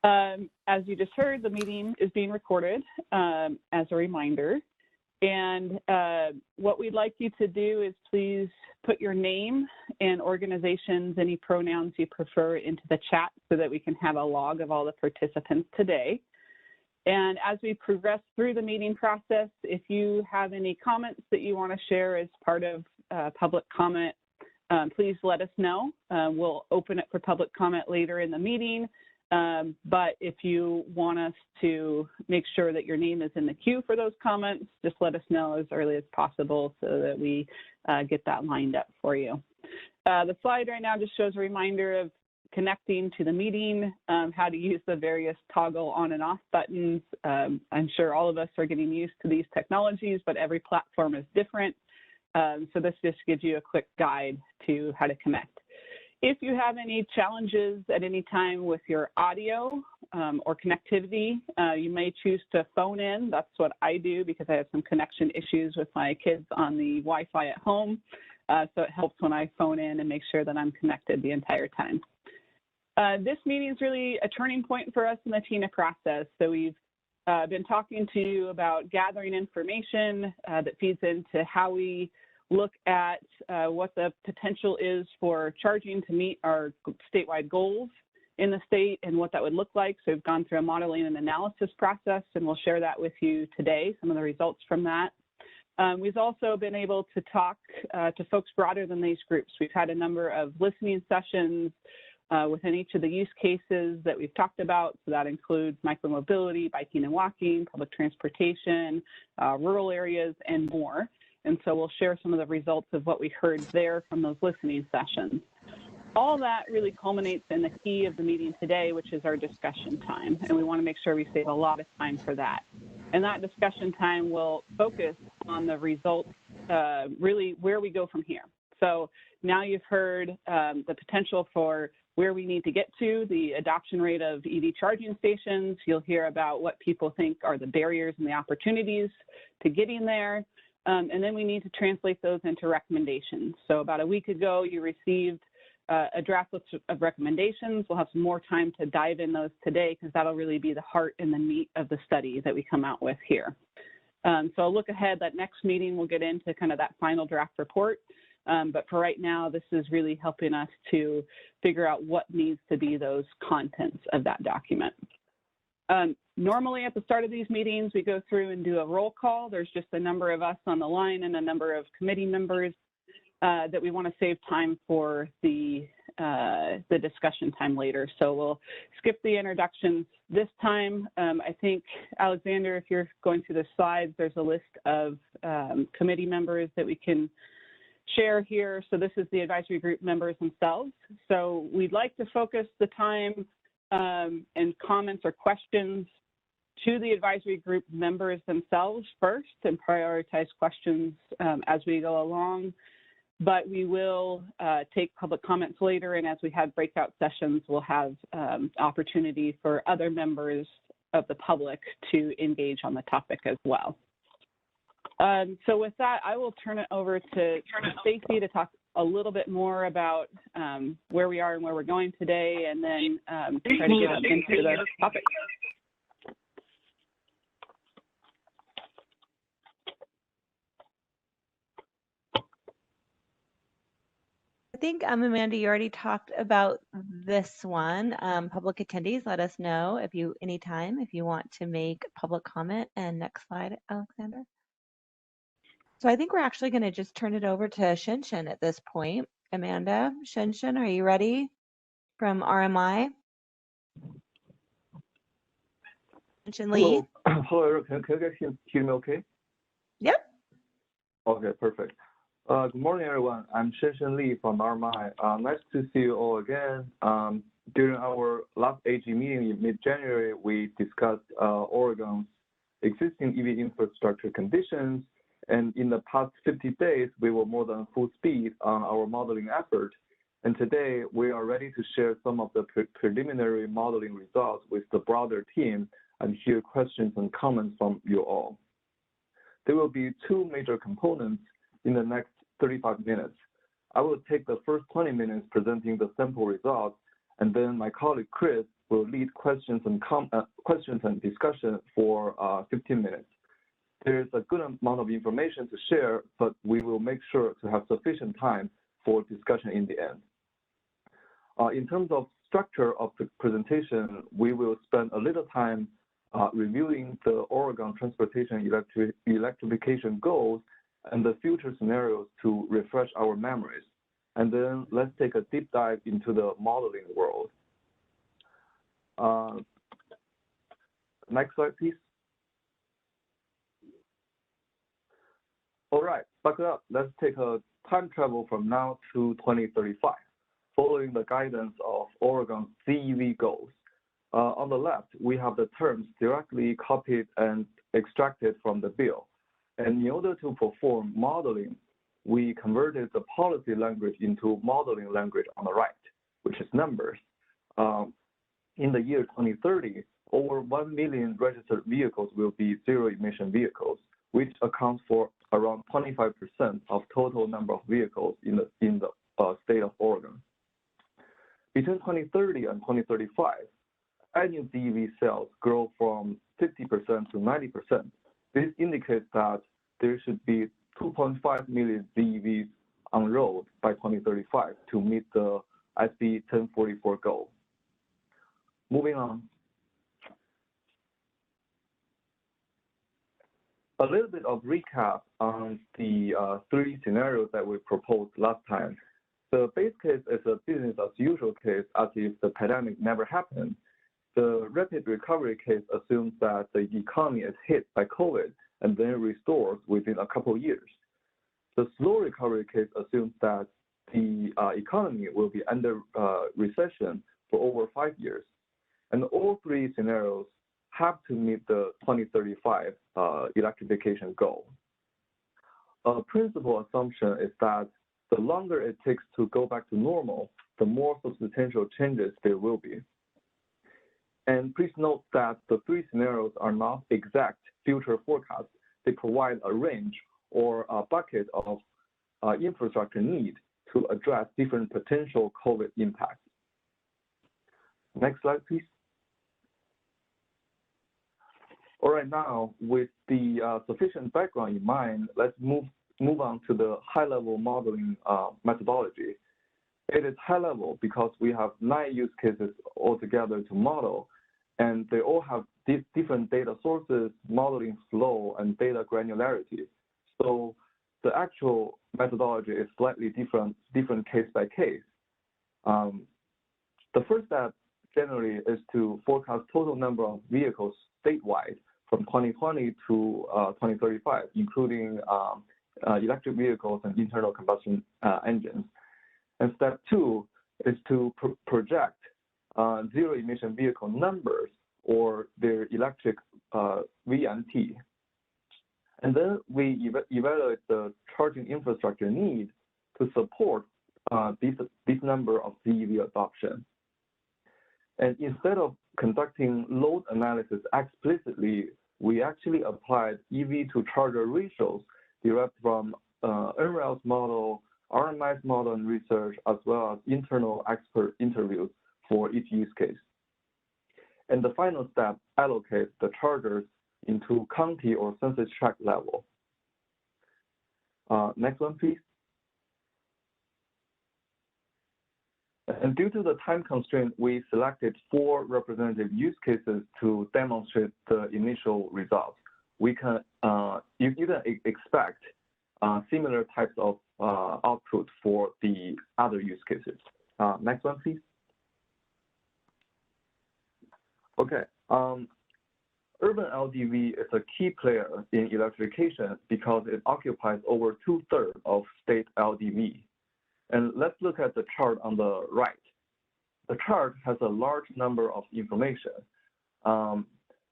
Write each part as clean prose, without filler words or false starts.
As you just heard, the meeting is being recorded as a reminder. And what we'd like you to do is please put your name and organizations, any pronouns you prefer, into the chat so that we can have a log of all the participants today. And as we progress through the meeting process, if you have any comments that you want to share as part of public comment, please let us know. We'll open it for public comment later in the meeting. But if you want us to make sure that your name is in the queue for those comments, just let us know as early as possible so that we get that lined up for you. The slide right now just shows a reminder of connecting to the meeting, how to use the various toggle on and off buttons. I'm sure all of us are getting used to these technologies, but every platform is different. So this just gives you a quick guide to how to connect. If you have any challenges at any time with your audio or connectivity, you may choose to phone in. That's what I do because I have some connection issues with my kids on the Wi-Fi at home. So it helps when I phone in and make sure that I'm connected the entire time. This meeting is really a turning point for us in the TEINA process. So we've been talking to you about gathering information that feeds into how we look at what the potential is for charging to meet our statewide goals in the state and what that would look like. So we've gone through a modeling and analysis process, and we'll share that with you today, some of the results from that. We've also been able to talk to folks broader than these groups. We've had a number of listening sessions within each of the use cases that we've talked about. So that includes micromobility, biking and walking, public transportation, rural areas, and more. And so we'll share some of the results of what we heard there from those listening sessions. All that really culminates in the key of the meeting today, which is our discussion time. And we want to make sure we save a lot of time for that. And that discussion time will focus on the results, really where we go from here. So now you've heard the potential for where we need to get to, the adoption rate of EV charging stations. You'll hear about what people think are the barriers and the opportunities to getting there. And then we need to translate those into recommendations. So about a week ago, you received a draft list of recommendations. We'll have some more time to dive in those today because that'll really be the heart and the meat of the study that we come out with here. So look ahead, that next meeting we'll get into kind of that final draft report. But for right now, this is really helping us to figure out what needs to be those contents of that document. Normally at the start of these meetings, we go through and do a roll call. There's just a number of us on the line and a number of committee members that we want to save time for the discussion time later. So we'll skip the introductions this time. I think, Alexander, if you're going through the slides, there's a list of committee members that we can share here. So this is the advisory group members themselves. So we'd like to focus the time and comments or questions to the advisory group members themselves first and prioritize questions as we go along. But we will take public comments later, and as we have breakout sessions, we'll have opportunity for other members of the public to engage on the topic as well. So with that, I will turn it over to Stacy to talk a little bit more about where we are and where we're going today, and then try to get up into the topic. I think, Amanda, you already talked about this one. Public attendees, let us know if you, anytime, if you want to make public comment. And next slide, Alexander. So I think we're actually going to just turn it over to Shinshin at this point. Amanda, Shinshin, are you ready from RMI? Shinshin Lee? Hello, can you guys hear me okay? Yep. Okay, perfect. Good morning, everyone. I'm Shinshin Lee from RMI. Nice to see you all again. During our last AG meeting in mid-January, we discussed Oregon's existing EV infrastructure conditions. And in the past 50 days, we were more than full speed on our modeling effort. And today, we are ready to share some of the preliminary modeling results with the broader team and hear questions and comments from you all. There will be two major components in the next 35 minutes. I will take the first 20 minutes presenting the sample results, And then my colleague Chris will lead questions and discussion for 15 minutes. There's a good amount of information to share, but we will make sure to have sufficient time for discussion in the end. In terms of structure of the presentation, we will spend a little time reviewing the Oregon transportation electrification goals and the future scenarios to refresh our memories. And then let's take a deep dive into the modeling world. Next slide, please. All right, buckle up. Let's take a time travel from now to 2035, following the guidance of Oregon's CEV goals. On the left, we have the terms directly copied and extracted from the bill. And in order to perform modeling, we converted the policy language into modeling language on the right, which is numbers. In the year 2030, over 1 million registered vehicles will be zero-emission vehicles, which accounts for around 25% of total number of vehicles in the state of Oregon. Between 2030 and 2035, annual DEV sales grow from 50% to 90%. This indicates that there should be 2.5 million DEVs on road by 2035 to meet the SB 1044 goal. Moving on. A little bit of recap on the 3 scenarios that we proposed last time. The base case is a business as usual case, as if the pandemic never happened. The rapid recovery case assumes that the economy is hit by COVID and then restores within a couple of years. The slow recovery case assumes that the economy will be under recession for over 5 years. And all 3 scenarios have to meet the 2035 electrification goal. A principal assumption is that the longer it takes to go back to normal, the more substantial changes there will be. And please note that the 3 scenarios are not exact future forecasts. They provide a range or a bucket of infrastructure need to address different potential COVID impacts. Next slide, please. All right, now with the sufficient background in mind, let's move on to the high-level modeling methodology. It is high-level because we have 9 use cases altogether to model, and they all have different data sources, modeling flow, and data granularity. So the actual methodology is slightly different case by case. The first step generally is to forecast total number of vehicles statewide from 2020 to 2035, including electric vehicles and internal combustion engines. And step 2 is to project zero-emission vehicle numbers or their electric VNT. And then we evaluate the charging infrastructure need to support this number of CEV adoption. And instead of conducting load analysis explicitly, we actually applied EV to charger ratios derived from NREL's model, RMI's model and research, as well as internal expert interviews for each use case. And the final step allocates the chargers into county or census tract level. Next one, please. And due to the time constraint, we selected 4 representative use cases to demonstrate the initial results. We can, you can expect similar types of output for the other use cases. Next one, please. Okay. Urban LDV is a key player in electrification because it occupies over 2/3 of state LDV. And let's look at the chart on the right. The chart has a large number of information.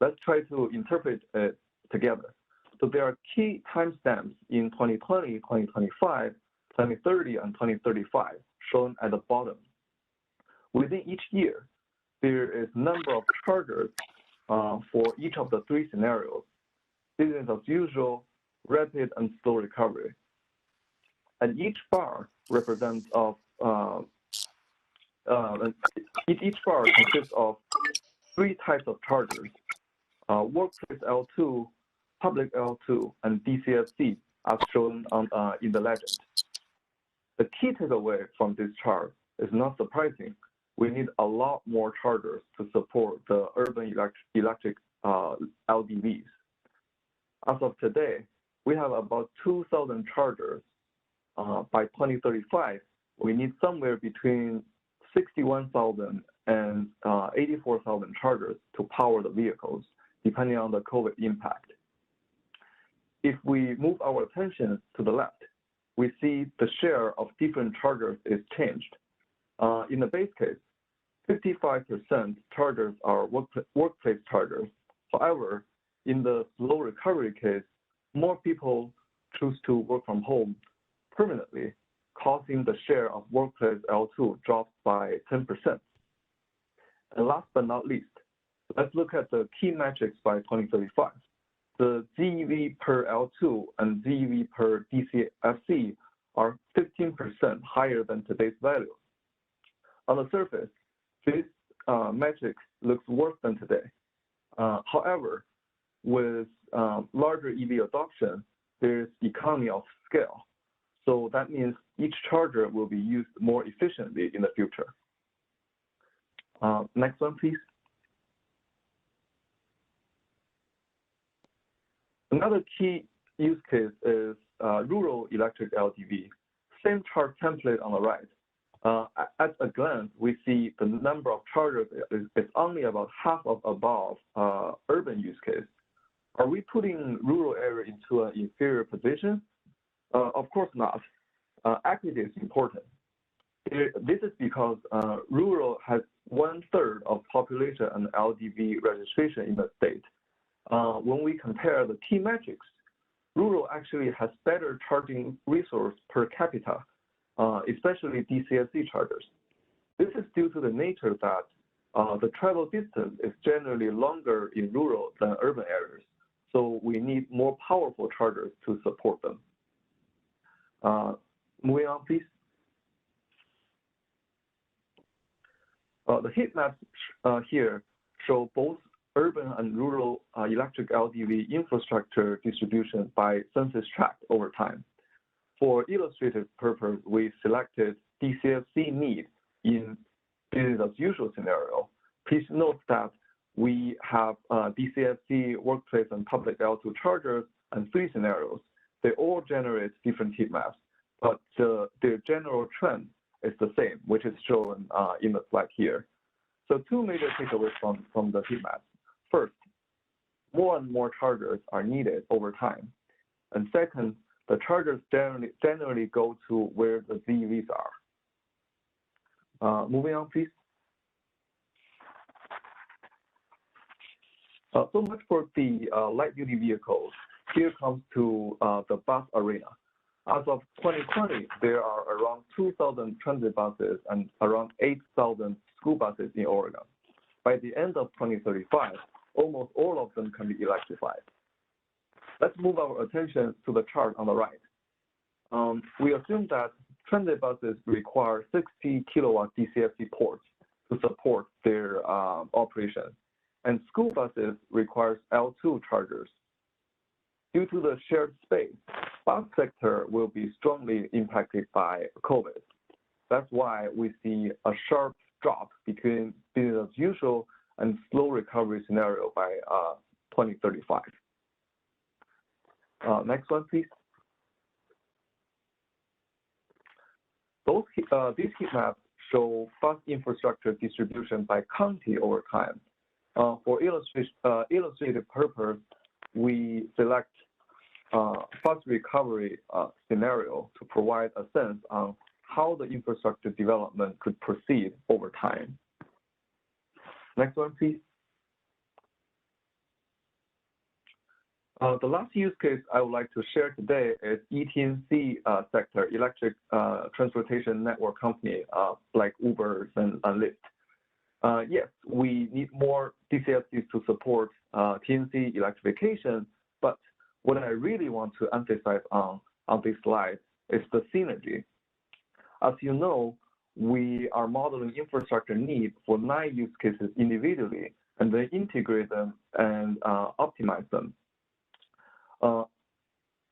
Let's try to interpret it together. So there are key timestamps in 2020, 2025, 2030, and 2035 shown at the bottom. Within each year, there is number of chargers for each of the 3 scenarios: business as usual, rapid, and slow recovery. And each bar represents of each bar consists of 3 types of chargers: workplace L2, public L2, and DCFC, as shown in the legend. The key takeaway from this chart is not surprising. We need a lot more chargers to support the urban electric LDVs. As of today, we have about 2,000 chargers. By 2035, we need somewhere between 61,000 and 84,000 chargers to power the vehicles, depending on the COVID impact. If we move our attention to the left, we see the share of different chargers is changed. In the base case, 55% chargers are workplace chargers. However, in the slow recovery case, more people choose to work from home permanently, causing the share of workplace L2 drops by 10%. And last but not least, let's look at the key metrics by 2035. The ZEV per L2 and ZEV per DCFC are 15% higher than today's value. On the surface, this metric looks worse than today. However, with larger EV adoption, there's economy of scale. So that means each charger will be used more efficiently in the future. Next one, please. Another key use case is rural electric LDV. Same chart template on the right. At a glance, we see the number of chargers is only about half of above urban use case. Are we putting rural area into an inferior position? Of course not. Equity is important. This is because rural has 1/3 of population and LDV registration in the state. When we compare the key metrics, rural actually has better charging resource per capita, especially DCFC chargers. This is due to the nature that the travel distance is generally longer in rural than urban areas. So we need more powerful chargers to support them. Moving on, please. The heat maps here show both urban and rural electric LDV infrastructure distribution by census tract over time. For illustrative purpose, we selected DCFC need in business as usual scenario. Please note that we have DCFC, workplace, and public L2 chargers and 3 scenarios. They all generate different heat maps, but their general trend is the same, which is shown in the slide here. So 2 major takeaways from the heat maps. First, more and more chargers are needed over time. And second, the chargers generally go to where the ZEVs are. Moving on, please. So much for the light-duty vehicles. Here comes to the bus arena. As of 2020, there are around 2,000 transit buses and around 8,000 school buses in Oregon. By the end of 2035, almost all of them can be electrified. Let's move our attention to the chart on the right. We assume that transit buses require 60 kilowatt DCFC ports to support their operation, and school buses require L2 chargers. Due to the shared space, bus sector will be strongly impacted by COVID. That's why we see a sharp drop between business as usual and slow recovery scenario by 2035. Next one, please. These heat maps show bus infrastructure distribution by county over time. For illustrative purpose, we select bus recovery scenario to provide a sense on how the infrastructure development could proceed over time. Next one, please. The last use case I would like to share today is ETNC sector, electric transportation network company like Uber and Lyft. Yes, we need more DCFCs to support TNC electrification, but what I really want to emphasize on this slide is the synergy. As you know, we are modeling infrastructure need for 9 use cases individually, and then integrate them and optimize them.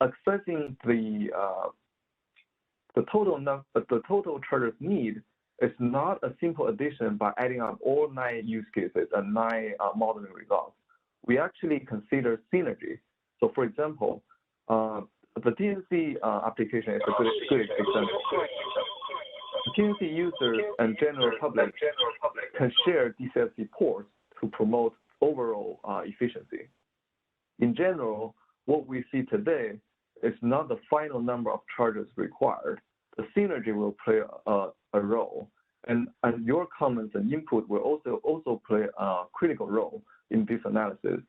Accessing the total chargers need is not a simple addition by adding up all 9 use cases and 9 modeling results. We actually consider synergy. So for example, the DNC application is a good example. DNC users and general public can share DCFC ports to promote overall efficiency. In general, what we see today is not the final number of chargers required. The synergy will play a role, and your comments and input will also play a critical role in this analysis.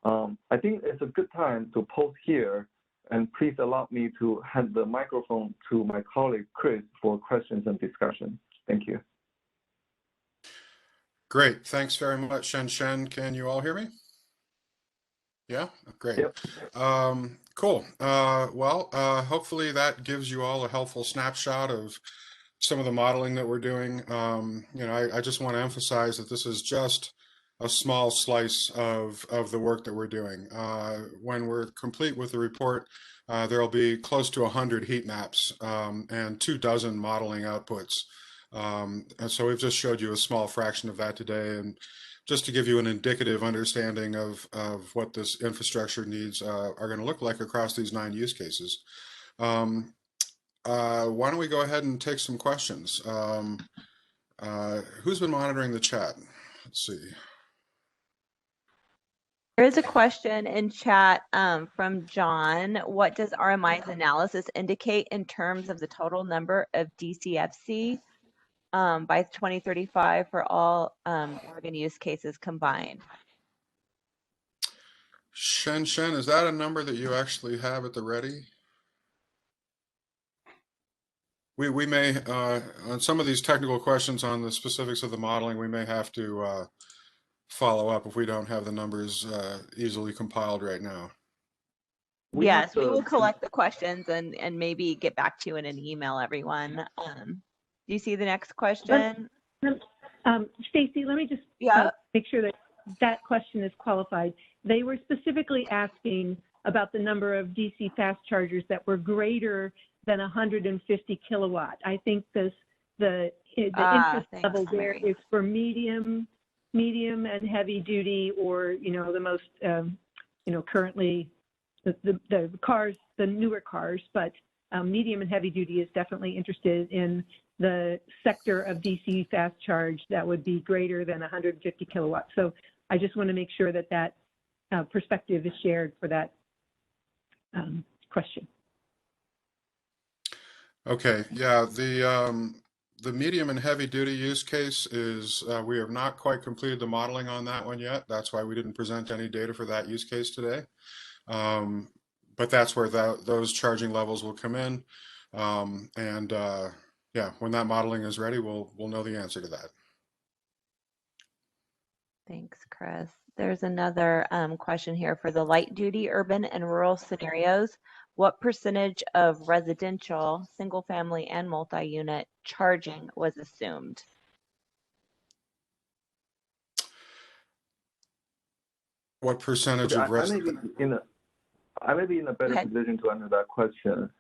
I think it's a good time to pause here, and please allow me to hand the microphone to my colleague Chris for questions and discussion. Thank you. Great, thanks very much, Shen. Can you all hear me? Yeah, great. Yep. Cool. Hopefully that gives you all a helpful snapshot of some of the modeling that we're doing. I just want to emphasize that this is just a small slice of the work that we're doing. When we're complete with the report, there'll be close to 100 heat maps and 24 modeling outputs. And so we've just showed you a small fraction of that today, and just to give you an indicative understanding of what this infrastructure needs are going to look like across these 9 use cases. Why don't we go ahead and take some questions? Who's been monitoring the chat? Let's see. There is a question in chat from John. What does RMI's analysis indicate in terms of the total number of DCFC by 2035 for all Oregon use cases combined? Shen, is that a number that you actually have at the ready? We may, on some of these technical questions on the specifics of the modeling, we may have to follow up if we don't have the numbers easily compiled right now. Yes, we will collect the questions and maybe get back to you in an email, everyone. Do you see the next question? Stacy, let me just make sure that that question is qualified. They were specifically asking about the number of DC fast chargers that were greater than 150 kilowatt. I think the interest level there is for medium and heavy duty, or the most currently the cars, the newer cars, but medium and heavy duty is definitely interested in the sector of DC fast charge that would be greater than 150 kilowatts. So I just want to make sure that that perspective is shared for that question. Okay, yeah, the medium and heavy duty use case is, we have not quite completed the modeling on that one yet. That's why we didn't present any data for that use case today. But that's where those charging levels will come in. Yeah, when that modeling is ready, we'll know the answer to that. Thanks, Chris. There's another question here for the light duty urban and rural scenarios. What percentage of residential, single family and multi-unit charging was assumed? What percentage of residential? I may be in a better position to answer that question.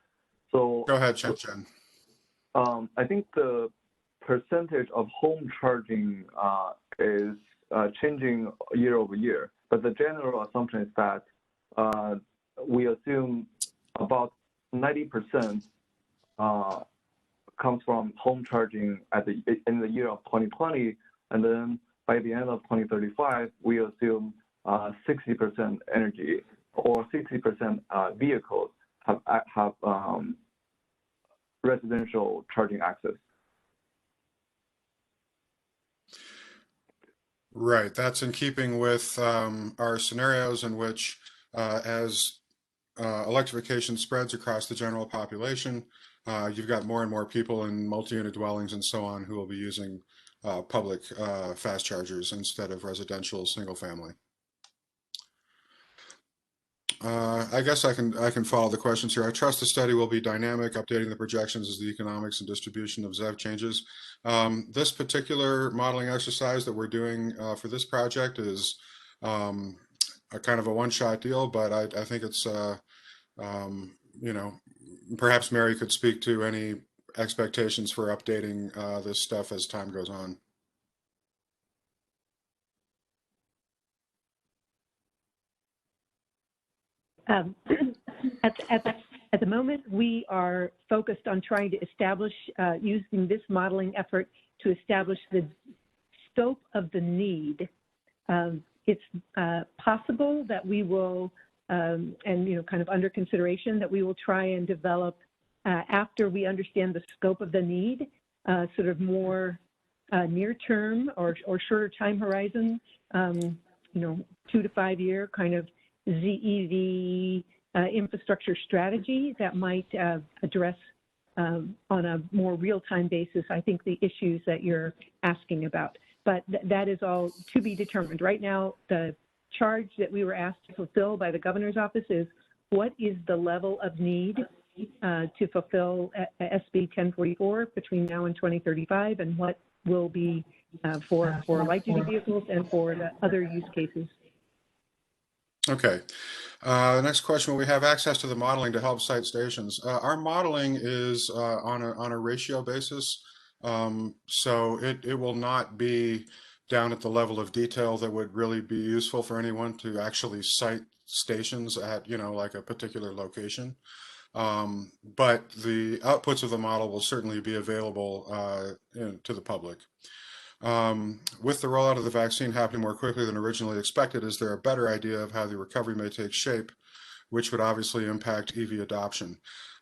So go ahead, Chen. I think the percentage of home charging is changing year over year, but the general assumption is that we assume about 90% comes from home charging in the year of 2020, and then by the end of 2035, we assume 60% energy or 60% vehicles have residential charging access. Right, that's in keeping with our scenarios in which as electrification spreads across the general population, you've got more and more people in multi-unit dwellings and so on who will be using public fast chargers instead of residential single family. I guess I can follow the questions here. I trust the study will be dynamic, updating the projections as the economics and distribution of ZEV changes. This particular modeling exercise that we're doing for this project is a kind of a one-shot deal, but I think it's you know, perhaps Mary could speak to any expectations for updating this stuff as time goes on. At the moment, we are focused on trying to establish, using this modeling effort to establish the scope of the need. It's possible that we will, and kind of under consideration, that we will try and develop, after we understand the scope of the need, sort of more near term or shorter time horizon, 2 to 5 year kind of ZEV infrastructure strategy that might address on a more real-time basis, I think, the issues that you're asking about. But that is all to be determined. Right now, the charge that we were asked to fulfill by the governor's office is what is the level of need to fulfill SB 1044 between now and 2035, and what will be for light-duty vehicles and for the other use cases. Okay. The next question, will we have access to the modeling to help site stations? Our modeling is on a ratio basis, so it will not be down at the level of detail that would really be useful for anyone to actually site stations at, like a particular location. But the outputs of the model will certainly be available to the public. With the rollout of the vaccine happening more quickly than originally expected, is there a better idea of how the recovery may take shape, which would obviously impact EV adoption?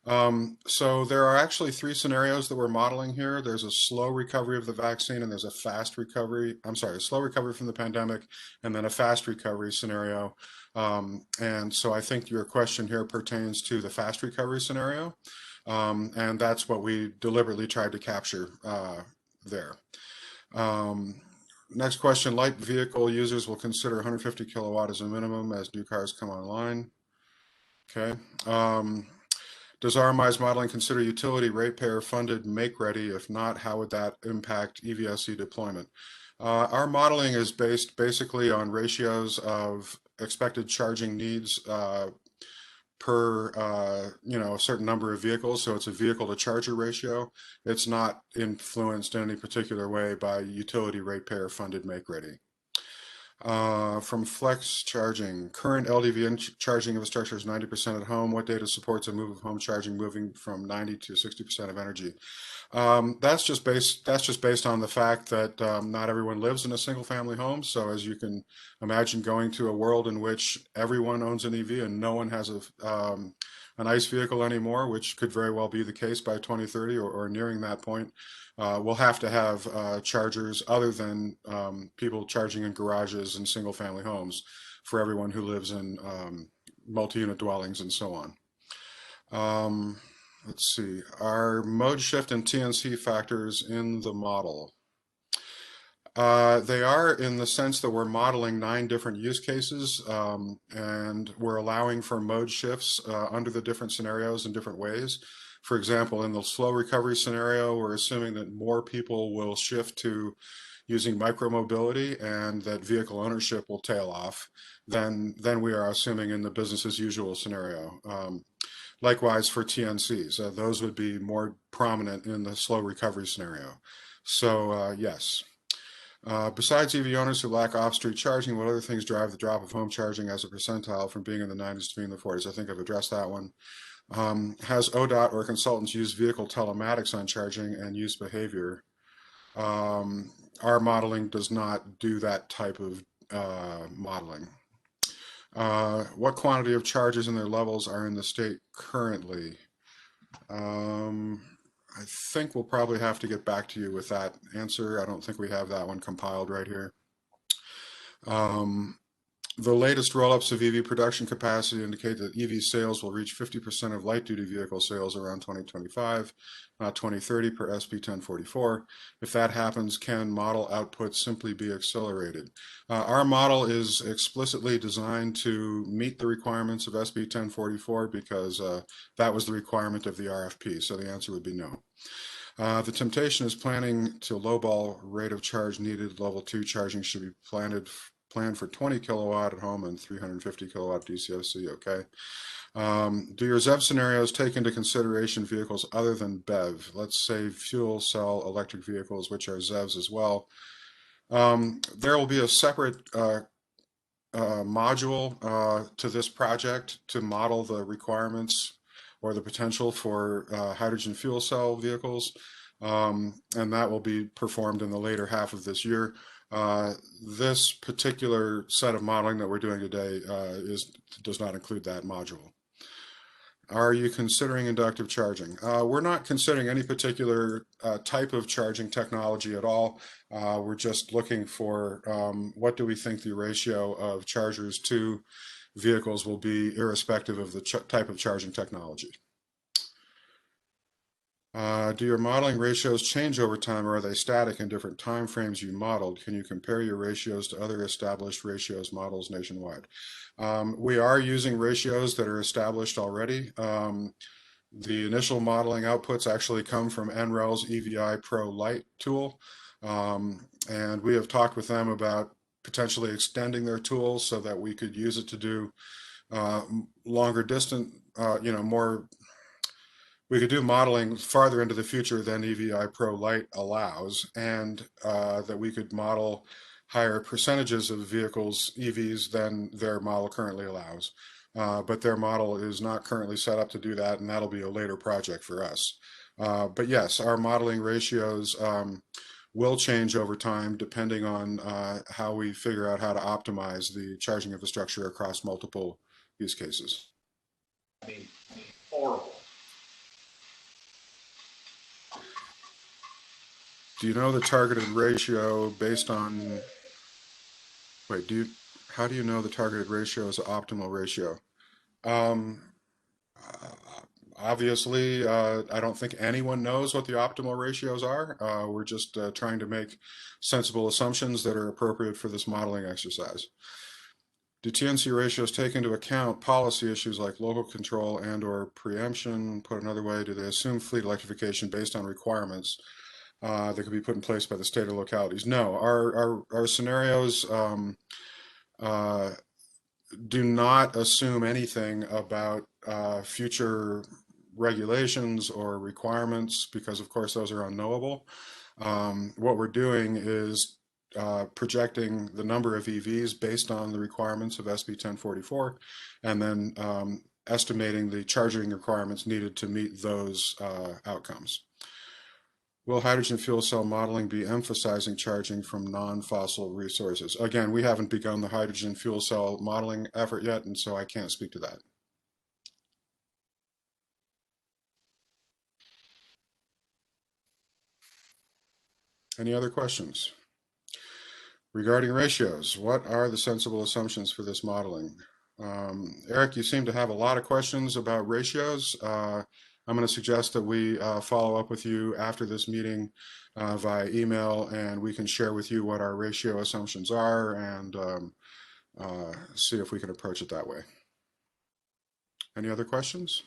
So there are actually 3 scenarios that we're modeling here. There's a slow recovery of the vaccine, and there's a fast recovery, a slow recovery from the pandemic, and then a fast recovery scenario. And so I think your question here pertains to the fast recovery scenario, and that's what we deliberately tried to capture there. Next question, light vehicle users will consider 150 kilowatt as a minimum as new cars come online. Okay. Does RMI's modeling consider utility ratepayer funded make ready? If not, how would that impact EVSE deployment? Our modeling is based basically on ratios of expected charging needs per a certain number of vehicles, so it's a vehicle to charger ratio. It's not influenced in any particular way by utility ratepayer funded make ready. From Flex Charging, current LDV charging infrastructure is 90% at home. What data supports a move of home charging moving from 90 to 60% of energy? That's just based on the fact that not everyone lives in a single family home. So as you can imagine, going to a world in which everyone owns an EV and no one has an ICE vehicle anymore, which could very well be the case by 2030 or nearing that point, we'll have to have chargers other than people charging in garages and single family homes for everyone who lives in multi-unit dwellings and so on. Let's see, are mode shift and TNC factors in the model? They are, in the sense that we're modeling 9 different use cases, and we're allowing for mode shifts under the different scenarios in different ways. For example, in the slow recovery scenario, we're assuming that more people will shift to using micromobility and that vehicle ownership will tail off than we are assuming in the business as usual scenario. Likewise for TNCs, those would be more prominent in the slow recovery scenario. So yes. Besides EV owners who lack off-street charging, what other things drive the drop of home charging as a percentile from being in the 90s to being in the 40s? I think I've addressed that one. Has ODOT or consultants used vehicle telematics on charging and use behavior? Our modeling does not do that type of modeling. What quantity of charges and their levels are in the state currently? I think we'll probably have to get back to you with that answer. I don't think we have that one compiled right here. The latest roll-ups of EV production capacity indicate that EV sales will reach 50% of light-duty vehicle sales around 2025, not 2030 per SB 1044. If that happens, can model output simply be accelerated? Our model is explicitly designed to meet the requirements of SB 1044 because that was the requirement of the RFP, so the answer would be no. The temptation is planning to lowball rate of charge needed. Level 2 charging should be planned for 20 kilowatt at home and 350 kilowatt DCFC, okay. Do your ZEV scenarios take into consideration vehicles other than BEV? Let's say fuel cell electric vehicles, which are ZEVs as well. There will be a separate module to this project to model the requirements or the potential for hydrogen fuel cell vehicles, and that will be performed in the later half of this year. This particular set of modeling that we're doing today does not include that module. Are you considering inductive charging? We're not considering any particular type of charging technology at all. We're just looking for what do we think the ratio of chargers to vehicles will be irrespective of the type of charging technology. Do your modeling ratios change over time, or are they static in different time frames you modeled? Can you compare your ratios to other established ratios models nationwide? We are using ratios that are established already. The initial modeling outputs actually come from NREL's EVI Pro Lite tool, and we have talked with them about potentially extending their tools so that we could use it to do longer distance, we could do modeling farther into the future than EVI Pro Lite allows, and that we could model higher percentages of vehicles, EVs, than their model currently allows. But their model is not currently set up to do that, and that'll be a later project for us. But yes, our modeling ratios will change over time depending on how we figure out how to optimize the charging infrastructure across multiple use cases. I mean, horrible. Do you know the targeted ratio based on, how do you know the targeted ratio is an optimal ratio? Obviously, I don't think anyone knows what the optimal ratios are. We're just trying to make sensible assumptions that are appropriate for this modeling exercise. Do TNC ratios take into account policy issues like local control and or preemption? Put another way, do they assume fleet electrification based on requirements that could be put in place by the state or localities? No, our scenarios do not assume anything about future regulations or requirements, because of course those are unknowable. What we're doing is projecting the number of EVs based on the requirements of SB 1044, and then estimating the charging requirements needed to meet those outcomes. Will hydrogen fuel cell modeling be emphasizing charging from non-fossil resources? Again, we haven't begun the hydrogen fuel cell modeling effort yet, and so I can't speak to that. Any other questions? Regarding ratios, what are the sensible assumptions for this modeling? Eric, you seem to have a lot of questions about ratios. I'm going to suggest that we follow up with you after this meeting via email, and we can share with you what our ratio assumptions are and see if we can approach it that way. Any other questions?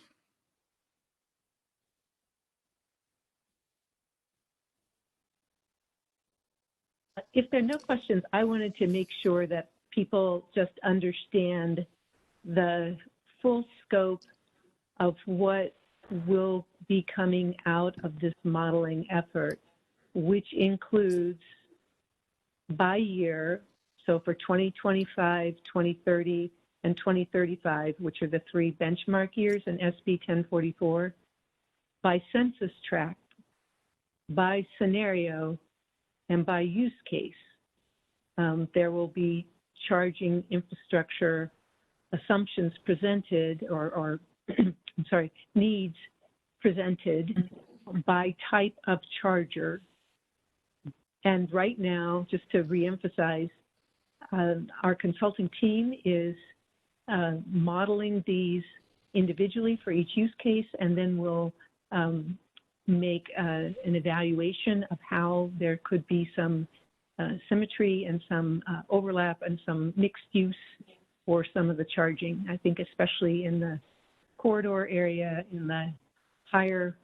If there are no questions, I wanted to make sure that people just understand the full scope of what will be coming out of this modeling effort, which includes by year, so for 2025, 2030, and 2035, which are the 3 benchmark years in SB 1044, by census tract, by scenario, and by use case. There will be charging infrastructure assumptions presented, or I'm sorry, needs presented by type of charger. And right now, just to reemphasize, Our consulting team is modeling these individually for each use case, and then we'll make an evaluation of how there could be some symmetry and some overlap and some mixed use for some of the charging. I think especially in the corridor area, in the higher,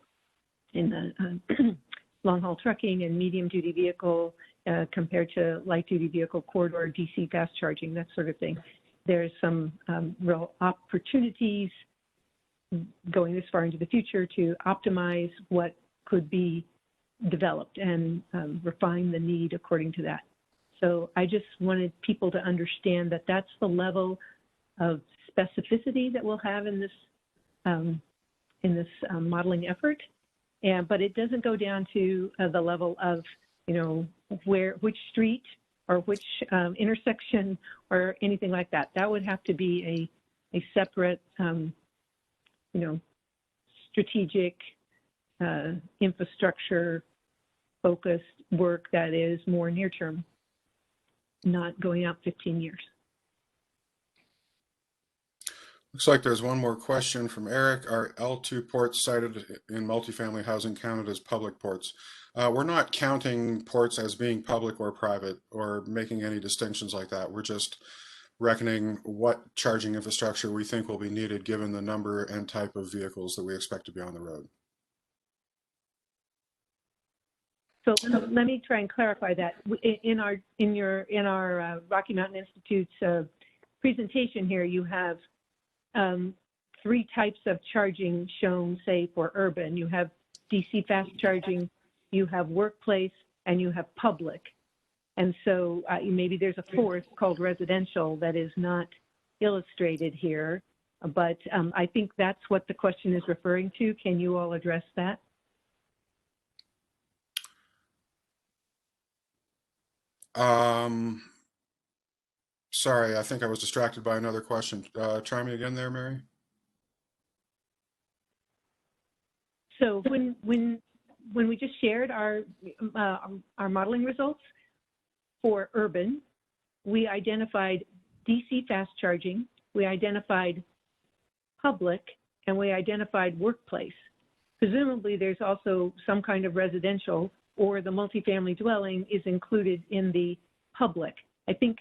in the long-haul trucking and medium-duty vehicle compared to light-duty vehicle corridor, DC fast charging, that sort of thing. There's some real opportunities going this far into the future to optimize what could be developed and refine the need according to that. So I just wanted people to understand that that's the level of specificity that we'll have in this modeling effort. But it doesn't go down to the level of, you know, which street or which intersection or anything like that. That would have to be a separate, you know, strategic infrastructure focused work that is more near term, not going out 15 years. Looks like there's one more question from Eric. Are L2 ports cited in multifamily housing counted as public ports? We're not counting ports as being public or private or making any distinctions like that. We're just reckoning what charging infrastructure we think will be needed given the number and type of vehicles that we expect to be on the road. So let me try and clarify that. In our Rocky Mountain Institute's presentation here, you have 3 types of charging shown, say, for urban. You have DC fast charging, you have workplace, and you have public. And so maybe there's a 4th called residential that is not illustrated here, but I think that's what the question is referring to. Can you all address that? Sorry, I think I was distracted by another question. Try me again there, Mary. So when we just shared our modeling results for urban, we identified DC fast charging, we identified public, and we identified workplace. Presumably there's also some kind of residential, or the multifamily dwelling is included in the public. I think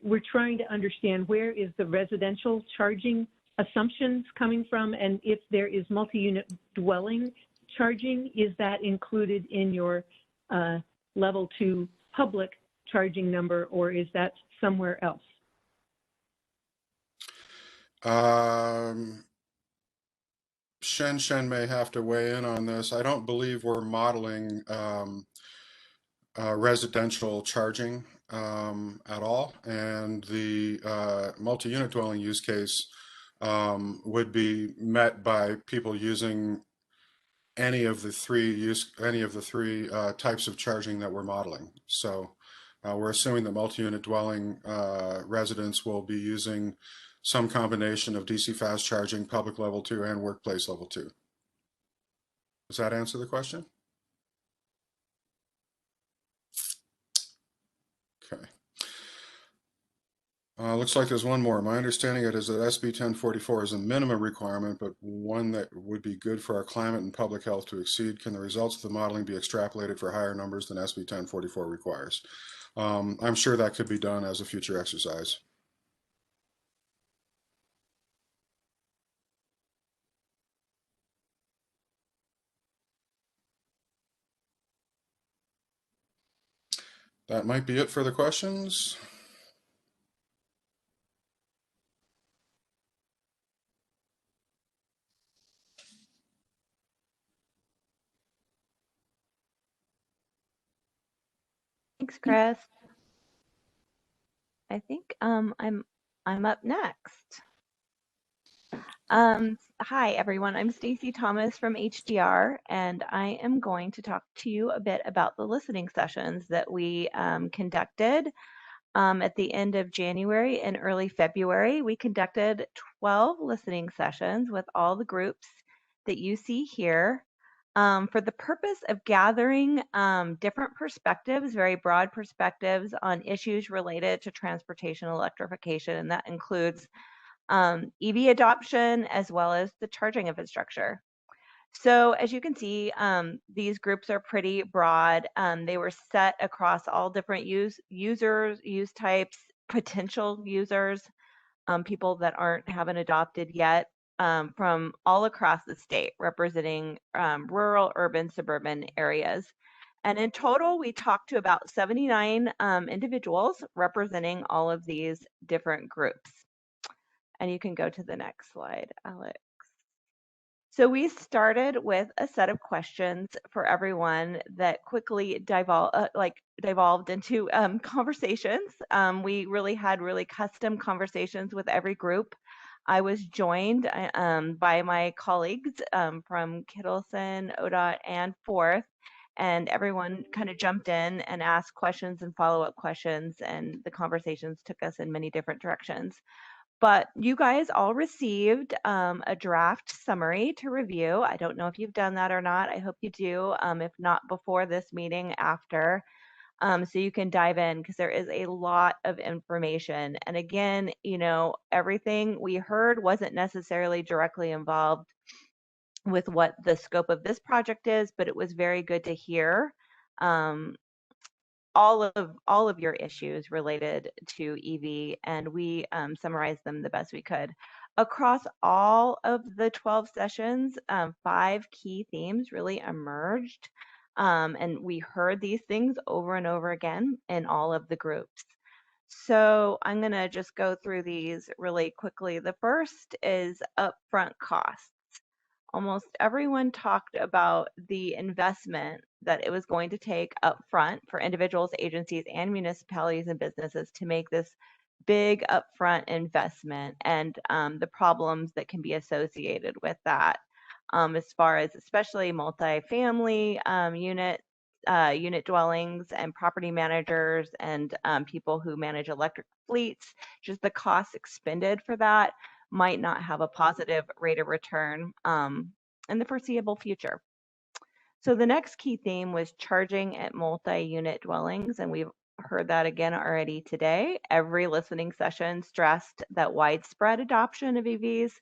we're trying to understand where is the residential charging assumptions coming from, and if there is multi-unit dwelling charging, is that included in your level 2 public charging number, or is that somewhere else? Shen may have to weigh in on this. I don't believe we're modeling residential charging at all, and the multi-unit dwelling use case would be met by people using any of the three types of charging that we're modeling. So we're assuming that multi-unit dwelling residents will be using some combination of DC fast charging, public level 2, and workplace level 2. Does that answer the question? Okay. Looks like there's one more. My understanding is that SB 1044 is a minimum requirement, but one that would be good for our climate and public health to exceed. Can the results of the modeling be extrapolated for higher numbers than SB 1044 requires? I'm sure that could be done as a future exercise. That might be it for the questions. Thanks, Chris. I think I'm up next. Hi, everyone. I'm Stacy Thomas from HDR, and I am going to talk to you a bit about the listening sessions that we conducted at the end of January and early February. We conducted 12 listening sessions with all the groups that you see here. for the purpose of gathering different perspectives, very broad perspectives on issues related to transportation electrification, and that includes EV adoption as well as the charging infrastructure. So as you can see, these groups are pretty broad. They were set across all different users, use types, potential users, people that haven't adopted yet, from all across the state, representing rural, urban, suburban areas. And in total, we talked to about 79 individuals representing all of these different groups. And you can go to the next slide, Alex. So we started with a set of questions for everyone that quickly devolved into conversations. We really had custom conversations with every group. I was joined by my colleagues from Kittleson, ODOT, and Forth, and everyone kind of jumped in and asked questions and follow-up questions, and the conversations took us in many different directions. But you guys all received a draft summary to review. I don't know if you've done that or not. I hope you do. If not before this meeting, after. So you can dive in, because there is a lot of information. And again, everything we heard wasn't necessarily directly involved with what the scope of this project is, but it was very good to hear all of your issues related to EV, and we summarized them the best we could. Across all of the 12 sessions, 5 key themes really emerged, and we heard these things over and over again in all of the groups. So I'm going to just go through these really quickly. The first is upfront costs. Almost everyone talked about the investment that it was going to take upfront for individuals, agencies, and municipalities and businesses to make this big upfront investment, and the problems that can be associated with that, as far as especially multifamily unit dwellings and property managers and people who manage electric fleets. Just the costs expended for that might not have a positive rate of return in the foreseeable future. So the next key theme was charging at multi-unit dwellings, and we've heard that again already today. Every listening session stressed that widespread adoption of EVs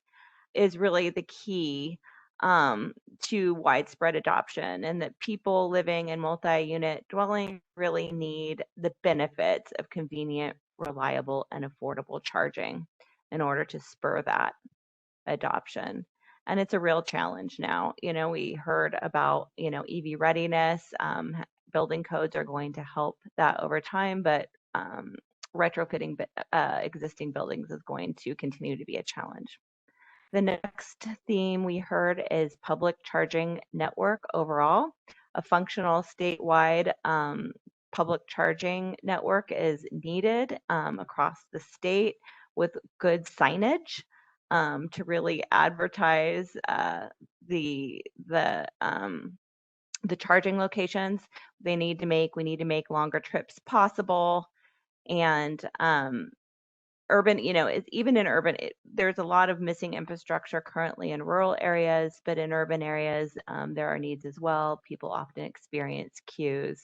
is really the key to widespread adoption, and that people living in multi-unit dwellings really need the benefits of convenient, reliable, and affordable charging in order to spur that adoption. And it's a real challenge now. We heard about, EV readiness. Building codes are going to help that over time, but retrofitting existing buildings is going to continue to be a challenge. The next theme we heard is public charging network overall. A functional statewide public charging network is needed across the state, with good signage to really advertise the charging locations we need to make longer trips possible. And urban, even in urban, there's a lot of missing infrastructure currently in rural areas, but in urban areas, there are needs as well. People often experience queues.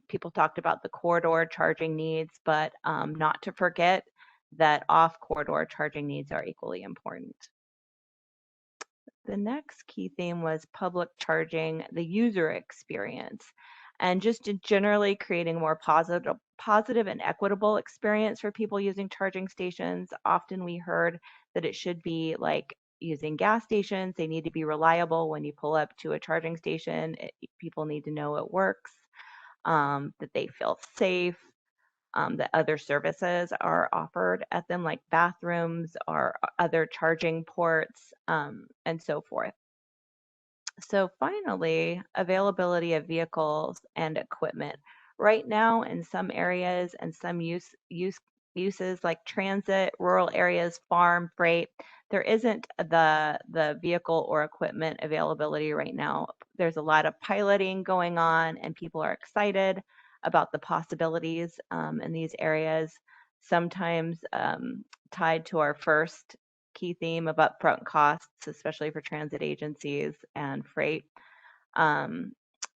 People talked about the corridor charging needs, but not to forget that off-corridor charging needs are equally important. The next key theme was public charging, the user experience, and just generally creating a more positive and equitable experience for people using charging stations. Often we heard that it should be like using gas stations. They need to be reliable. When you pull up to a charging station, people need to know it works, that they feel safe, that other services are offered at them, like bathrooms or other charging ports, and so forth. So finally, availability of vehicles and equipment. Right now, in some areas and some uses like transit, rural areas, farm, freight, there isn't the vehicle or equipment availability right now. There's a lot of piloting going on, and people are excited about the possibilities in these areas, sometimes tied to our first key theme of upfront costs, especially for transit agencies and freight.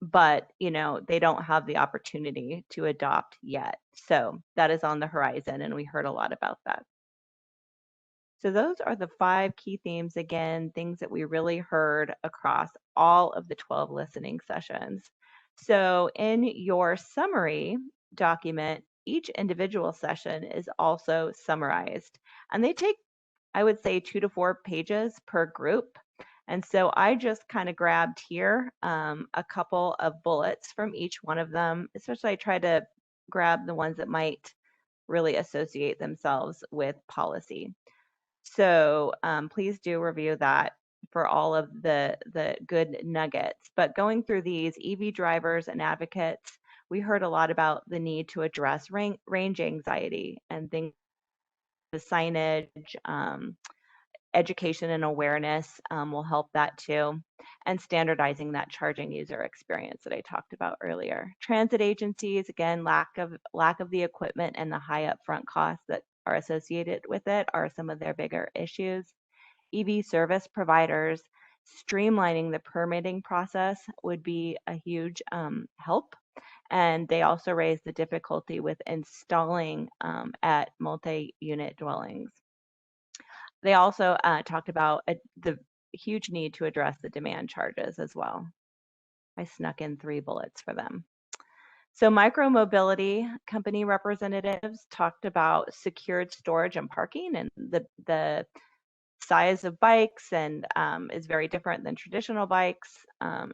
But, you know, they don't have the opportunity to adopt yet. So that is on the horizon, and we heard a lot about that. So those are the 5 key themes, again, things that we really heard across all of the 12 listening sessions. So in your summary document, each individual session is also summarized, and they take, I would say, 2 to 4 pages per group. And so I just kind of grabbed here a couple of bullets from each one of them, especially I try to grab the ones that might really associate themselves with policy. So please do review that for all of the good nuggets. But going through these EV drivers and advocates, we heard a lot about the need to address range anxiety and things, the signage, education and awareness will help that too, and standardizing that charging user experience that I talked about earlier. Transit agencies, again, lack of the equipment and the high upfront costs that are associated with it are some of their bigger issues. EV service providers, streamlining the permitting process would be a huge help. And they also raise the difficulty with installing at multi-unit dwellings. They also talked about the huge need to address the demand charges as well. I snuck in 3 bullets for them. So micromobility company representatives talked about secured storage and parking, and the size of bikes and is very different than traditional bikes.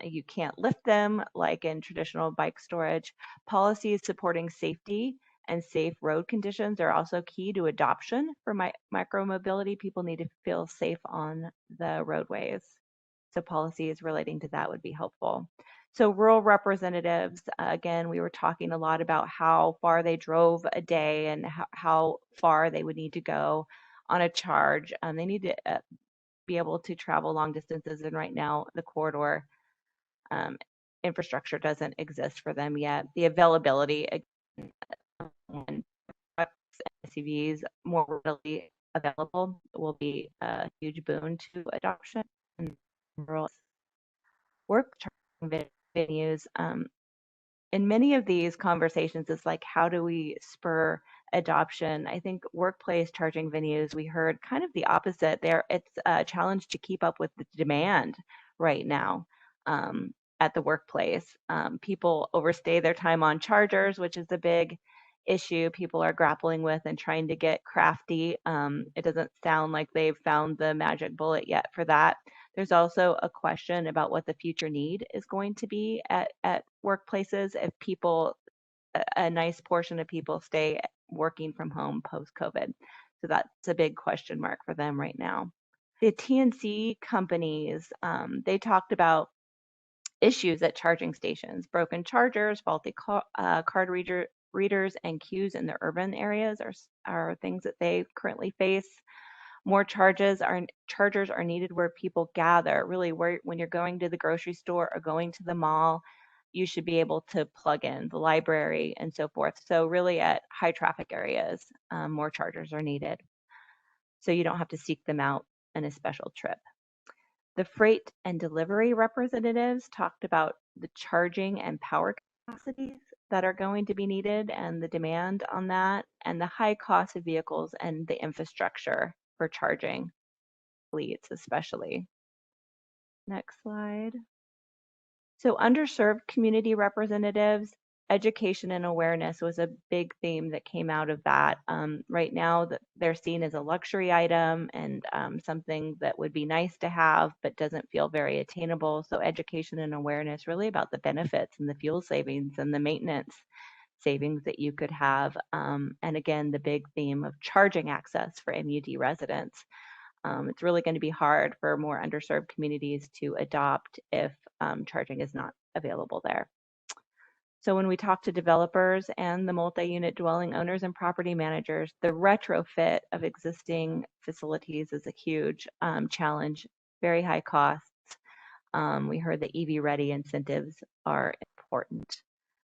You can't lift them like in traditional bike storage. Policies supporting safety and safe road conditions are also key to adoption for micromobility. People need to feel safe on the roadways. So policies relating to that would be helpful. So rural representatives, again, we were talking a lot about how far they drove a day and how far they would need to go on a charge. They need to be able to travel long distances, and right now the corridor infrastructure doesn't exist for them yet. The availability when trucks and SUVs more readily available will be a huge boon to adoption in rural work charging venues. In many of these conversations, it's like, how do we spur adoption? I think workplace charging venues, we heard kind of the opposite there. It's a challenge to keep up with the demand right now at the workplace. People overstay their time on chargers, which is a big issue people are grappling with and trying to get crafty. It doesn't sound like they've found the magic bullet yet for that. There's also a question about what the future need is going to be at workplaces if people, a nice portion of people stay working from home post-COVID. So that's a big question mark for them right now. The TNC companies, they talked about issues at charging stations, broken chargers, faulty card readers, and queues in the urban areas are things that they currently face. More chargers are needed where people gather. Really, when you're going to the grocery store or going to the mall, you should be able to plug in the library and so forth. So really at high traffic areas, more chargers are needed. So you don't have to seek them out in a special trip. The freight and delivery representatives talked about the charging and power capacities that are going to be needed and the demand on that, and the high cost of vehicles and the infrastructure for charging fleets especially. Next slide. So underserved community representatives, education and awareness was a big theme that came out of that. Right now they're seen as a luxury item and something that would be nice to have but doesn't feel very attainable. So education and awareness really about the benefits and the fuel savings and the maintenance savings that you could have. And again, the big theme of charging access for MUD residents. It's really going to be hard for more underserved communities to adopt if charging is not available there. So when we talk to developers and the multi-unit dwelling owners and property managers, the retrofit of existing facilities is a huge challenge, very high costs. We heard that EV-ready incentives are important.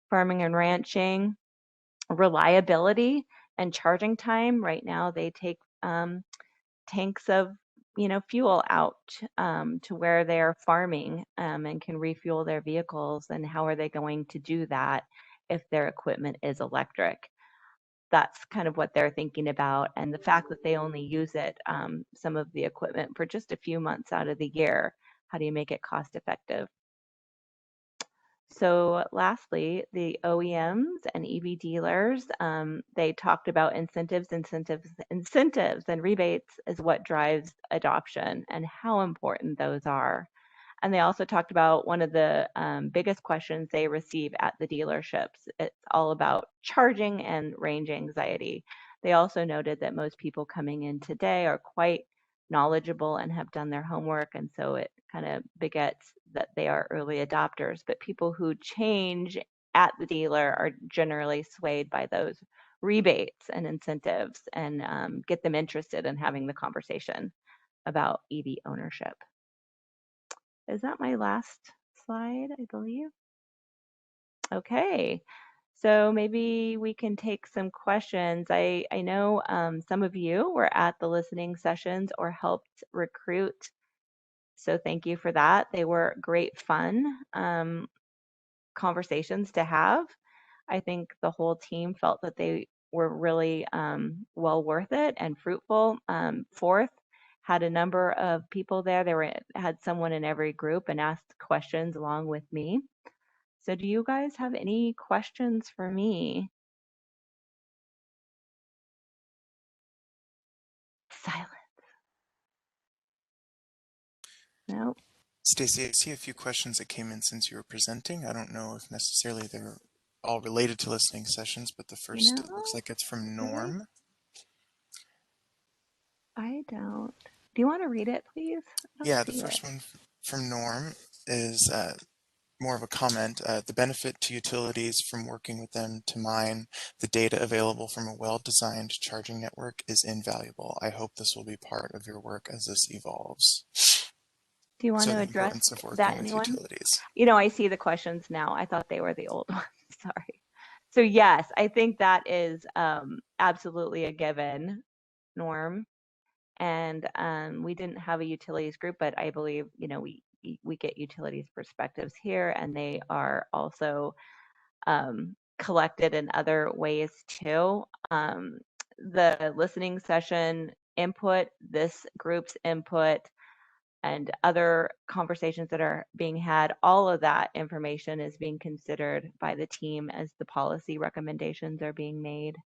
Farming and ranching, reliability and charging time. Right now they take tanks of fuel out to where they're farming and can refuel their vehicles, and how are they going to do that if their equipment is electric? That's kind of what they're thinking about. And the fact that they only use it, some of the equipment, for just a few months out of the year, how do you make it cost effective? So lastly, the OEMs and EV dealers, they talked about incentives, and rebates is what drives adoption and how important those are. And they also talked about one of the biggest questions they receive at the dealerships. It's all about charging and range anxiety. They also noted that most people coming in today are quite knowledgeable and have done their homework, and so it kind of begets that they are early adopters. But people who change at the dealer are generally swayed by those rebates and incentives, and get them interested in having the conversation about EV ownership. Is that my last slide, I believe? Okay, so maybe we can take some questions. I know some of you were at the listening sessions or helped recruit, so thank you for that. They were great fun conversations to have. I think the whole team felt that they were really well worth it and fruitful. Fourth had a number of people there. Had someone in every group and asked questions along with me. So do you guys have any questions for me? Silence. No. Stacy, I see a few questions that came in since you were presenting. I don't know if necessarily they're all related to listening sessions, but the first looks like it's from Norm. I don't. Do you want to read it, please? Yeah, the first one from Norm is more of a comment. The benefit to utilities from working with them to mine the data available from a well-designed charging network is invaluable. I hope this will be part of your work as this evolves. Do you want to address that, anyone? Utilities. I see the questions now. I thought they were the old ones. Sorry. So yes, I think that is absolutely a given, Norm. And we didn't have a utilities group, but I believe, we get utilities perspectives here, and they are also collected in other ways too. The listening session input, this group's input, and other conversations that are being had, all of that information is being considered by the team as the policy recommendations are being made.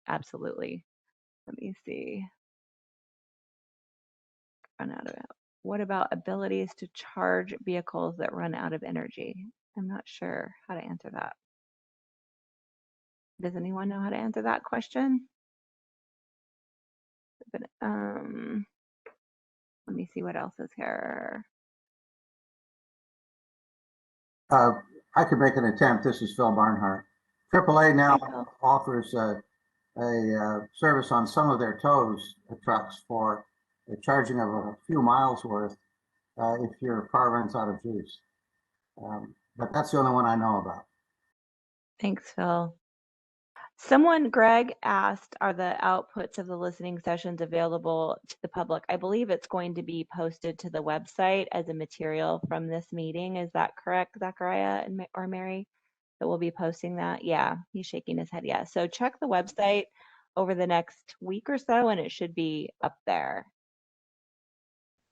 Absolutely. Let me see. Run out of it. What about abilities to charge vehicles that run out of energy? I'm not sure how to answer that. Does anyone know how to answer that question? But, let me see what else is here. I could make an attempt. This is Phil Barnhart. AAA now offers a service on some of their tows trucks for the charging of a few miles worth if your car runs out of juice. But that's the only one I know about. Thanks, Phil. Greg asked, are the outputs of the listening sessions available to the public? I believe it's going to be posted to the website as a material from this meeting. Is that correct, Zachariah or Mary? That we'll be posting that? Yeah, he's shaking his head. Yeah, so check the website over the next week or so, and it should be up there.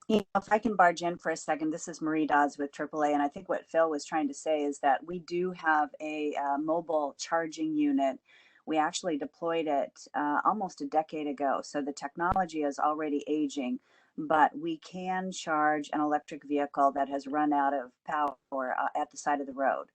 If I can barge in for a second, this is Marie Dodds with AAA, and I think what Phil was trying to say is that we do have a mobile charging unit. We actually deployed it almost a decade ago, so the technology is already aging, but we can charge an electric vehicle that has run out of power at the side of the road.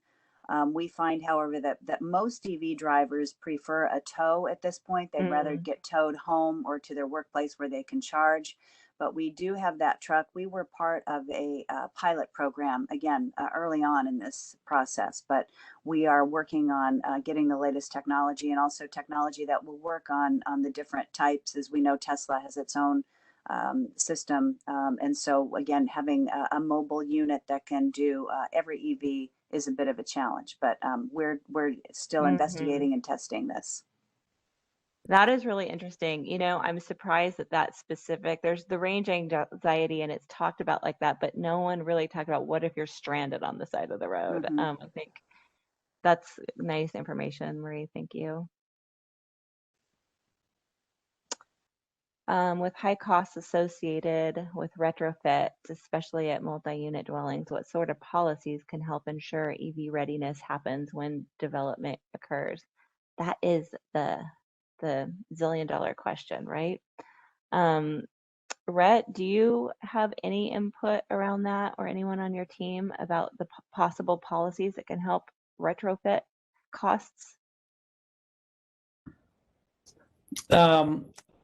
We find, however, that most EV drivers prefer a tow at this point. They'd rather get towed home or to their workplace where they can charge. But we do have that truck. We were part of a pilot program, again, early on in this process, but we are working on getting the latest technology, and also technology that will work on the different types. As we know, Tesla has its own system. And so, again, having a mobile unit that can do every EV is a bit of a challenge, but we're still investigating and testing this. That is really interesting. You know, I'm surprised that that's specific. There's the range anxiety and it's talked about like that, but no one really talked about what if you're stranded on the side of the road. Mm-hmm. I think that's nice information, Marie. Thank you. With high costs associated with retrofits, especially at multi-unit dwellings, what sort of policies can help ensure EV readiness happens when development occurs? That is the zillion-dollar question, right? Rhett, do you have any input around that, or anyone on your team about the possible policies that can help retrofit costs?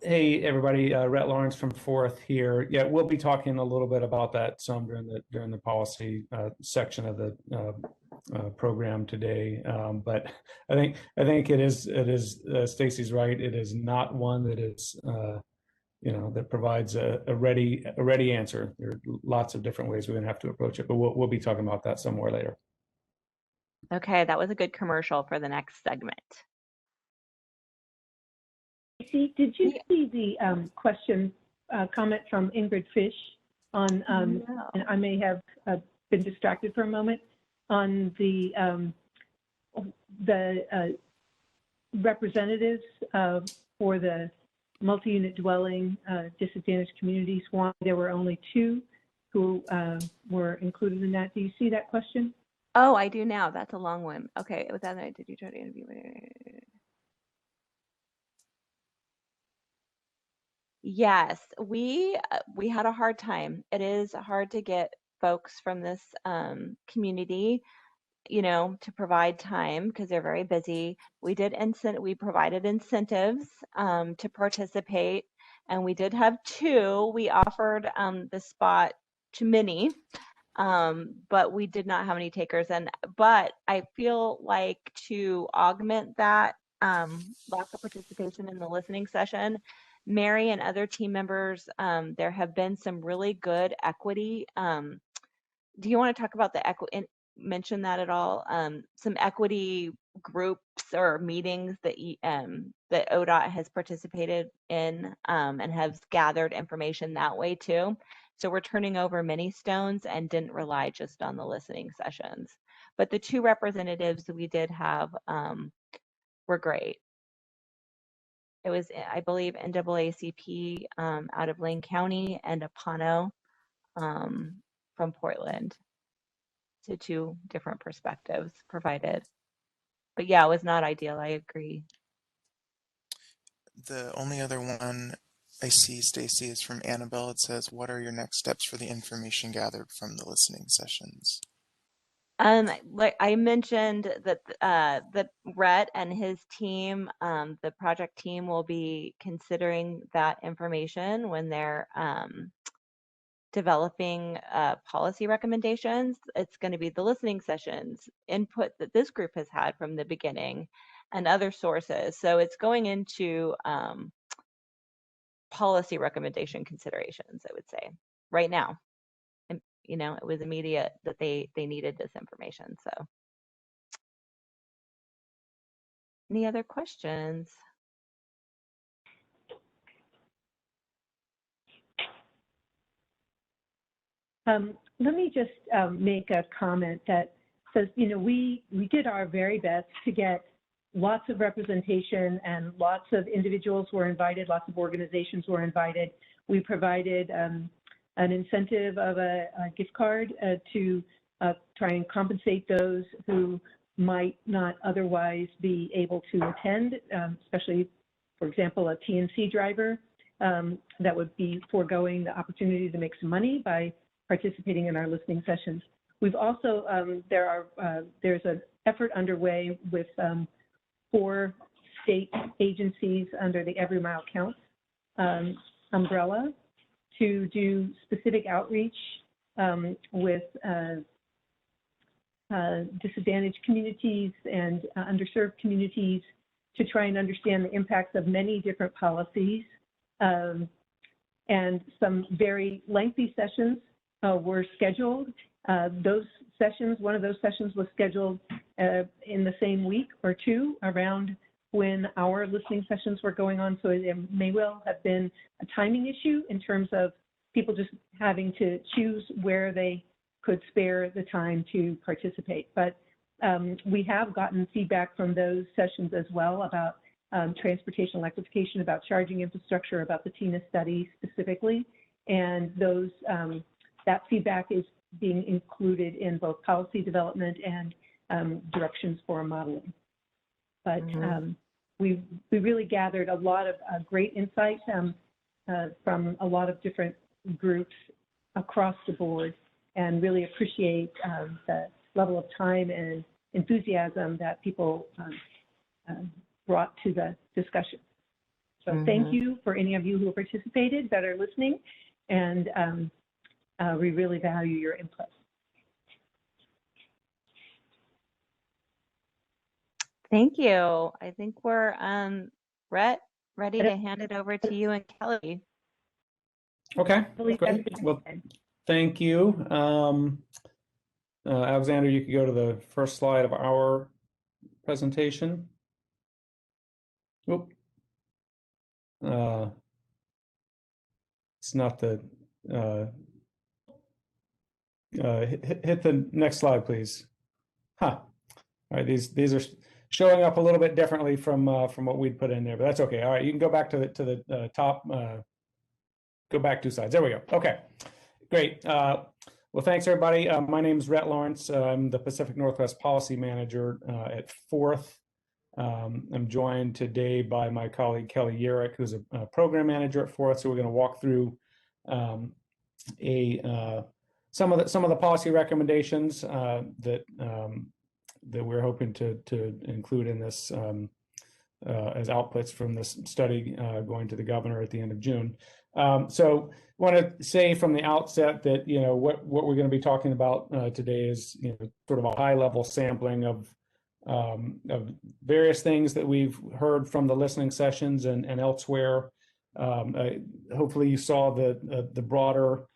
Hey everybody, Rhett Lawrence from Fourth here. Yeah, we'll be talking a little bit about that some during the policy section of the program today. But I think it is Stacy's right. It is not one that is that provides a ready answer. There are lots of different ways we're going to have to approach it, but we'll be talking about that some more later. Okay, that was a good commercial for the next segment. See, did you see the question comment from Ingrid Fish on, No. and I may have been distracted for a moment, on the representatives for the multi-unit dwelling disadvantaged communities? There were only 2 who were included in that. Do you see that question? Oh, I do now. That's a long one. Okay, with that, did you try to interview? Yes, we had a hard time. It is hard to get folks from this community, to provide time because they're very busy. We provided incentives to participate, and we did have 2. We offered the spot to many, but we did not have any takers. But I feel like to augment that lack of participation in the listening session, Mary and other team members, there have been some really good equity. Do you want to talk about the equity? Mention that at all? Some equity groups or meetings that that ODOT has participated in and has gathered information that way too. So we're turning over many stones and didn't rely just on the listening sessions. But the 2 representatives that we did have were great. It was, I believe, NAACP out of Lane County and Apano from Portland. So 2 different perspectives provided. But yeah, it was not ideal. I agree. The only other one I see, Stacy, is from Annabelle. It says, what are your next steps for the information gathered from the listening sessions? Like I mentioned that Rhett and his team, the project team, will be considering that information when they're developing policy recommendations. It's going to be the listening sessions, input that this group has had from the beginning, and other sources. So it's going into policy recommendation considerations, I would say, right now. And, it was immediate that they needed this information. So any other questions? Let me just make a comment that says, we did our very best to get lots of representation, and lots of individuals were invited, lots of organizations were invited. We provided an incentive of a gift card to try and compensate those who might not otherwise be able to attend, especially, for example, a TNC driver that would be foregoing the opportunity to make some money by participating in our listening sessions. We've also, there's an effort underway with 4 state agencies under the Every Mile Counts umbrella to do specific outreach with disadvantaged communities and underserved communities to try and understand the impacts of many different policies. And some very lengthy sessions were scheduled. One of those sessions was scheduled in the same week or 2 around when our listening sessions were going on, so it may well have been a timing issue in terms of people just having to choose where they could spare the time to participate. But we have gotten feedback from those sessions as well about transportation electrification, about charging infrastructure, about the TEINA study specifically, and those that feedback is being included in both policy development and directions for modeling. But we really gathered a lot of great insights from a lot of different groups across the board, and really appreciate the level of time and enthusiasm that people brought to the discussion. So thank you for any of you who participated that are listening, and we really value your input. Thank you. I think we're Rhett, ready to hand it over to you and Kelly. Okay, great. Well, thank you. Alexander, you could go to the first slide of our presentation. Oop. It's not the, hit the next slide, please. Huh. All right, these are showing up a little bit differently from what we'd put in there, but that's okay. All right, you can go back to the top, go back 2 slides. There we go. Okay, great. Well, thanks everybody. My name is Rhett Lawrence. I'm the Pacific Northwest Policy Manager at Forth. I'm joined today by my colleague Kelly Yerrick, who's a program manager at Forth. So we're going to walk through some of the policy recommendations that we're hoping to include in this as outputs from this study going to the governor at the end of June. So I want to say from the outset that what we're going to be talking about today is sort of a high-level sampling of various things that we've heard from the listening sessions and elsewhere. Hopefully you saw the broader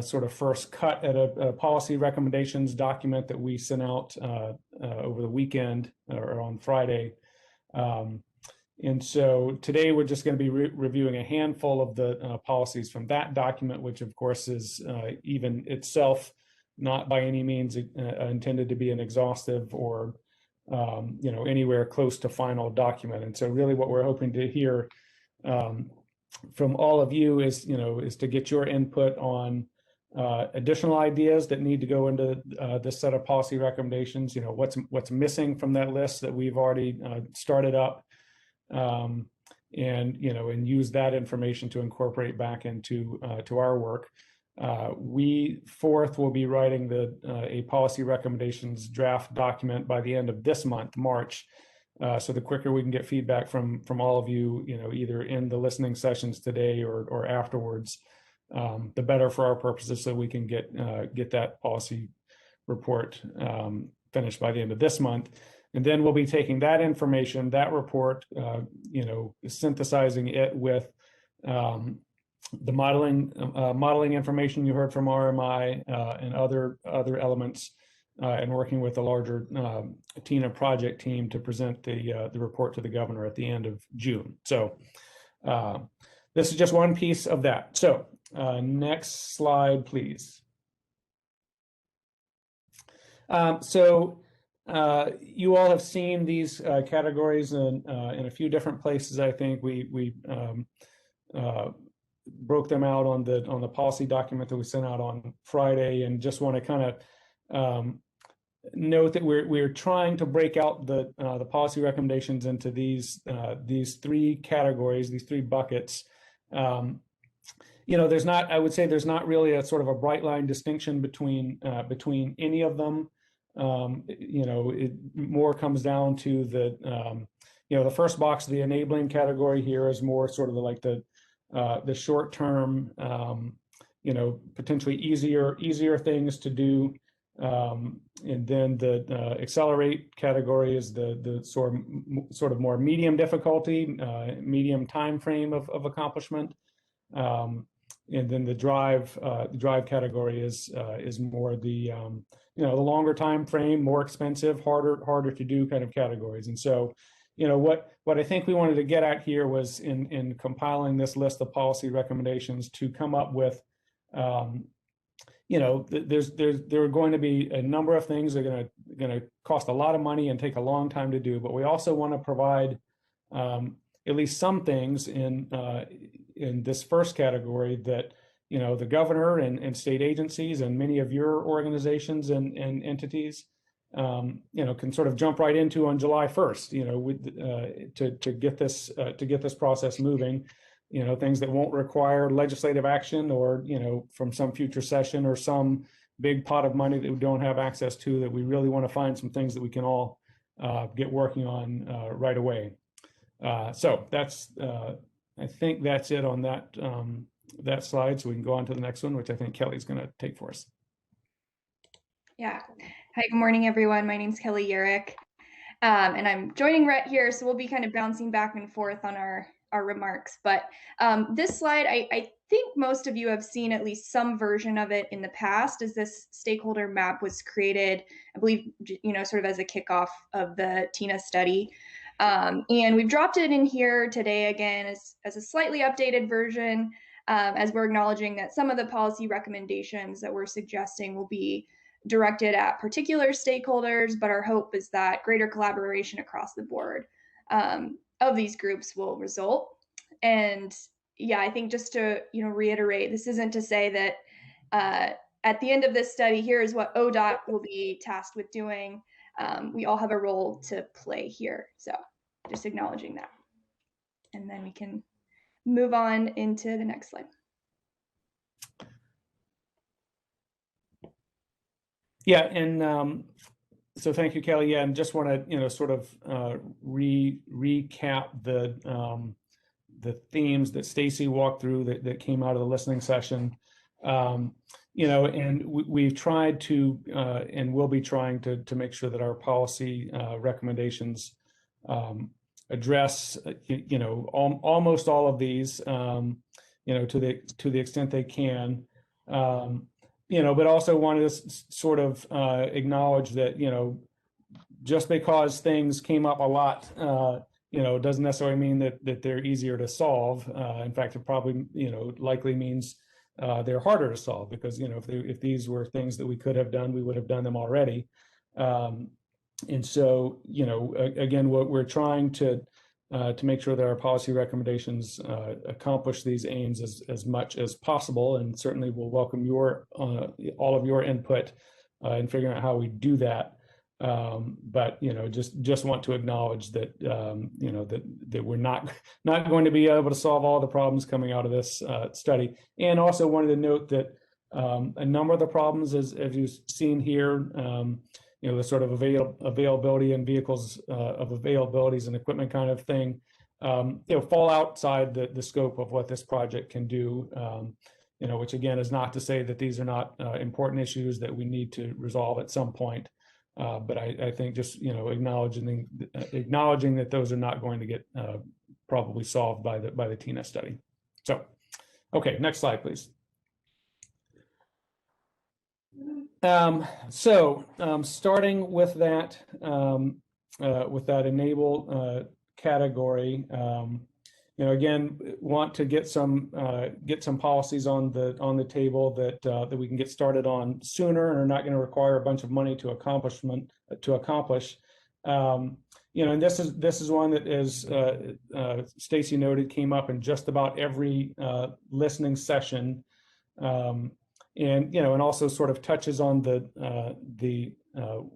sort of first cut at a policy recommendations document that we sent out over the weekend or on Friday. And so today we're just going to be reviewing a handful of the policies from that document, which of course is even itself not by any means intended to be an exhaustive or anywhere close to final document. And so really what we're hoping to hear from all of you is to get your input on additional ideas that need to go into this set of policy recommendations. What's missing from that list that we've already started up, and use that information to incorporate back into to our work. We, Forth, will be writing a policy recommendations draft document by the end of this month, March. So the quicker we can get feedback from all of you, either in the listening sessions today or afterwards, the better for our purposes, so we can get that policy report finished by the end of this month. And then we'll be taking that information, that report, synthesizing it with the modeling information you heard from RMI and other elements, and working with the larger TEINA project team to present the report to the governor at the end of June. So this is just one piece of that. So next slide, please. You all have seen these categories in a few different places. I think we broke them out on the policy document that we sent out on Friday, and just want to kind of note that we're trying to break out the policy recommendations into these 3 categories, these 3 buckets. There's not, I would say, there's not really a sort of a bright line distinction between any of them. It more comes down to the first box, the enabling category here, is more sort of the short term, potentially easier things to do. And then the accelerate category is the sort of more medium difficulty, medium time frame of accomplishment. And then the drive category is more the the longer time frame, more expensive, harder to do kind of categories. And so what I think we wanted to get at here was in compiling this list of policy recommendations to come up with, there are going to be a number of things that are going to cost a lot of money and take a long time to do, but we also want to provide at least some things in this first category that the governor and state agencies and many of your organizations and entities can sort of jump right into on July 1st, to get this process moving. Things that won't require legislative action or from some future session or some big pot of money that we don't have access to, that we really want to find some things that we can all get working on right away. So that's I think that's it on that slide. So we can go on to the next one, which I think Kelly's going to take for us. Yeah. Hi, good morning, everyone. My name's Kelly Yerrick, and I'm joining Rhett here, so we'll be kind of bouncing back and forth on our remarks. But this slide, I think most of you have seen at least some version of it in the past, as this stakeholder map was created, I believe, sort of as a kickoff of the TEINA study. And we've dropped it in here today again as a slightly updated version, as we're acknowledging that some of the policy recommendations that we're suggesting will be directed at particular stakeholders, but our hope is that greater collaboration across the board of these groups will result. And yeah, I think just to reiterate, this isn't to say that at the end of this study, here is what ODOT will be tasked with doing. We all have a role to play here. So just acknowledging that. And then we can move on into the next slide. Yeah, and so thank you, Kelly. Yeah, and just want to sort of recap the themes that Stacy walked through that came out of the listening session. And we've tried to and will be trying to make sure that our policy recommendations address almost all of these to the extent they can. But also wanted to sort of acknowledge that, just because things came up a lot, doesn't necessarily mean that they're easier to solve. In fact, it probably, likely means they're harder to solve, because, if these were things that we could have done, we would have done them already. And so, again, what we're trying to make sure that our policy recommendations accomplish these aims as much as possible, and certainly we'll welcome all of your input in figuring out how we do that. But just want to acknowledge that that we're not going to be able to solve all the problems coming out of this study, and also wanted to note that a number of the problems, as you've seen here, the sort of availability and vehicles of availabilities and equipment kind of thing, fall outside the scope of what this project can do. Which again is not to say that these are not important issues that we need to resolve at some point. But I think just acknowledging that those are not going to get probably solved by the TEINA study. So, okay, next slide, please. Starting with that enable category, again, want to get some policies on the table that we can get started on sooner and are not going to require a bunch of money to accomplish. And this is one that, as Stacy noted, came up in just about every listening session. And also sort of touches on the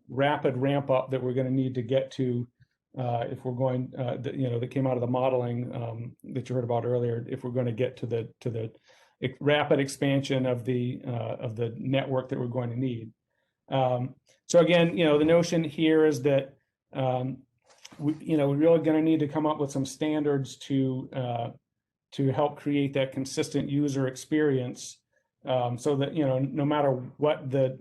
rapid ramp up that we're going to need to get to if we're going, that came out of the modeling that you heard about earlier. If we're going to get to the rapid expansion of the network that we're going to need. So again, the notion here is that we're really going to need to come up with some standards to help create that consistent user experience. So that no matter what the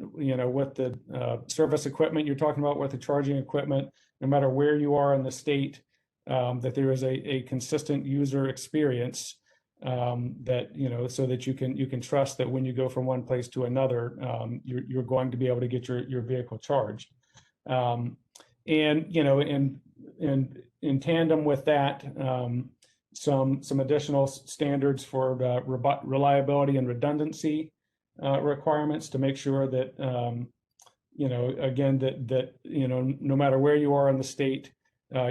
service equipment you're talking about, what the charging equipment, no matter where you are in the state, that there is a consistent user experience, that so that you can trust that when you go from one place to another, you're going to be able to get your vehicle charged. And in tandem with that, some additional standards for reliability and redundancy requirements to make sure that, again, that no matter where you are in the state,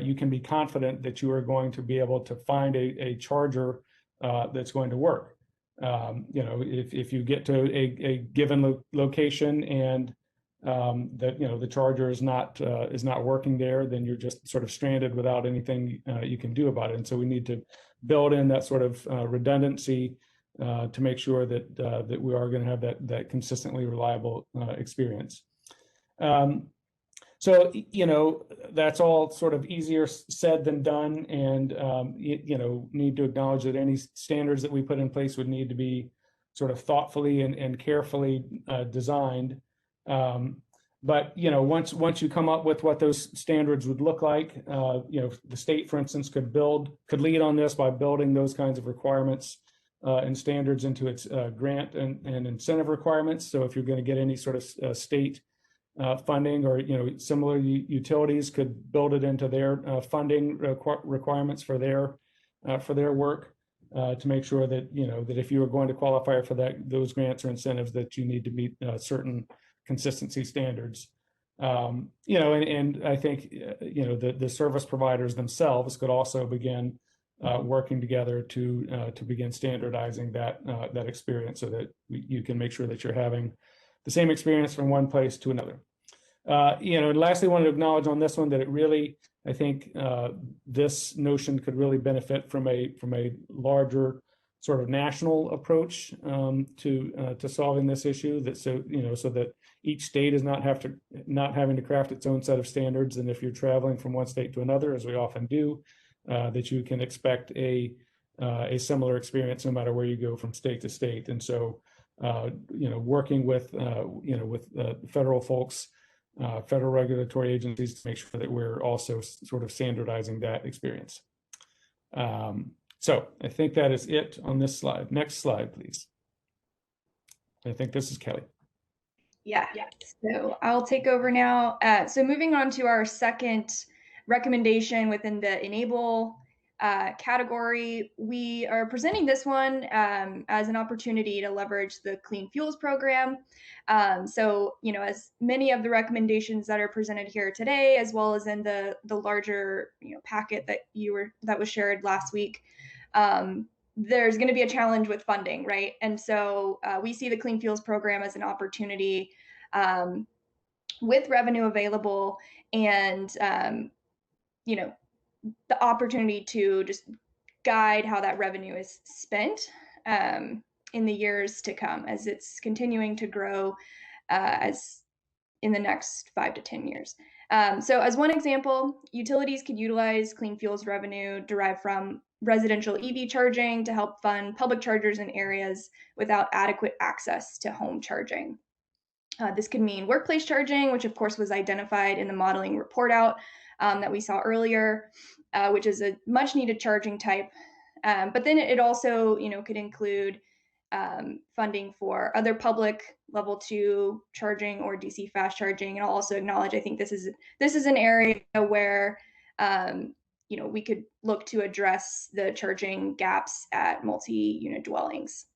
you can be confident that you are going to be able to find a charger that's going to work. If you get to a given location and the charger is not working there, then you're just sort of stranded without anything you can do about it. And so we need to build in that sort of redundancy to make sure that that we are going to have that consistently reliable experience. So that's all sort of easier said than done, and need to acknowledge that any standards that we put in place would need to be sort of thoughtfully and carefully designed. But once you come up with what those standards would look like, the state, for instance, could lead on this by building those kinds of requirements and standards into its grant and incentive requirements. So if you're going to get any sort of state funding, or similar utilities could build it into their funding requirements for their work to make sure that that if you are going to qualify for those grants or incentives, that you need to meet certain consistency standards. And I think the service providers themselves could also begin working together to begin standardizing that experience, so that you can make sure that you're having the same experience from one place to another. And lastly, I want to acknowledge on this one that it really, I think this notion could really benefit from a larger sort of national approach to solving this issue. That so that each state is not having to craft its own set of standards, and if you're traveling from one state to another, as we often do, that you can expect a similar experience no matter where you go from state to state. And so working with federal folks, federal regulatory agencies, to make sure that we're also sort of standardizing that experience. So I think that is it on this slide. Next slide, please. I think this is Kelly. Yeah. So I'll take over now. So moving on to our second recommendation within the enable category, we are presenting this one as an opportunity to leverage the Clean Fuels program. So, as many of the recommendations that are presented here today, as well as in the larger packet that was shared last week, there's going to be a challenge with funding, right? And so we see the Clean Fuels program as an opportunity with revenue available and the opportunity to just guide how that revenue is spent in the years to come, as it's continuing to grow as in the next 5 to 10 years. So as one example, utilities could utilize Clean Fuels revenue derived from residential EV charging to help fund public chargers in areas without adequate access to home charging. This could mean workplace charging, which of course was identified in the modeling report out that we saw earlier, which is a much needed charging type. But then it also, could include funding for other public level 2 charging or DC fast charging. And I'll also acknowledge, I think this is an area where, we could look to address the charging gaps at multi-unit dwellings.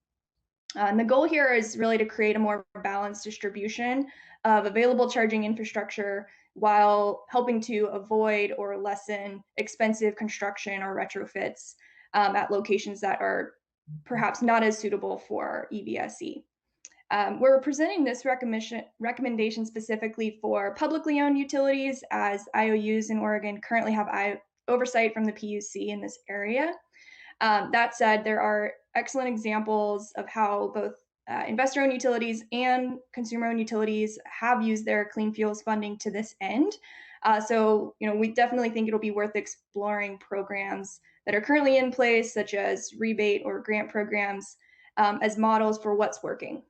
And the goal here is really to create a more balanced distribution of available charging infrastructure while helping to avoid or lessen expensive construction or retrofits at locations that are perhaps not as suitable for EVSE. We're presenting this recommendation specifically for publicly owned utilities, as IOUs in Oregon currently have oversight from the PUC in this area. That said, there are excellent examples of how both investor-owned utilities and consumer-owned utilities have used their clean fuels funding to this end. So, we definitely think it'll be worth exploring programs that are currently in place, such as rebate or grant programs, as models for what's working.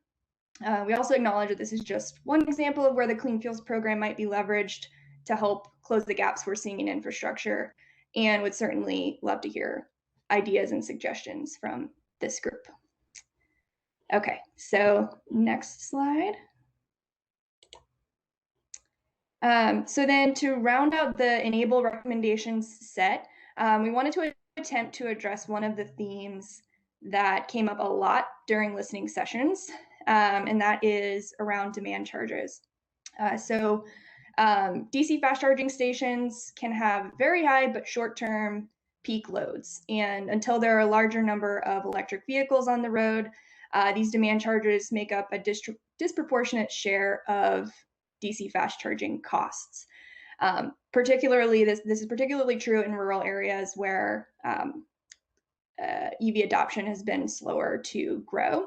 We also acknowledge that this is just one example of where the Clean Fuels program might be leveraged to help close the gaps we're seeing in infrastructure, and would certainly love to hear ideas and suggestions from this group. Okay, so next slide. So then to round out the enable recommendations set, we wanted to attempt to address one of the themes that came up a lot during listening sessions, and that is around demand charges. DC fast charging stations can have very high but short-term peak loads. And until there are a larger number of electric vehicles on the road, these demand charges make up a disproportionate share of DC fast charging costs. Particularly, this is particularly true in rural areas where EV adoption has been slower to grow.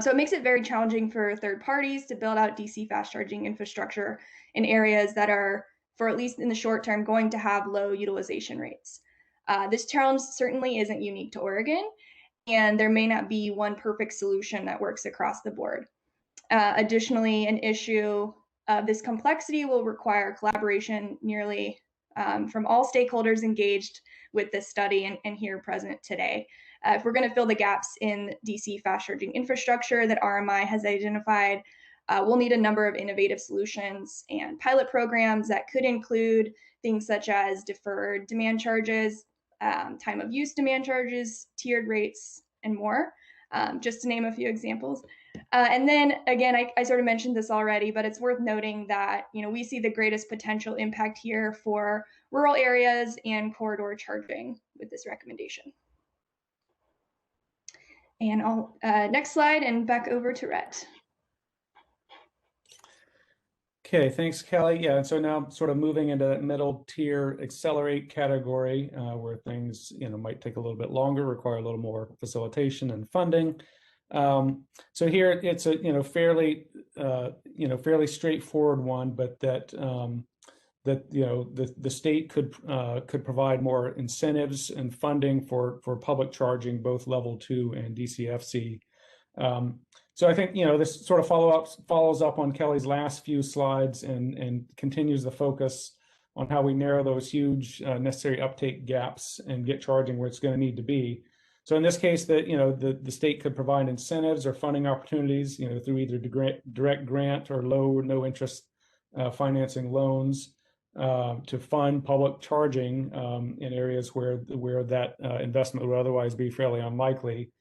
So it makes it very challenging for third parties to build out DC fast charging infrastructure in areas that are, for at least in the short term, going to have low utilization rates. This challenge certainly isn't unique to Oregon, and there may not be one perfect solution that works across the board. Additionally, an issue of this complexity will require collaboration nearly from all stakeholders engaged with this study and here present today. If we're going to fill the gaps in DC fast charging infrastructure that RMI has identified, we'll need a number of innovative solutions and pilot programs that could include things such as deferred demand charges, time of use demand charges, tiered rates, and more, just to name a few examples. And then again, I sort of mentioned this already, but it's worth noting that we see the greatest potential impact here for rural areas and corridor charging with this recommendation. And I'll next slide and back over to Rhett. Okay, thanks, Kelly. Yeah, and so now sort of moving into that middle tier accelerate category, where things might take a little bit longer, require a little more facilitation and funding. So here it's a fairly fairly straightforward one, but that the state could provide more incentives and funding for public charging, both level 2 and DCFC. So I think this sort of follows up on Kelly's last few slides and continues the focus on how we narrow those huge necessary uptake gaps and get charging where it's going to need to be. So in this case, the state could provide incentives or funding opportunities, through either direct grant or low or no interest financing loans to fund public charging in areas where that investment would otherwise be fairly unlikely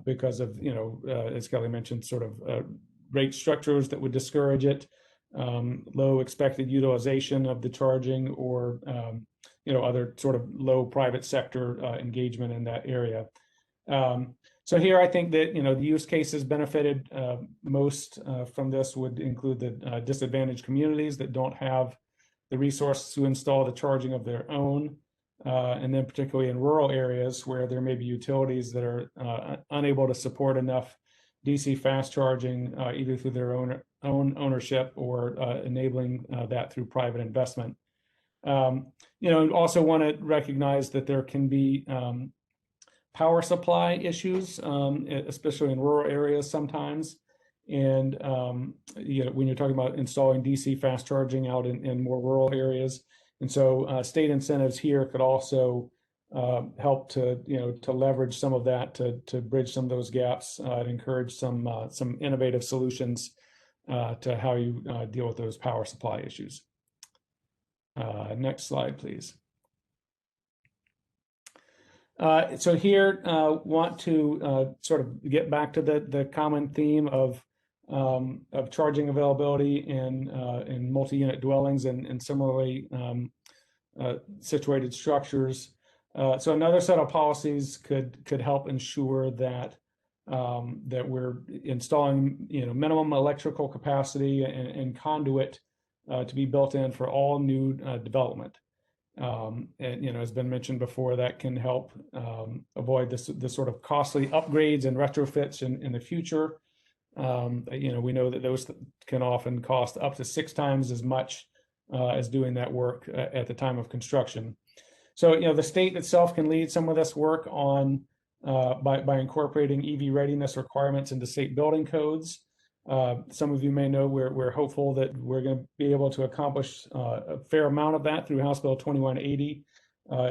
because of as Kelly mentioned, sort of rate structures that would discourage it, low expected utilization of the charging, or other sort of low private sector engagement in that area. So here I think that the use cases benefited most from this would include the disadvantaged communities that don't have the resources to install the charging of their own, and then particularly in rural areas where there may be utilities that are unable to support enough DC fast charging, either through their own ownership or enabling that through private investment. Also want to recognize that there can be power supply issues, especially in rural areas sometimes. And when you're talking about installing DC fast charging out in more rural areas, and so state incentives here could also help to leverage some of that to bridge some of those gaps and encourage some innovative solutions to how you deal with those power supply issues. Next slide, please. So here, want to sort of get back to the common theme of charging availability in multi-unit dwellings and similarly situated structures. So another set of policies could help ensure that that we're installing minimum electrical capacity and conduit to be built in for all new development. And has been mentioned before, that can help avoid this sort of costly upgrades and retrofits in the future. We know that those can often cost up to 6 times as much as doing that work at the time of construction. So the state itself can lead some of this work on by incorporating EV readiness requirements into state building codes. Some of you may know we're hopeful that we're going to be able to accomplish a fair amount of that through House Bill 2180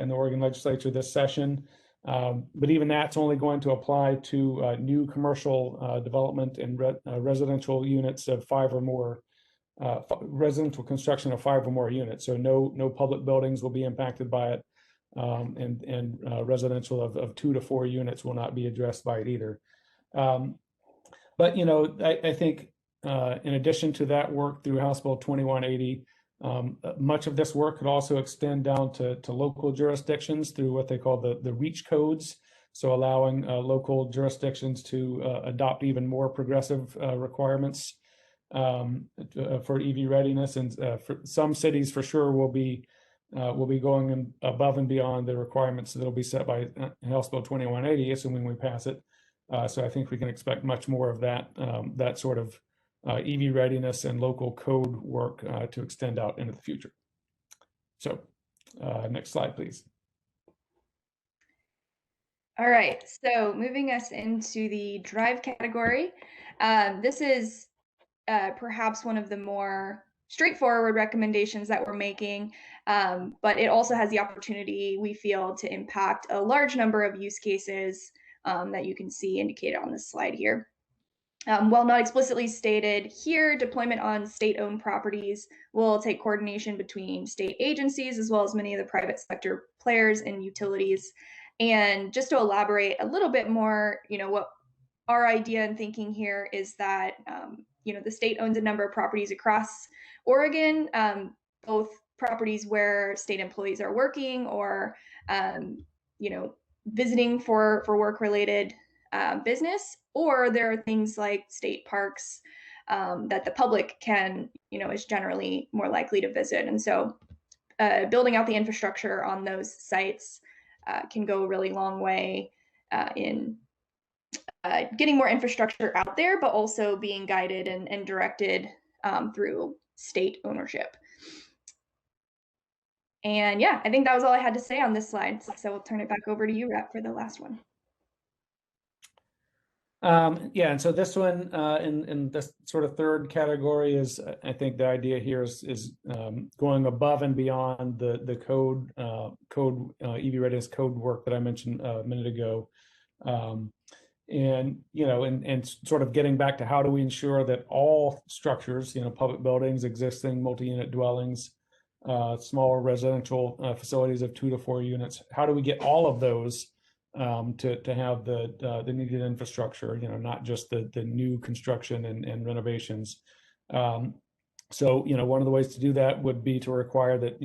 in the Oregon legislature this session. But even that's only going to apply to new commercial development and residential units of 5 or more. residential construction of 5 or more units. So no public buildings will be impacted by it, and residential of 2 to 4 units will not be addressed by it either. But I think in addition to that work through House Bill 2180, much of this work could also extend down to local jurisdictions through what they call the REACH codes. So allowing local jurisdictions to adopt even more progressive requirements for EV readiness, and for some cities for sure will be going above and beyond the requirements that will be set by House Bill 2180, assuming we pass it. So I think we can expect much more of that sort of EV readiness and local code work to extend out into the future. So next slide, please. All right, so moving us into the drive category. This is perhaps one of the more straightforward recommendations that we're making, but it also has the opportunity, we feel, to impact a large number of use cases that you can see indicated on this slide here. While not explicitly stated here, deployment on state-owned properties will take coordination between state agencies as well as many of the private sector players and utilities. And just to elaborate a little bit more, what our idea and thinking here is that, the state owns a number of properties across Oregon, both properties where state employees are working or, visiting for work-related business, or there are things like state parks that the public can, is generally more likely to visit. And so building out the infrastructure on those sites can go a really long way in getting more infrastructure out there, but also being guided and directed through state ownership. And yeah, I think that was all I had to say on this slide. So we'll turn it back over to you, Rep, for the last one. Yeah, and so this one in this sort of third category is, I think the idea here is going above and beyond the code EV readiness code work that I mentioned a minute ago, and sort of getting back to how do we ensure that all structures, public buildings, existing multi-unit dwellings, smaller residential facilities of 2 to 4 units, how do we get all of those to have the needed infrastructure, not just the new construction and renovations. So, one of the ways to do that would be to require that,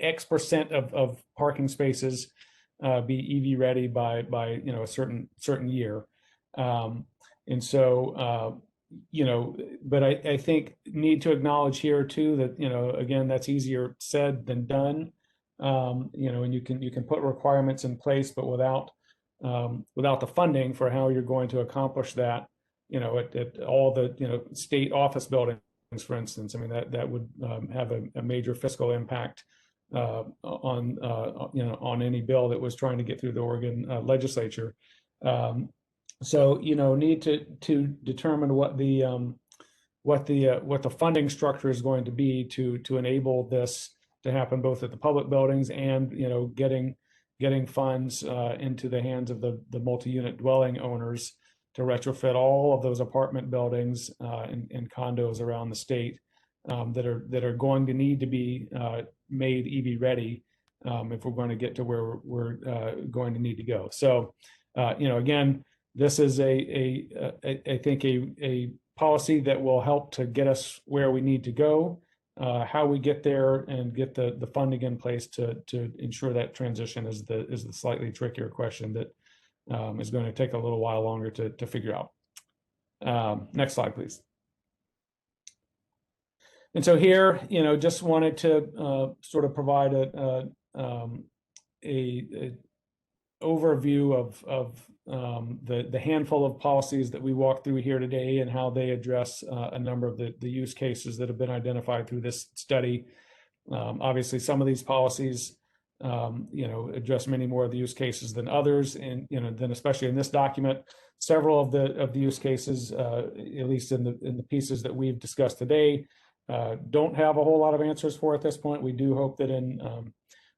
X% of parking spaces be EV ready by a certain year. And so, but I think need to acknowledge here too that, again, that's easier said than done. And you can put requirements in place, but without the funding for how you're going to accomplish that, at all the state office buildings, for instance, I mean that would have a major fiscal impact on any bill that was trying to get through the Oregon legislature. So need to determine what the funding structure is going to be to enable this to happen, both at the public buildings and getting funds into the hands of the multi-unit dwelling owners to retrofit all of those apartment buildings and condos around the state that are going to need to be made EV ready if we're going to get to where we're going to need to go. So again, this is I think a policy that will help to get us where we need to go. How we get there and get the funding in place to ensure that transition is the slightly trickier question that is going to take a little while longer to figure out. Next slide, please. And so here, just wanted to sort of provide a overview of the handful of policies that we walked through here today and how they address a number of the use cases that have been identified through this study. Obviously, some of these policies, address many more of the use cases than others, and then especially in this document, several of the use cases, at least in the pieces that we've discussed today, don't have a whole lot of answers for at this point. We do hope that in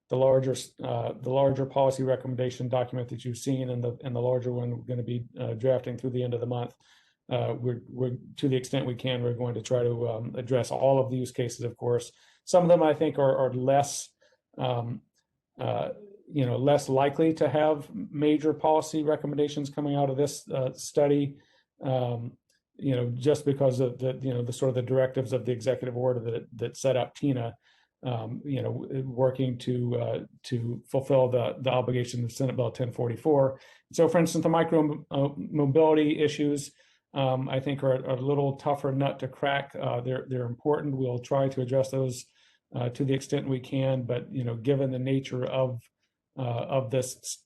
the larger policy recommendation document that you've seen and the larger one we're going to be drafting through the end of the month, we're to the extent we can, we're going to try to address all of the use cases, of course. Some of them I think are less, less likely to have major policy recommendations coming out of this study. Just because of the sort of the directives of the executive order that set up TEINA, working to fulfill the obligation of Senate Bill 1044. So, for instance, the micro mobility issues, I think are a little tougher nut to crack. They're important. We'll try to address those to the extent we can. But given the nature of this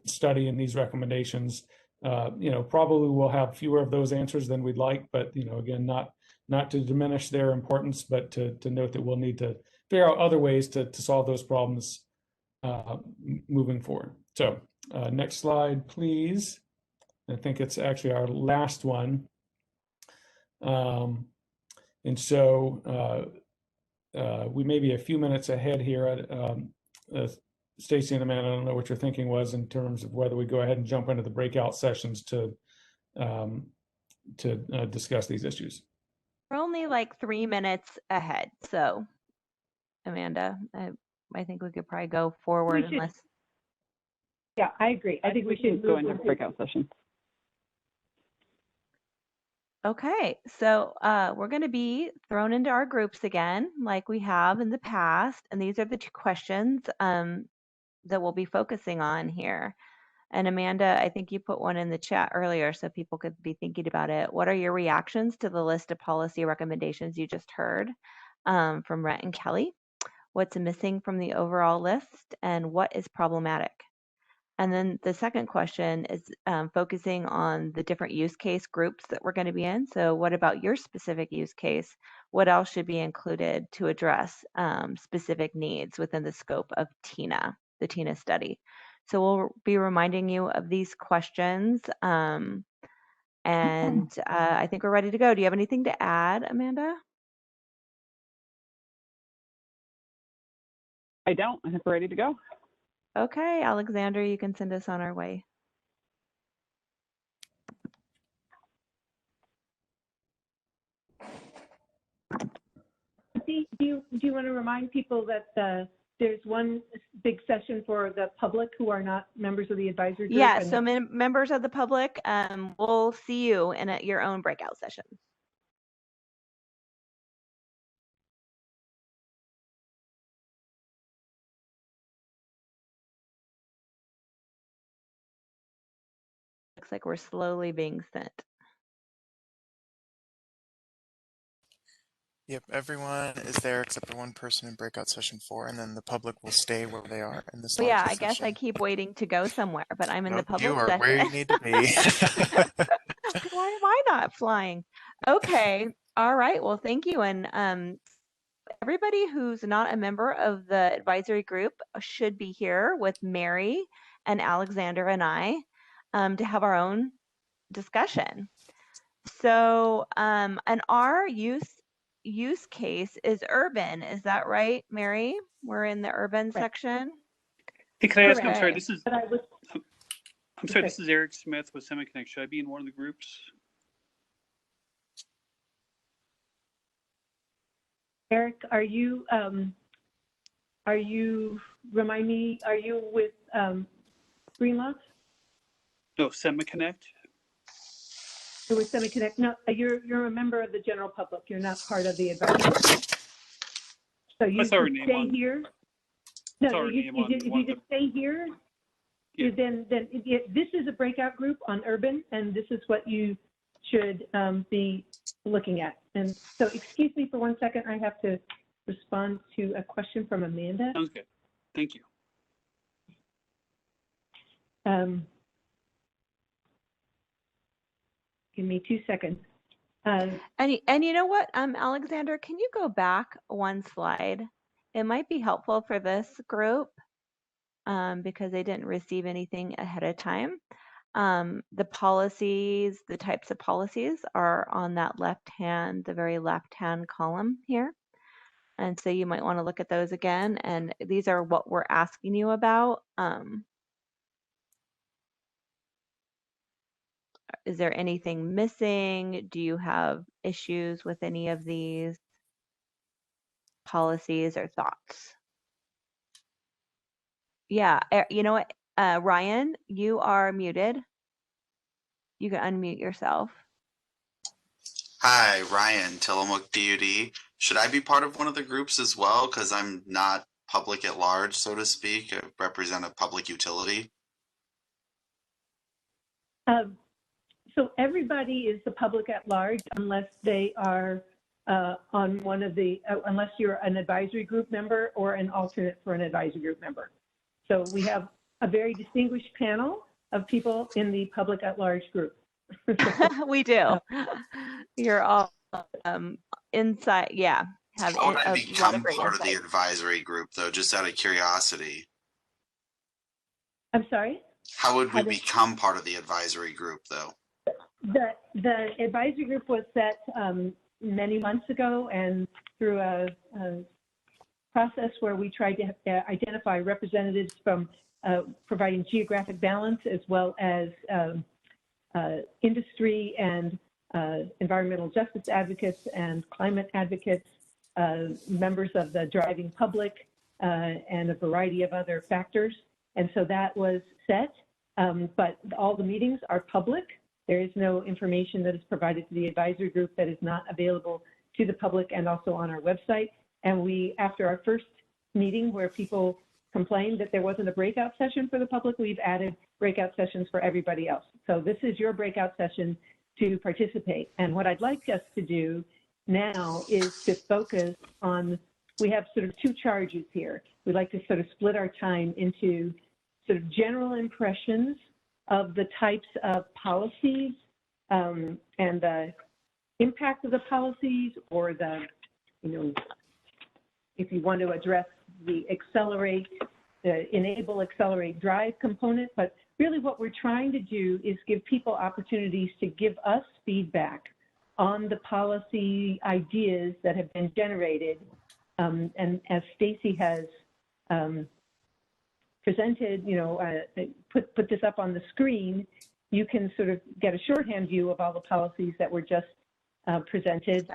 study and these recommendations, probably we'll have fewer of those answers than we'd like. But again, not to diminish their importance, but to note that we'll need to figure out other ways to solve those problems moving forward. So next slide, please. I think it's actually our last one. And so we may be a few minutes ahead here. Stacy and Amanda, I don't know what your thinking was in terms of whether we go ahead and jump into the breakout sessions to discuss these issues. We're only like 3 minutes ahead. So, Amanda, I think we could probably go forward unless. Yeah, I agree. I think we should go into breakout session. Okay, so we're going to be thrown into our groups again, like we have in the past. And these are the 2 questions that we'll be focusing on here. And Amanda, I think you put one in the chat earlier so people could be thinking about it. What are your reactions to the list of policy recommendations you just heard from Rhett and Kelly? What's missing from the overall list, and what is problematic? And then the second question is focusing on the different use case groups that we're going to be in. So what about your specific use case? What else should be included to address specific needs within the scope of TEINA, the TEINA study? So we'll be reminding you of these questions. And I think we're ready to go. Do you have anything to add, Amanda? I don't. I think we're ready to go. Okay, Alexander, you can send us on our way. Do you want to remind people that there's one big session for the public who are not members of the advisory group? Yeah, so members of the public, we'll see you in your own breakout session. Looks like we're slowly being sent. Yep, everyone is there except for one person in breakout session 4, and then the public will stay where they are in this. Well, yeah, I guess I keep waiting to go somewhere, but I'm in the public You are session. where you need to be. Why am I not flying? Okay, all right. Well, thank you. And everybody who's not a member of the advisory group should be here with Mary and Alexander and I to have our own discussion. So, and our use case is urban. Is that right, Mary? We're in the urban section. Hey, can I ask? I'm sorry. This is. I'm sorry. This is Eric Smith with SemiConnect. Should I be in one of the groups? Eric, are you? Remind me. Are you with Greenlock? No, SemiConnect. You're with SemiConnect. No, you're a member of the general public. You're not part of the advisory group. So you should stay here. No, if you just stay here, then this is a breakout group on urban, and this is what you should be looking at. And so, excuse me for 1 second. I have to respond to a question from Amanda. Sounds good. Thank you. Give me 2 seconds. And you know what, Alexander, can you go back 1 slide? It might be helpful for this group because they didn't receive anything ahead of time. The policies, the types of policies are on that the very left-hand column here. And so you might want to look at those again. And these are what we're asking you about. Is there anything missing? Do you have issues with any of these policies or thoughts? Yeah, you know what, Ryan, you are muted. You can unmute yourself. Hi, Ryan, Tillamook DUD. Should I be part of one of the groups as well? Because I'm not public at large, so to speak. I represent a public utility. So everybody is the public at large unless they are on one of the, unless you're an advisory group member or an alternate for an advisory group member. So we have a very distinguished panel of people in the public at large group. We do. You're all inside, yeah. Have How would I a lot become of great part of the insight. advisory group, though, just out of curiosity? I'm sorry? How would we become part of the advisory group, though? The advisory group was set many months ago, and through a process where we tried to identify representatives from providing geographic balance as well as industry and environmental justice advocates and climate advocates, members of the driving public, and a variety of other factors. And so that was set, but all the meetings are public. There is no information that is provided to the advisory group that is not available to the public and also on our website. And we, after our first meeting where people complained that there wasn't a breakout session for the public, we've added breakout sessions for everybody else. So this is your breakout session to participate. And what I'd like us to do now is to focus on, we have sort of two charges here. We'd like to sort of split our time into sort of general impressions of the types of policies and the impact of the policies, or the, you know, if you want to address the accelerate, the enable, accelerate, drive component. But really what we're trying to do is give people opportunities to give us feedback on the policy ideas that have been generated. And as Stacy has presented, you know, put this up on the screen, you can sort of get a shorthand view of all the policies that were just presented.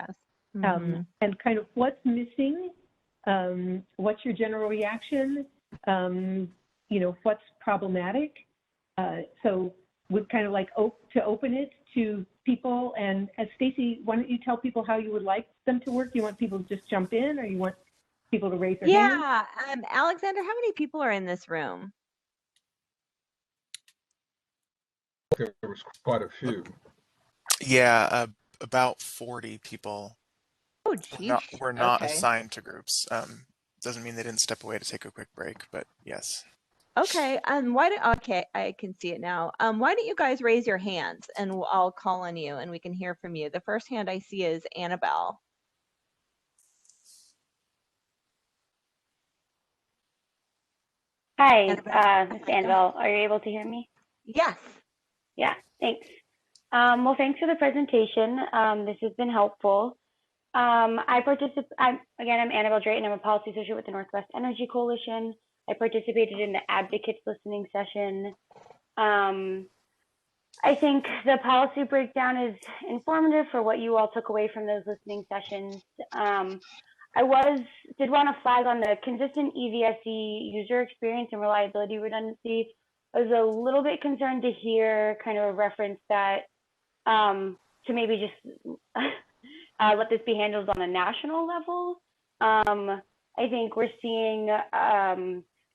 And kind of what's missing, what's your general reaction, you know, what's problematic. So we'd kind of like to open it to people. And as Stacy, why don't you tell people how you would like them to work? Do you want people to just jump in, or you want people to raise their hands? Yeah, Alexander, how many people are in this room? There was quite a few. Yeah, about 40 people. Oh, geez. We're not Okay. assigned to groups. Doesn't mean they didn't step away to take a quick break, but yes. Okay. Okay, I can see it now. Why don't you guys raise your hands and I'll call on you and we can hear from you. The first hand I see is Annabelle. Hi, this is Annabelle. Are you able to hear me? Yes. Yeah, thanks. Well, thanks for the presentation. This has been helpful. I'm Annabelle Drayton. I'm a policy associate with the Northwest Energy Coalition. I participated in the advocates listening session. I think the policy breakdown is informative for what you all took away from those listening sessions. I did want to flag on the consistent EVSE user experience and reliability redundancy. I was a little bit concerned to hear kind of a reference that to maybe just let this be handled on a national level. I think we're seeing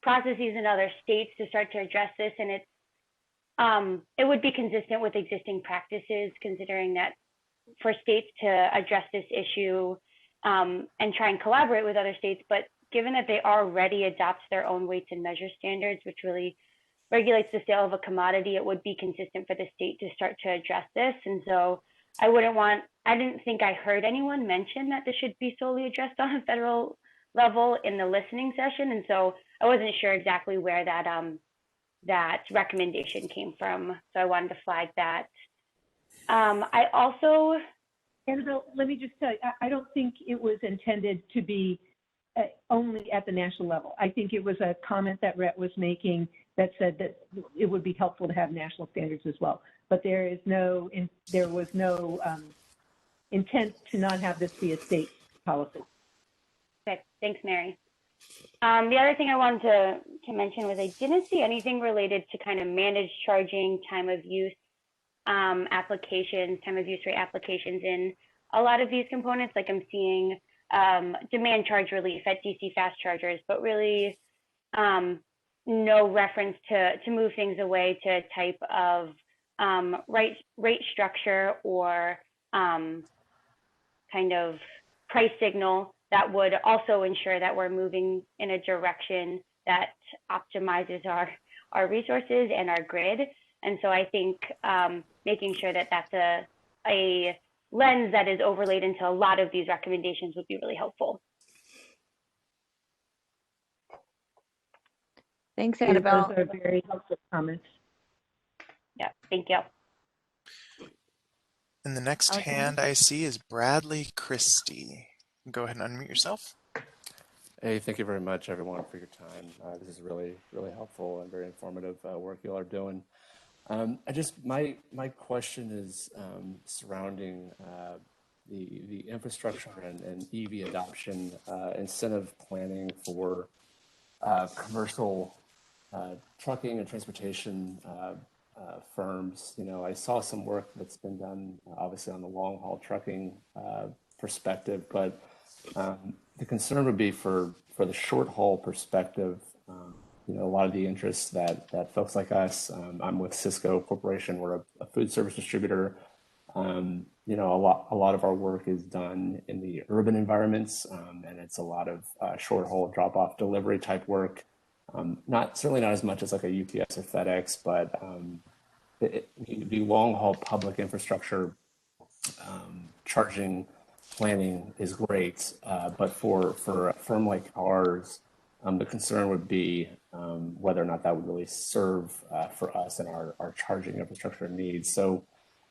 processes in other states to start to address this, and it would be consistent with existing practices, considering that for states to address this issue and try and collaborate with other states, but given that they already adopt their own weights and measure standards, which really regulates the sale of a commodity, it would be consistent for the state to start to address this. And so I didn't think I heard anyone mention that this should be solely addressed on a federal level in the listening session. And so I wasn't sure exactly where that recommendation came from. So I wanted to flag that. I also, Annabelle, let me just tell you, I don't think it was intended to be only at the national level. I think it was a comment that Rhett was making that said that it would be helpful to have national standards as well. But there was no intent to not have this be a state policy. Okay, thanks, Mary. The other thing I wanted to mention was I didn't see anything related to kind of managed charging, time of use applications, time of use rate applications in a lot of these components. Like I'm seeing demand charge relief at DC fast chargers, but really no reference to move things away to a type of rate structure or kind of price signal that would also ensure that we're moving in a direction that optimizes our resources and our grid. And so I think making sure that that's a lens that is overlaid into a lot of these recommendations would be really helpful. Thanks, Annabelle. Those are very helpful comments. Yeah, thank you. And the next hand I see is Bradley Christie. Go ahead and unmute yourself. Hey, thank you very much, everyone, for your time. This is really, really helpful and very informative work you all are doing. My question is surrounding the infrastructure and EV adoption incentive planning for commercial trucking and transportation firms. You know, I saw some work that's been done, obviously, on the long haul trucking perspective, but the concern would be for the short haul perspective. You know, a lot of the interests that folks like us, I'm with Cisco Corporation, we're a food service distributor. You know, a lot of our work is done in the urban environments, and it's a lot of short haul drop off delivery type work. Certainly not as much as like a UPS or FedEx, but the long haul public infrastructure charging planning is great, but for a firm like ours, the concern would be whether or not that would really serve for us and our charging infrastructure needs. So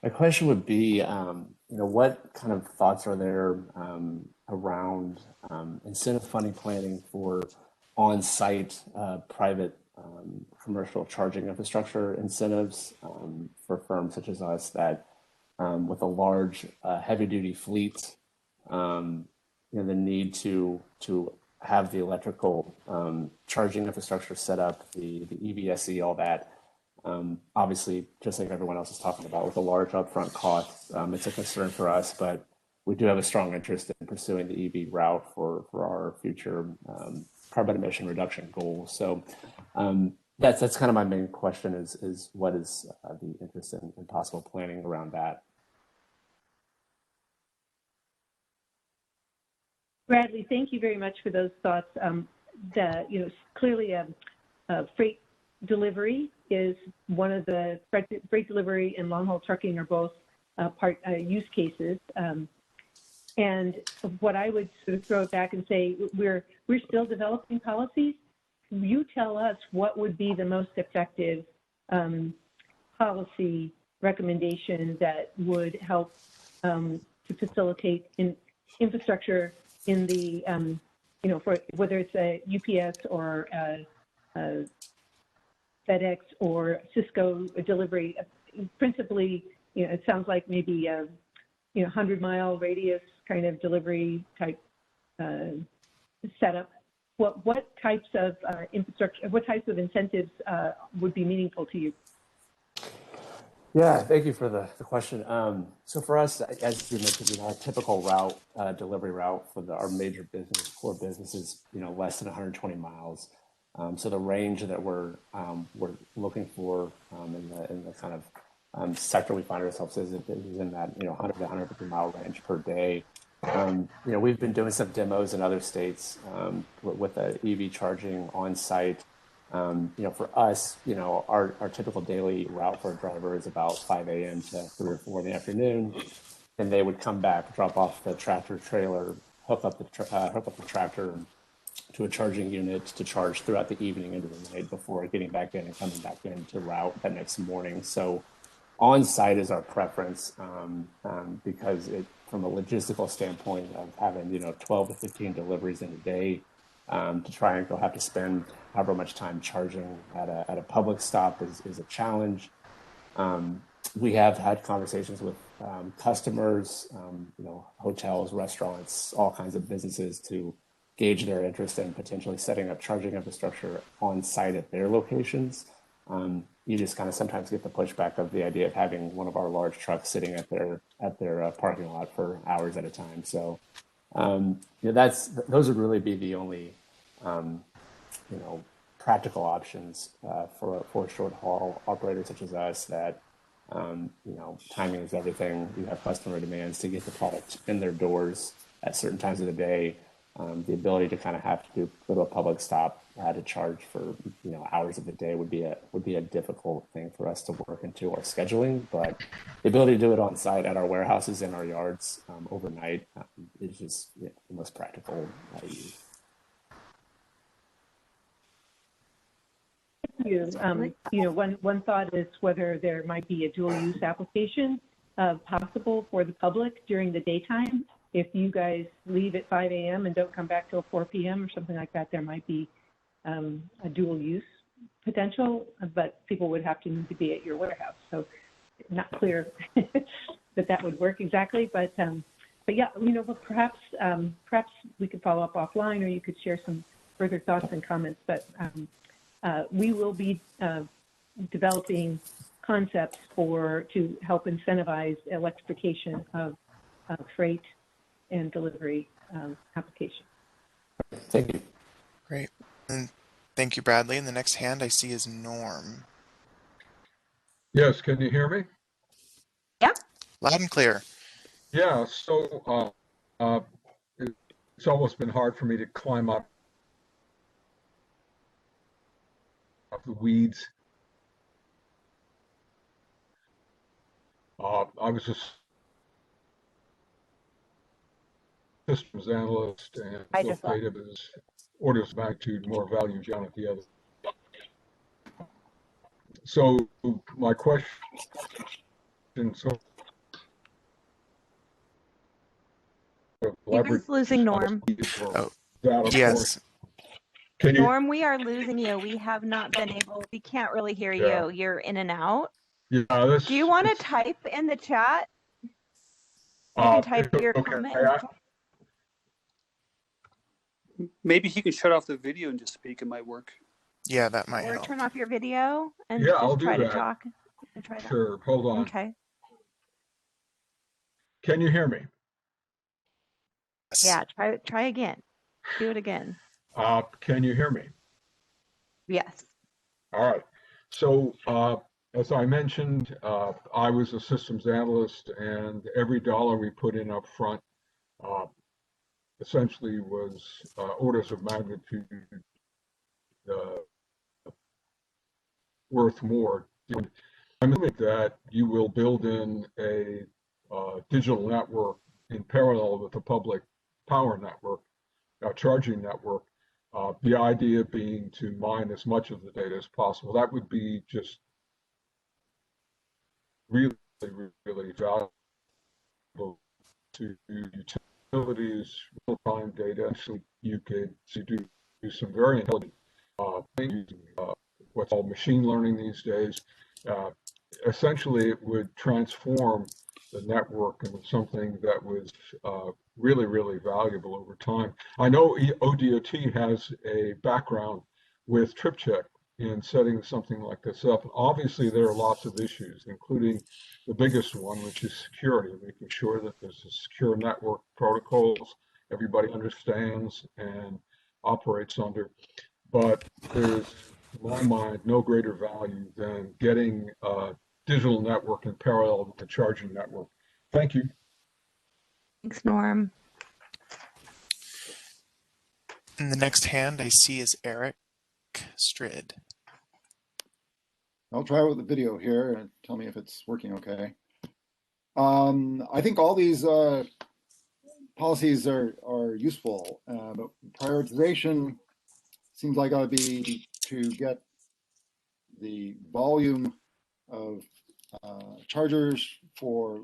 my question would be, you know, what kind of thoughts are there around incentive funding planning for on-site private commercial charging infrastructure incentives for firms such as us that with a large heavy-duty fleet, you know, the need to have the electrical charging infrastructure set up, the EVSE, all that. Obviously, just like everyone else is talking about, with a large upfront cost, it's a concern for us, but we do have a strong interest in pursuing the EV route for our future carbon emission reduction goals. So that's kind of my main question is what is the interest in possible planning around that? Bradley, thank you very much for those thoughts. Clearly freight delivery is one of the freight delivery and long haul trucking are both use cases. And what I would sort of throw it back and say, we're still developing policies. You tell us what would be the most effective policy recommendation that would help to facilitate infrastructure in the, you know, for whether it's a UPS or a FedEx or Cisco delivery. Principally, you know, it sounds like maybe a 100-mile radius kind of delivery type setup. What types of infrastructure, what types of incentives would be meaningful to you? Yeah, thank you for the question. So for us, as you mentioned, our typical route, delivery route for our major business, core business is, you know, less than 120 miles. So the range that we're looking for in the kind of sector we find ourselves is in that, you know, 100 to 150 mile range per day. You know, we've been doing some demos in other states with the EV charging on site. You know, for us, you know, our typical daily route for a driver is about 5 a.m. to 3 or 4 in the afternoon, and they would come back, drop off the tractor trailer, hook up the tractor to a charging unit to charge throughout the evening into the night before getting back in and coming back in to route that next morning. So on site is our preference because from a logistical standpoint of having, you know, 12 to 15 deliveries in a day, to try and go have to spend however much time charging at a public stop is a challenge. We have had conversations with customers, hotels, restaurants, all kinds of businesses to gauge their interest in potentially setting up charging infrastructure on site at their locations. You just kind of sometimes get the pushback of the idea of having one of our large trucks sitting at their parking lot for hours at a time. So those would really be the only practical options for short haul operators such as us that timing is everything. You have customer demands to get the product in their doors at certain times of the day. The ability to kind of have to go to a public stop to charge for hours of the day would be a difficult thing for us to work into our scheduling. But the ability to do it on site at our warehouses in our yards overnight is just the most practical use. One thought is whether there might be a dual use application possible for the public during the daytime. If you guys leave at 5 a.m. and don't come back till 4 p.m. or something like that, there might be a dual use potential, but people would have to need to be at your warehouse. So not clear that would work exactly, but yeah, but perhaps we could follow up offline, or you could share some further thoughts and comments. But we will be developing concepts to help incentivize electrification of freight and delivery application. Thank you. Great. And thank you, Bradley. And the next hand I see is Norm. Yes, can you hear me? Yeah. Loud and clear. Yeah, so it's almost been hard for me to climb up the weeds. I was just systems analyst, and data is orders of magnitude more value down at the other. So my question, You're losing Norm. Oh, yes. Norm, we are losing you. We have not been able, we can't really hear you. You're in and out. Yeah, do you want to type in the chat? You can type your comment in the chat. Maybe he can shut off the video and just speak. It might work. Yeah, that might or help. Turn off your video and I'll just try do to that. talk. And try Sure, hold on. Okay. Can you hear me? Yeah, try again. Do it again. Can you hear me? Yes. All right. So as I mentioned, I was a systems analyst, and every dollar we put in up front essentially was orders of magnitude worth more. I'm assuming that you will build in a digital network in parallel with the public power network, charging network. The idea being to mine as much of the data as possible. That would be just really, really valuable to utilities, real-time data. So you could do some very intelligent things using what's called machine learning these days. Essentially, it would transform the network into something that was really, really valuable over time. I know ODOT has a background with TripCheck in setting something like this up. Obviously, there are lots of issues, including the biggest one, which is security, making sure that there's a secure network protocols everybody understands and operates under. But there's, in my mind, no greater value than getting a digital network in parallel with the charging network. Thank you. Thanks, Norm. And the next hand I see is Eric Strid. I'll try with the video here and tell me if it's working okay. I think all these policies are useful, but prioritization seems like it ought to be to get the volume of chargers for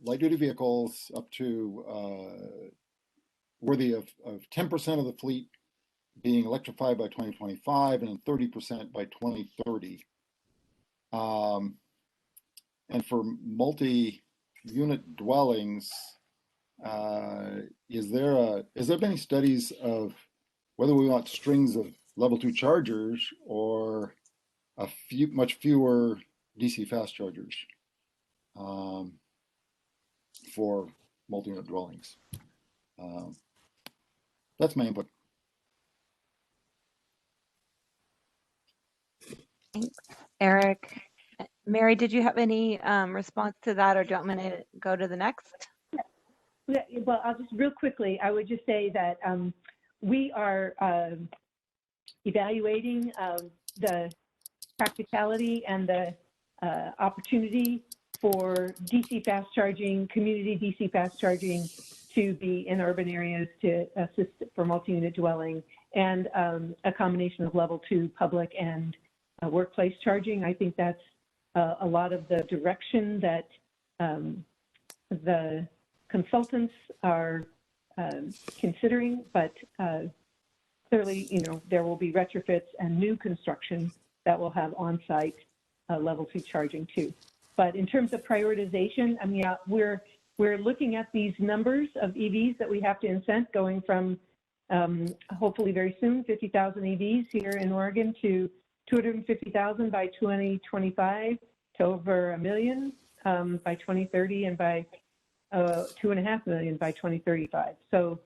light-duty vehicles up to worthy of 10% of the fleet being electrified by 2025 and 30% by 2030. And for multi-unit dwellings, is there been any studies of whether we want strings of level 2 chargers or much fewer DC fast chargers for multi-unit dwellings? That's my input. Thanks, Eric. Mary, did you have any response to that, or do you want me to go to the next? Yeah, well, I'll just real quickly, I would just say that we are evaluating the practicality and the opportunity for DC fast charging, community DC fast charging to be in urban areas to assist for multi-unit dwelling, and a combination of level 2 public and workplace charging. I think that's a lot of the direction that the consultants are considering, but clearly, there will be retrofits and new construction that will have on-site level 2 charging too. But in terms of prioritization, I mean, we're looking at these numbers of EVs that we have to incent, going from hopefully very soon 50,000 EVs here in Oregon to 250,000 by 2025 to over 1 million by 2030, and by 2.5 million by 2035. So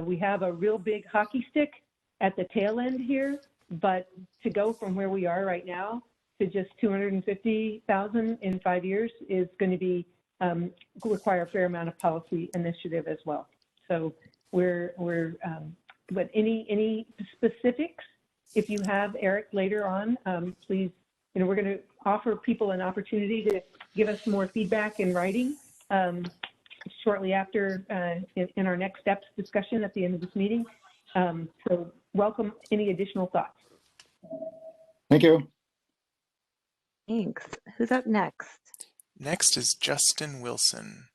we have a real big hockey stick at the tail end here, but to go from where we are right now to just 250,000 in 5 years is going to be require a fair amount of policy initiative as well. So but any specifics, if you have, Eric, later on, please, we're going to offer people an opportunity to give us more feedback in writing shortly after in our next steps discussion at the end of this meeting. So welcome any additional thoughts. Thank you. Thanks. Who's up next? Next is Justin Wilson.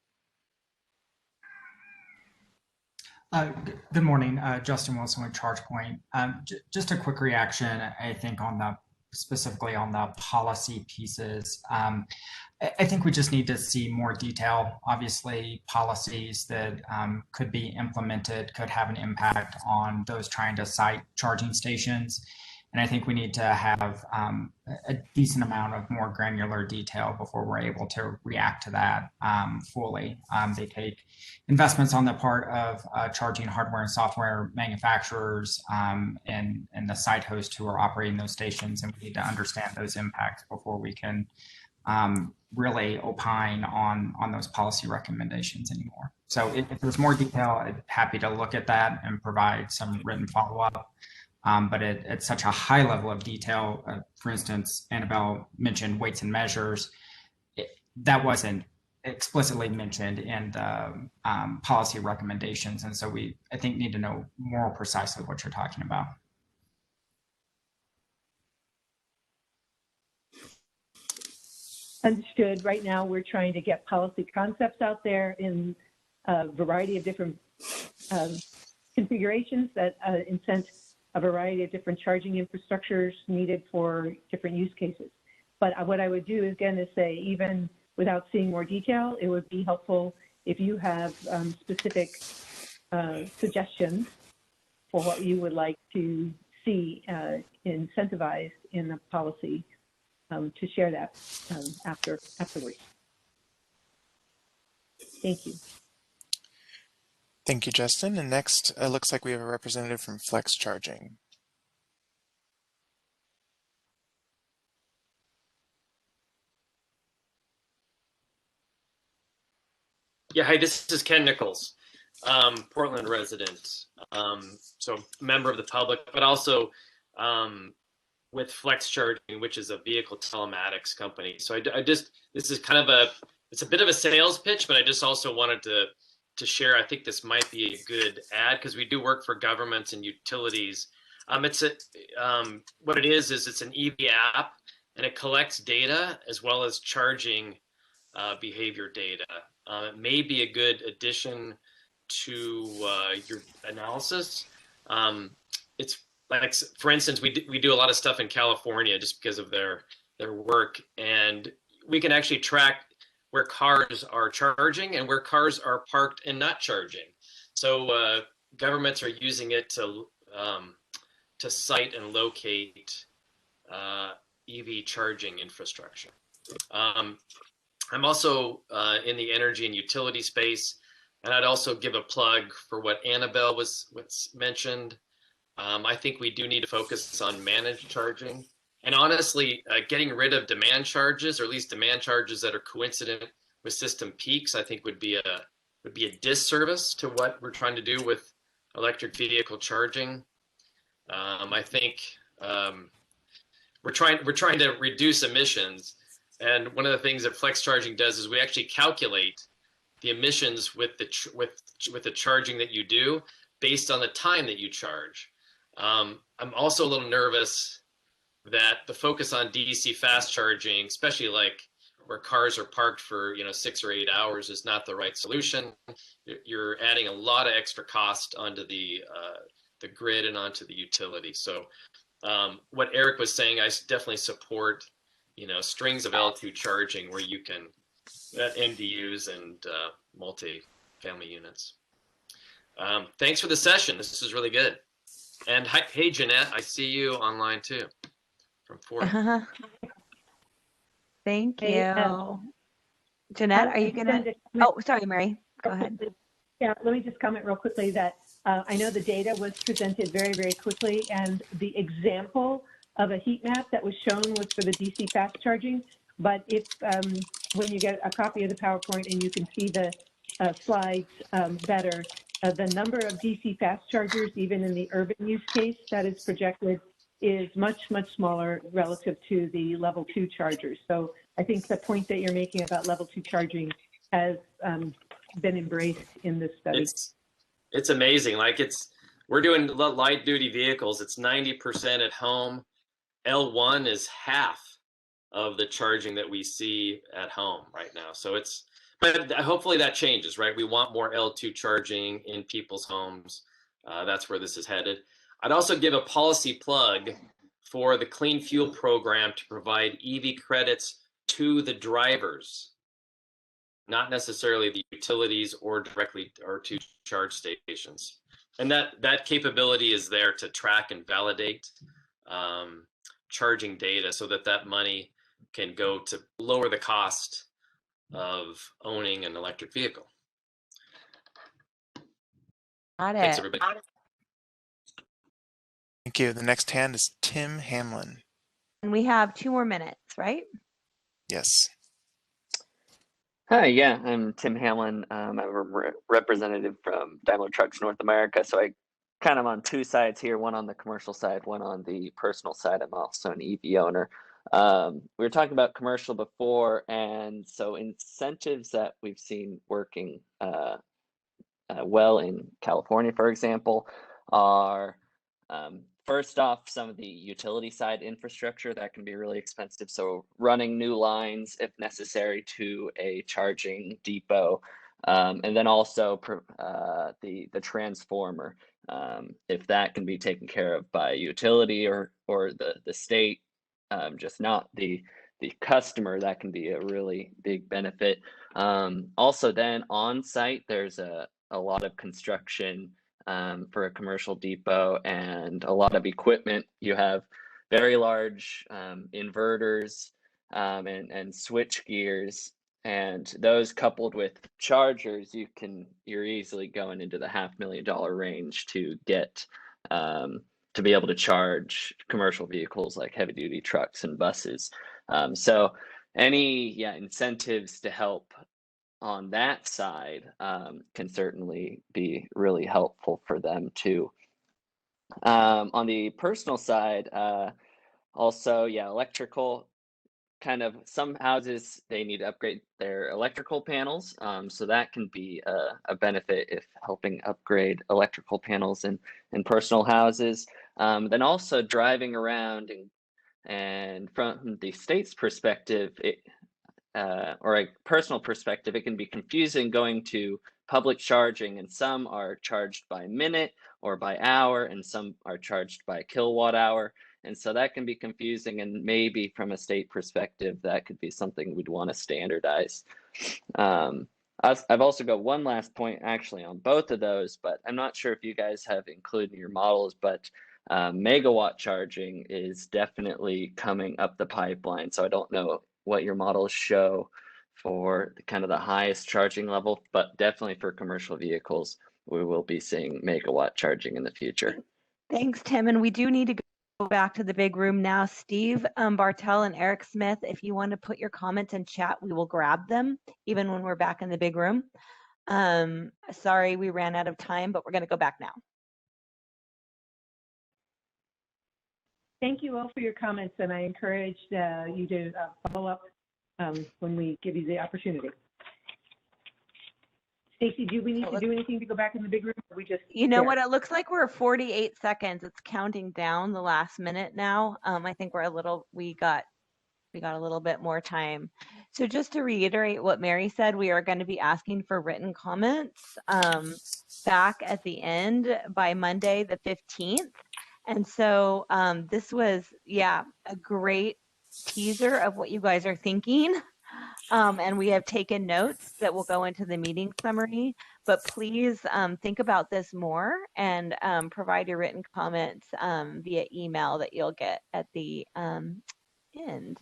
Good morning, Justin Wilson with ChargePoint. Just a quick reaction, I think, specifically on the policy pieces. I think we just need to see more detail. Obviously, policies that could be implemented could have an impact on those trying to site charging stations. And I think we need to have a decent amount of more granular detail before we're able to react to that fully. They take investments on the part of charging hardware and software manufacturers and the site hosts who are operating those stations, and we need to understand those impacts before we can really opine on those policy recommendations anymore. So if there's more detail, I'd be happy to look at that and provide some written follow-up. But at such a high level of detail, for instance, Annabelle mentioned weights and measures. That wasn't explicitly mentioned in the policy recommendations. And so I think, need to know more precisely what you're talking about. Understood. Right now, we're trying to get policy concepts out there in a variety of different configurations that incent a variety of different charging infrastructures needed for different use cases. But what I would do, again, is say, even without seeing more detail, it would be helpful if you have specific suggestions for what you would like to see incentivized in the policy, to share that afterwards. Thank you. Thank you, Justin. And next, it looks like we have a representative from Flex Charging. Yeah, hi, this is Ken Nichols, Portland resident, so member of the public, but also with Flex Charging, which is a vehicle telematics company. So this is kind of it's a bit of a sales pitch, but I just also wanted to share, I think this might be a good ad because we do work for governments and utilities. What it is it's an EV app, and it collects data as well as charging behavior data. It may be a good addition to your analysis. it's like, for instance, we do a lot of stuff in California just because of their work, and we can actually track where cars are charging and where cars are parked and not charging. So governments are using it to cite and locate EV charging infrastructure. I'm also in the energy and utility space, and I'd also give a plug for what Annabelle was mentioned. I think we do need to focus on managed charging, and honestly, getting rid of demand charges, or at least demand charges that are coincident with system peaks, I think would be a disservice to what we're trying to do with electric vehicle charging. I think we're trying to reduce emissions, and one of the things that flex charging does is we actually calculate the emissions with the charging that you do based on the time that you charge. I'm also a little nervous that the focus on DC fast charging, especially like where cars are parked for 6 or 8 hours, is not the right solution. You're adding a lot of extra cost onto the grid and onto the utility. So what Eric was saying, I definitely support strings of L2 charging where you can MDUs and multi-family units. Thanks for the session. This is really good. And hey, Jeanette, I see you online too from Fort. Thank you. Hey, Jeanette, are you gonna? Oh, sorry, Mary. Go ahead. Yeah, let me just comment real quickly that I know the data was presented very, very quickly, and the example of a heat map that was shown was for the DC fast charging. But if when you get a copy of the PowerPoint and you can see the slides better, the number of DC fast chargers, even in the urban use case that is projected, is much, much smaller relative to the level 2 chargers. So I think the point that you're making about level 2 charging has been embraced in this study. It's amazing. Like we're doing light duty vehicles. It's 90% at home. L1 is half of the charging that we see at home right now. So but hopefully that changes, right? We want more L2 charging in people's homes. That's where this is headed. I'd also give a policy plug for the Clean Fuel Program to provide EV credits to the drivers, not necessarily the utilities or directly or to charge stations. And that capability is there to track and validate charging data so that money can go to lower the cost of owning an electric vehicle. Got it. Thanks, everybody. Thank you. The next hand is Tim Hamlin. And we have 2 more minutes, right? Yes. Hi, yeah, I'm Tim Hamlin. I'm a representative from Daimler Trucks North America. So I kind of on 2 sides here, one on the commercial side, one on the personal side. I'm also an EV owner. We were talking about commercial before, and so incentives that we've seen working well in California, for example, are first off, some of the utility side infrastructure that can be really expensive. So running new lines, if necessary, to a charging depot, and then also the transformer, if that can be taken care of by utility or the state, just not the customer, that can be a really big benefit. Also, then on site, there's a lot of construction for a commercial depot and a lot of equipment. You have very large inverters and switch gears, and those coupled with chargers, you're easily going into the $500,000 range to get to be able to charge commercial vehicles like heavy duty trucks and buses. So any incentives to help on that side can certainly be really helpful for them too. On the personal side, also, electrical, kind of some houses, they need to upgrade their electrical panels. So that can be a benefit if helping upgrade electrical panels in personal houses. Then also driving around and from the state's perspective, or a personal perspective, it can be confusing going to public charging, and some are charged by minute or by hour, and some are charged by kilowatt hour. And so that can be confusing, and maybe from a state perspective, that could be something we'd want to standardize. I've also got one last point actually on both of those, but I'm not sure if you guys have included in your models, but megawatt charging is definitely coming up the pipeline. So I don't know what your models show for kind of the highest charging level, but definitely for commercial vehicles, we will be seeing megawatt charging in the future. Thanks, Tim. And we do need to go back to the big room now. Steve Bartel and Eric Smith, if you want to put your comments in chat, we will grab them even when we're back in the big room. Sorry, we ran out of time, but we're going to go back now. Thank you all for your comments, and I encourage you to follow up when we give you the opportunity. Stacy, do we need to do anything to go back in the big room? Or we just You know what? It looks like we're 48 seconds. It's counting down the last minute now. I think we're we got a little bit more time. So just to reiterate what Mary said, we are going to be asking for written comments back at the end by Monday the 15th. And so this was, yeah, a great teaser of what you guys are thinking. And we have taken notes that will go into the meeting summary, but please think about this more and provide your written comments via email that you'll get at the end.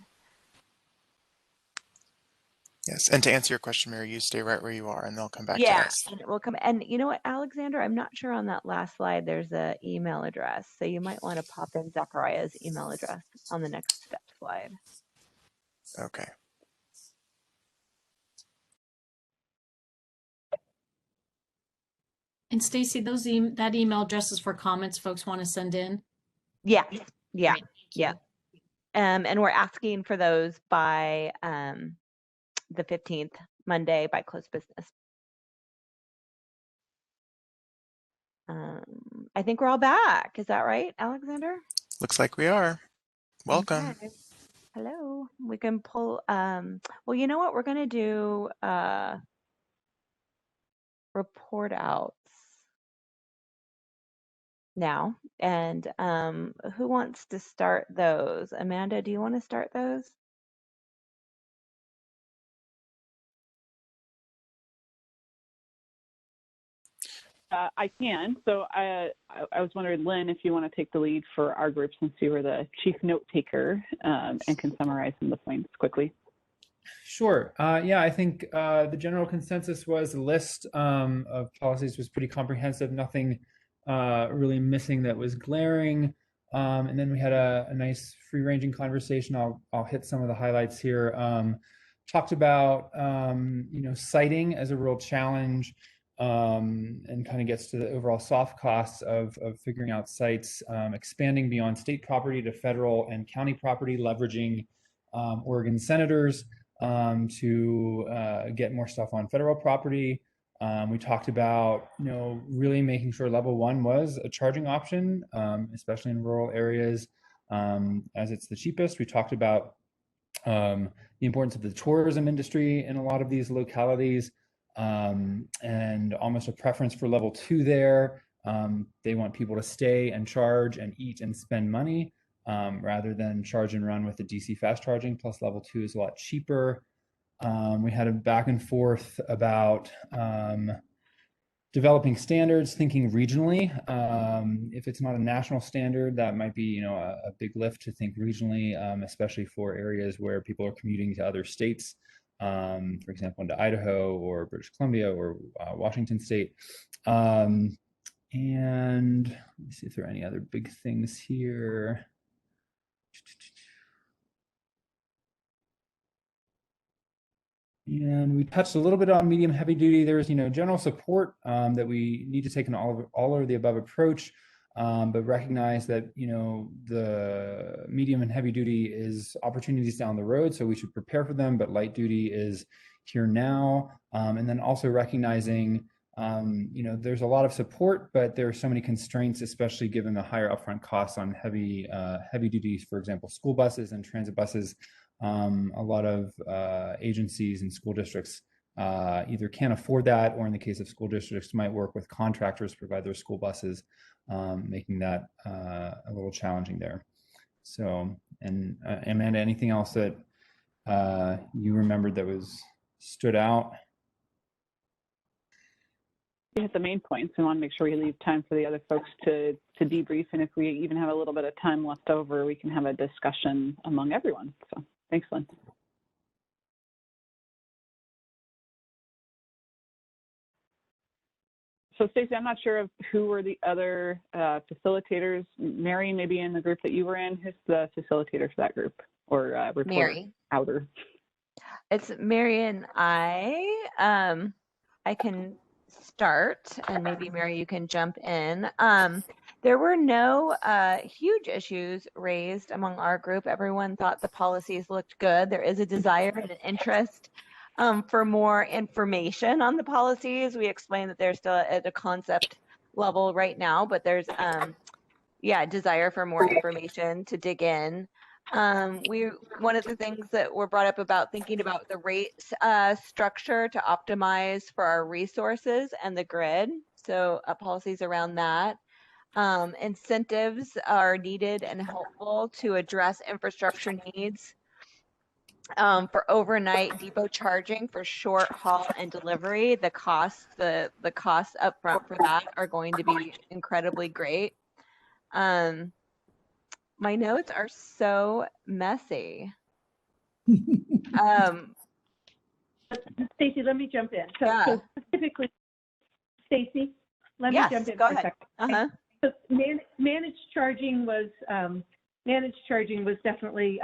Yes, and to answer your question, Mary, you stay right where you are and they'll come back to us. And it will come. And you know what, Alexander, I'm not sure on that last slide, there's an email address. So you might want to pop in Zachariah's email address on the next step slide. Okay. And Stacy, that email address is for comments folks want to send in? Yeah. Yeah. Great, yeah. And we're asking for those by the 15th, Monday, by close business. I think we're all back. Is that right, Alexander? Looks like we are. Welcome. Okay. Hello. We can pull, well, you know what? We're going to do report outs now. And who wants to start those? Amanda, do you want to start those? I can. So I was wondering, Lynn, if you want to take the lead for our group since you were the chief note taker and can summarize some of the points quickly. Sure. Yeah, I think the general consensus was the list of policies was pretty comprehensive, nothing really missing that was glaring. And then we had a nice free-ranging conversation. I'll hit some of the highlights here. Talked about siting as a real challenge and kind of gets to the overall soft costs of figuring out sites, expanding beyond state property to federal and county property, leveraging Oregon senators to get more stuff on federal property. We talked about, really making sure level 1 was a charging option, especially in rural areas, as it's the cheapest. We talked about the importance of the tourism industry in a lot of these localities, and almost a preference for level 2 there. They want people to stay and charge and eat and spend money, rather than charge and run with the DC fast charging, plus level 2 is a lot cheaper. We had a back and forth about developing standards, thinking regionally. If it's not a national standard, that might be a big lift to think regionally, especially for areas where people are commuting to other states, for example, into Idaho or British Columbia or Washington State. And let me see if there are any other big things here. And we touched a little bit on medium heavy duty. There's general support that we need to take an all of the above approach, but recognize that the medium and heavy duty is opportunities down the road, so we should prepare for them. But light duty is here now, and then also recognizing there's a lot of support, but there are so many constraints, especially given the higher upfront costs on heavy duties, for example, school buses and transit buses. A lot of agencies and school districts either can't afford that, or in the case of school districts, might work with contractors to provide their school buses, making that a little challenging there. So, and Amanda, anything else that you remembered that stood out? We hit the main points. We want to make sure we leave time for the other folks to debrief, and if we even have a little bit of time left over, we can have a discussion among everyone. So thanks, Lynn. So Stacey, I'm not sure of who were the other facilitators. Mary, maybe in the group that you were in, who's the facilitator for that group, or report Mary. outer? It's Mary and I. I can start, and maybe Mary, you can jump in. There were no huge issues raised among our group. Everyone thought the policies looked good. There is a desire and an interest for more information on the policies. We explained that they're still at a concept level right now, but there's desire for more information to dig in. One of the things that were brought up about thinking about the rate structure to optimize for our resources and the grid. So policies around that. Incentives are needed and helpful to address infrastructure needs for overnight depot charging for short haul and delivery. The costs upfront for that are going to be incredibly great. My notes are so messy. Stacey, let me jump in. So specifically, Stacey, let me jump in go for ahead. a second. So managed charging was definitely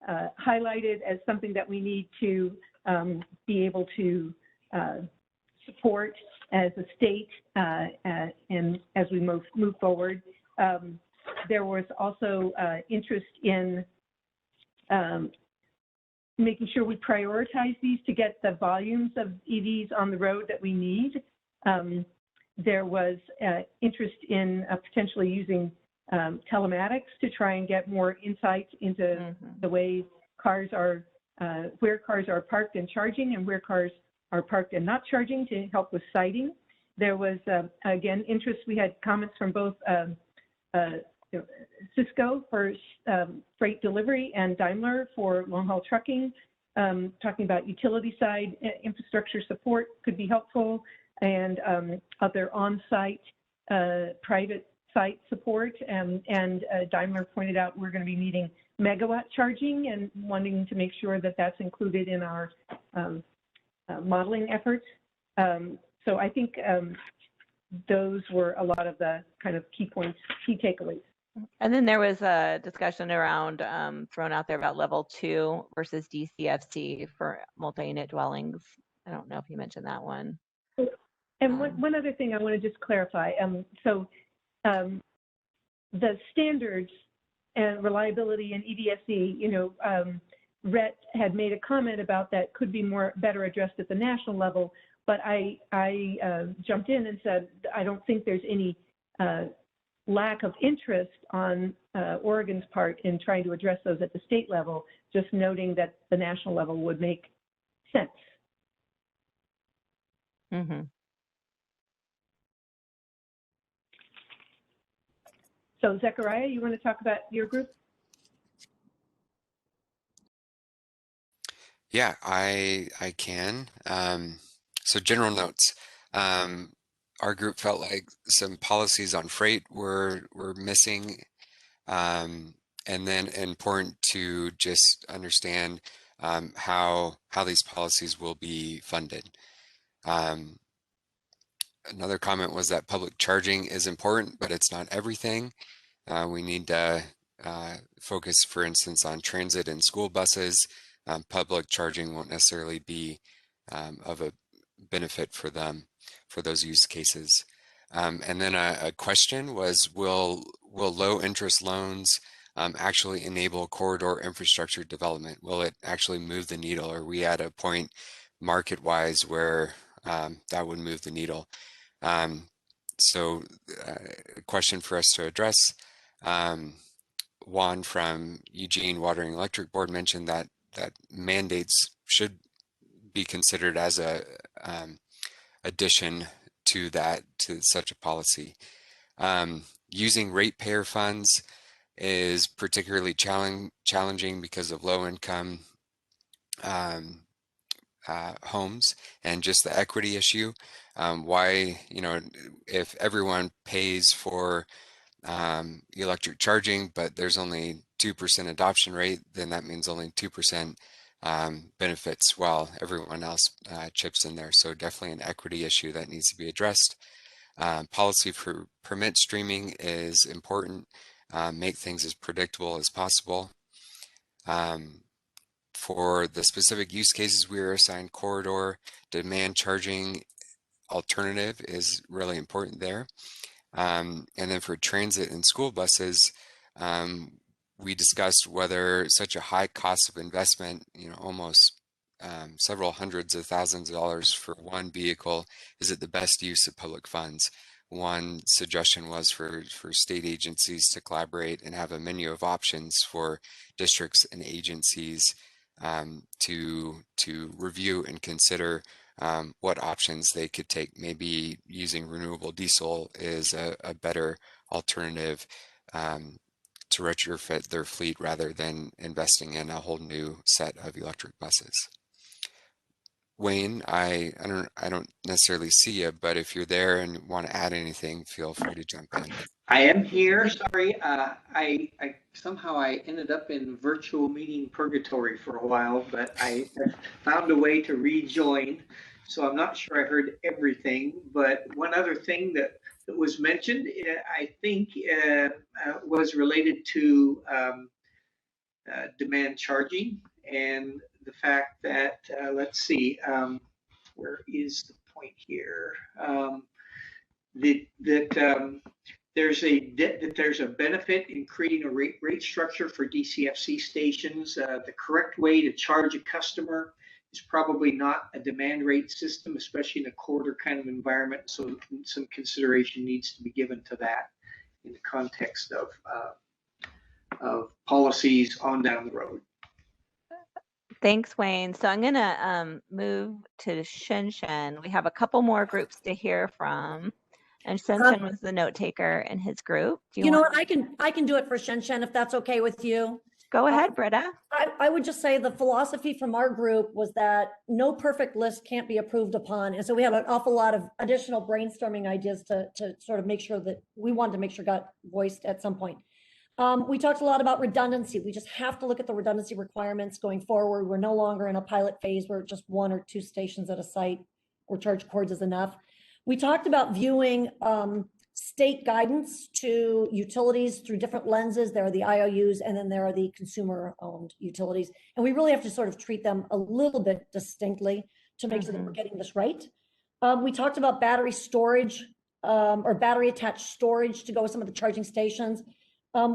highlighted as something that we need to be able to support as a state and as we move forward. There was also interest in making sure we prioritize these to get the volumes of EVs on the road that we need. There was interest in potentially using telematics to try and get more insights into the way cars are, where cars are parked and charging, and where cars are parked and not charging, to help with siting. There was, again, interest. We had comments from both Cisco for freight delivery and Daimler for long-haul trucking, talking about utility side infrastructure support could be helpful, and other on-site private site support. And Daimler pointed out we're going to be needing megawatt charging and wanting to make sure that that's included in our modeling efforts. So I think those were a lot of the kind of key points, key takeaways. And then there was a discussion around thrown out there about level 2 versus DCFC for multi-unit dwellings. I don't know if you mentioned that one. And one other thing I want to just clarify. The standards and reliability in EVSE, Rhett had made a comment about that could be better addressed at the national level, but I jumped in and said, I don't think there's any lack of interest on Oregon's part in trying to address those at the state level, just noting that the national level would make sense. Mm-hmm. So Zechariah, you want to talk about your group? Yeah, I can. So general notes. Our group felt like some policies on freight were missing, and then important to just understand how these policies will be funded. Another comment was that public charging is important, but it's not everything. We need to focus, for instance, on transit and school buses. Public charging won't necessarily be of a benefit for them for those use cases. And then a question was, will low interest loans actually enable corridor infrastructure development? Will it actually move the needle? Are we at a point market-wise where that would move the needle? So a question for us to address. Juan from Eugene Water and Electric Board mentioned that mandates should be considered as a addition to such a policy. Using ratepayer funds is particularly challenging because of low income homes and just the equity issue. Why, if everyone pays for electric charging, but there's only 2% adoption rate, then that means only 2% benefits while everyone else chips in there. So definitely an equity issue that needs to be addressed. Policy for permit streaming is important. Make things as predictable as possible. For the specific use cases we are assigned corridor, demand charging alternative is really important there. And then for transit and school buses, we discussed whether such a high cost of investment, almost several hundreds of thousands of dollars for one vehicle, is it the best use of public funds? One suggestion was for state agencies to collaborate and have a menu of options for districts and agencies to review and consider what options they could take. Maybe using renewable diesel is a better alternative to retrofit their fleet rather than investing in a whole new set of electric buses. Wayne, I don't necessarily see you, but if you're there and want to add anything, feel free to jump in. I am here. Sorry, I somehow I ended up in virtual meeting purgatory for a while, but I found a way to rejoin. So I'm not sure I heard everything, but one other thing that was mentioned, I think, was related to demand charging and the fact that, let's see, where is the point here? There's a benefit in creating a rate structure for DCFC stations. The correct way to charge a customer is probably not a demand rate system, especially in a corridor kind of environment. So some consideration needs to be given to that in the context of policies on down the road. Thanks, Wayne. So I'm going to move to Shen. We have a couple more groups to hear from. And Shen was the note taker in his group. You know what? I can do it for Shen if that's okay with you. Go ahead, Britta. I would just say the philosophy from our group was that no perfect list can't be approved upon. And so we had an awful lot of additional brainstorming ideas to sort of make sure that we wanted to make sure got voiced at some point. We talked a lot about redundancy. We just have to look at the redundancy requirements going forward. We're no longer in a pilot phase where just 1 or 2 stations at a site or charge cords is enough. We talked about viewing state guidance to utilities through different lenses. There are the IOUs, and then there are the consumer-owned utilities. And we really have to sort of treat them a little bit distinctly to make sure that we're getting this right. We talked about battery storage or battery-attached storage to go with some of the charging stations.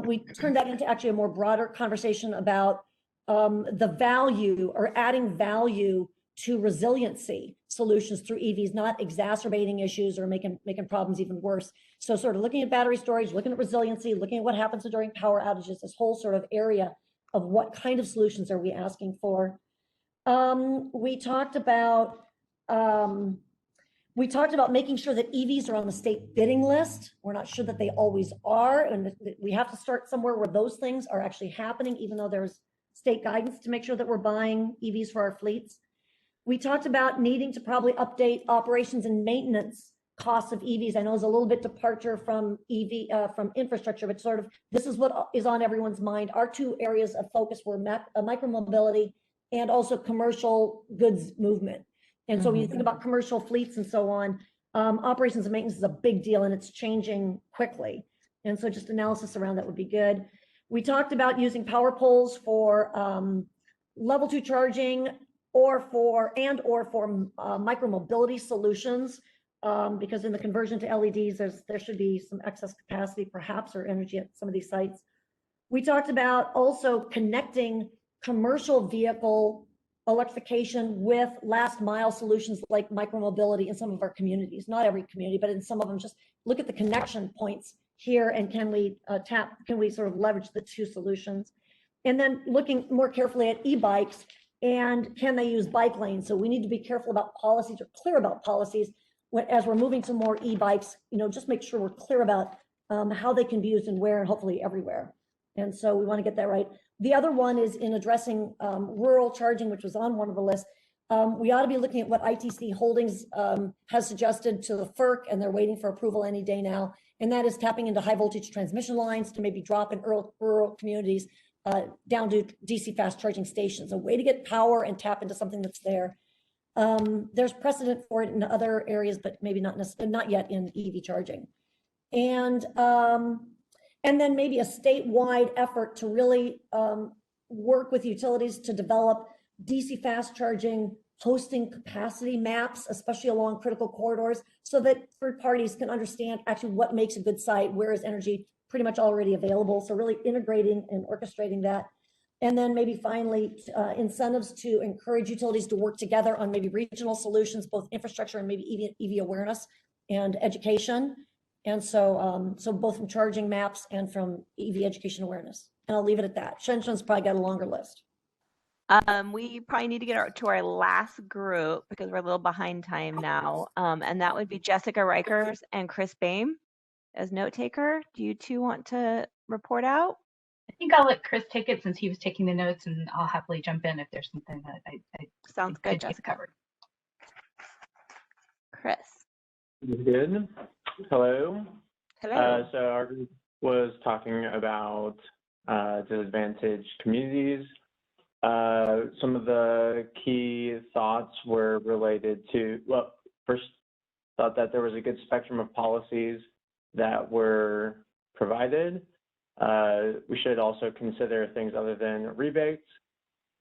We turned that into actually a more broader conversation about the value or adding value to resiliency solutions through EVs, not exacerbating issues or making problems even worse. So sort of looking at battery storage, looking at resiliency, looking at what happens during power outages, this whole sort of area of what kind of solutions are we asking for. We talked about making sure that EVs are on the state bidding list. We're not sure that they always are, and we have to start somewhere where those things are actually happening, even though there's state guidance to make sure that we're buying EVs for our fleets. We talked about needing to probably update operations and maintenance costs of EVs. I know it's a little bit departure from from infrastructure, but sort of this is what is on everyone's mind. Our 2 areas of focus were micromobility and also commercial goods movement. And so when you think about commercial fleets and so on, operations and maintenance is a big deal, and it's changing quickly. And so just analysis around that would be good. We talked about using power poles for level 2 charging or for micromobility solutions, because in the conversion to LEDs, there should be some excess capacity perhaps or energy at some of these sites. We talked about also connecting commercial vehicle electrification with last mile solutions like micromobility in some of our communities, not every community, but in some of them. Just look at the connection points here, and can we sort of leverage the 2 solutions? And then looking more carefully at e-bikes And can they use bike lanes? So we need to be careful about policies or clear about policies as we're moving to more e-bikes, just make sure we're clear about how they can be used and where, and hopefully everywhere. And so we want to get that right. The other one is in addressing rural charging, which was on one of the lists. We ought to be looking at what ITC Holdings has suggested to the FERC, and they're waiting for approval any day now. And that is tapping into high voltage transmission lines to maybe drop in rural communities down to DC fast charging stations, a way to get power and tap into something that's there. There's precedent for it in other areas, but maybe not yet in EV charging. And then maybe a statewide effort to really work with utilities to develop DC fast charging hosting capacity maps, especially along critical corridors, so that third parties can understand actually what makes a good site, where is energy pretty much already available. So really integrating and orchestrating that. And then maybe finally, incentives to encourage utilities to work together on maybe regional solutions, both infrastructure and maybe EV awareness and education. And so, so both from charging maps and from EV education awareness. And I'll leave it at that. Shenshun's probably got a longer list. We probably need to get to our last group because we're a little behind time now. And that would be Jessica Rikers and Chris Baim as note taker. Do you two want to report out? I think I'll let Chris take it since he was taking the notes, and I'll happily jump in if there's something that I sounds good. Jessica covered. Chris. Good. Hello. Hello. So our group was talking about disadvantaged communities. Some of the key thoughts were related to, well, first thought that there was a good spectrum of policies that were provided. We should also consider things other than rebates.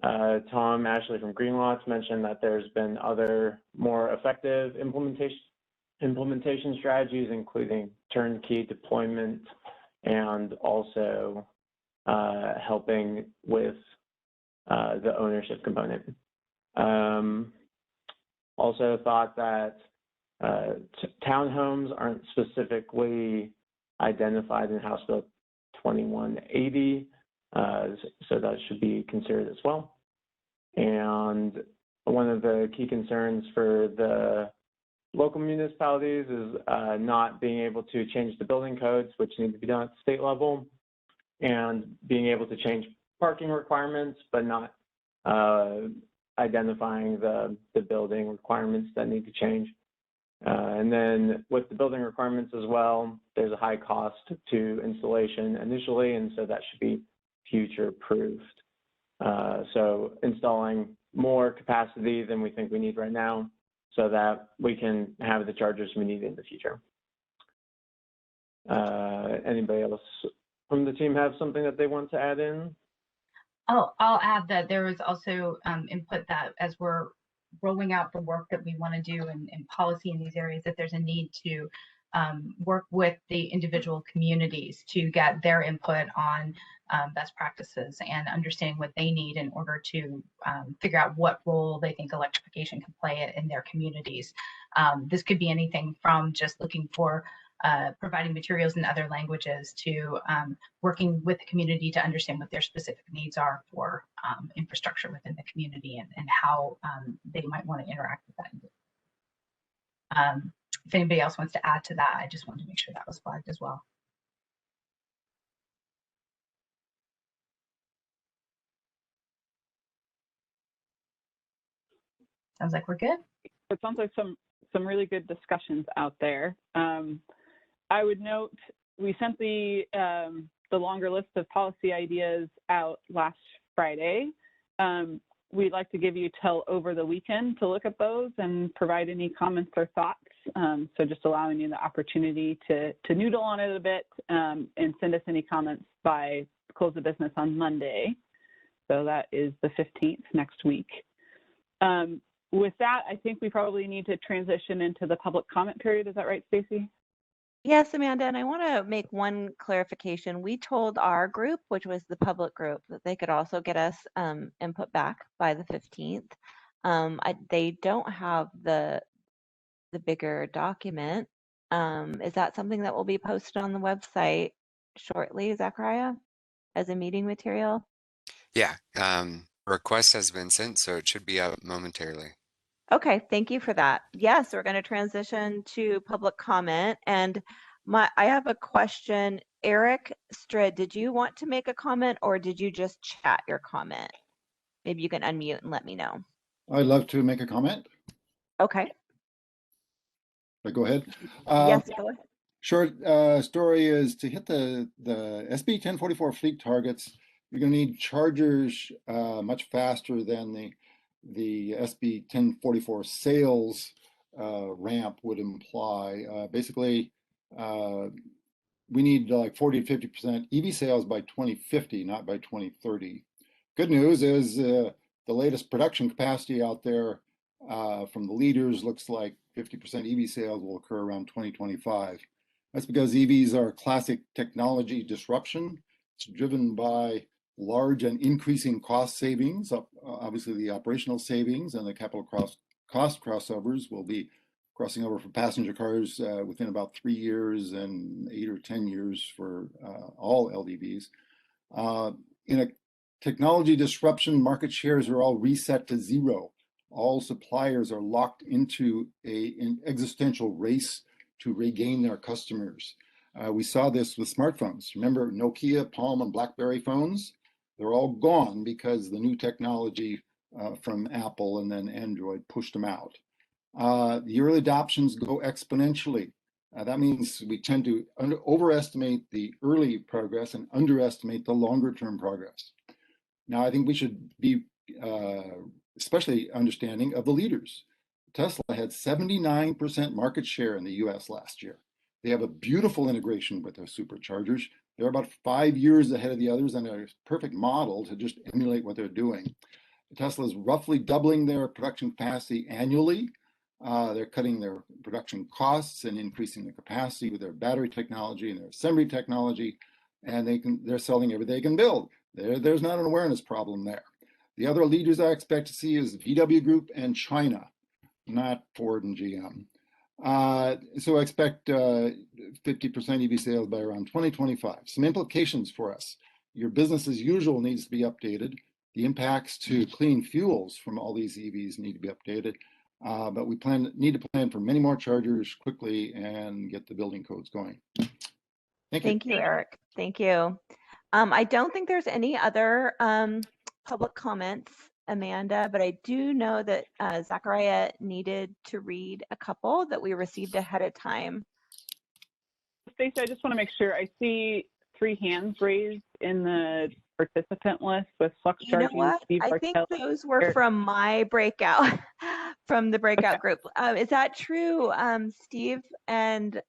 Tom Ashley from Greenlots mentioned that there's been other more effective implementation strategies, including turnkey deployment and also helping with the ownership component. Also thought that townhomes aren't specifically identified in House Bill 2180, so that should be considered as well. And one of the key concerns for the local municipalities is not being able to change the building codes, which need to be done at the state level, and being able to change parking requirements, but not identifying the building requirements that need to change. And then with the building requirements as well, there's a high cost to installation initially, and so that should be future-proofed. So installing more capacity than we think we need right now so that we can have the chargers we need in the future. Anybody else from the team have something that they want to add in? Oh, I'll add that there was also input that as we're rolling out the work that we want to do in policy in these areas, that there's a need to work with the individual communities to get their input on best practices and understanding what they need in order to figure out what role they think electrification can play in their communities. This could be anything from just looking for providing materials in other languages to working with the community to understand what their specific needs are for infrastructure within the community and how they might want to interact with that. If anybody else wants to add to that, I just wanted to make sure that was flagged as well. Sounds like we're good. It sounds like some really good discussions out there. I would note we sent the longer list of policy ideas out last Friday. We'd like to give you till over the weekend to look at those and provide any comments or thoughts. So just allowing you the opportunity to noodle on it a bit and send us any comments by close of business on Monday. So that is the 15th next week. With that, I think we probably need to transition into the public comment period. Is that right, Stacy? Yes, Amanda, and I want to make one clarification. We told our group, which was the public group, that they could also get us input back by the 15th. They don't have the bigger document. Is that something that will be posted on the website shortly, Zachariah, as a meeting material? Yeah, request has been sent, so it should be out momentarily. Okay, thank you for that. Yes, we're going to transition to public comment. And I have a question. Eric Strid, did you want to make a comment or did you just chat your comment? Maybe you can unmute and let me know. I'd love to make a comment. Okay. Go ahead. Yes, go ahead. Short story is to hit the SB 1044 fleet targets, you're going to need chargers much faster than the SB 1044 sales ramp would imply. Basically, we need like 40 to 50% EV sales by 2050, not by 2030. Good news is the latest production capacity out there from the leaders looks like 50% EV sales will occur around 2025. That's because EVs are a classic technology disruption. It's driven by large and increasing cost savings. Obviously, the operational savings and the capital cost crossovers will be crossing over for passenger cars within about 3 years and 8 or 10 years for all LDVs. In a technology disruption, market shares are all reset to zero. All suppliers are locked into an existential race to regain their customers. We saw this with smartphones. Remember Nokia, Palm, and BlackBerry phones? They're all gone because the new technology from Apple and then Android pushed them out. The early adoptions go exponentially. That means we tend to overestimate the early progress and underestimate the longer term progress. Now, I think we should be especially understanding of the leaders. Tesla had 79% market share in the US last year. They have a beautiful integration with their superchargers. They're about 5 years ahead of the others and a perfect model to just emulate what they're doing. Tesla is roughly doubling their production capacity annually. They're cutting their production costs and increasing the capacity with their battery technology and their assembly technology, and they're selling everything they can build. There's not an awareness problem there. The other leaders I expect to see is VW Group and China, not Ford and GM. So I expect 50% EV sales by around 2025. Some implications for us. Your business as usual needs to be updated. The impacts to clean fuels from all these EVs need to be updated. But we need to plan for many more chargers quickly and get the building codes going. Thank you. Thank you, Eric. Thank you. I don't think there's any other public comments, Amanda, but I do know that Zachariah needed to read a couple that we received ahead of time. Stacey, I just want to make sure I see 3 hands raised in the participant list with Flux Charging. You know what? Steve I think Bartell. those were from my breakout, from the breakout group. Is that true, Steve? And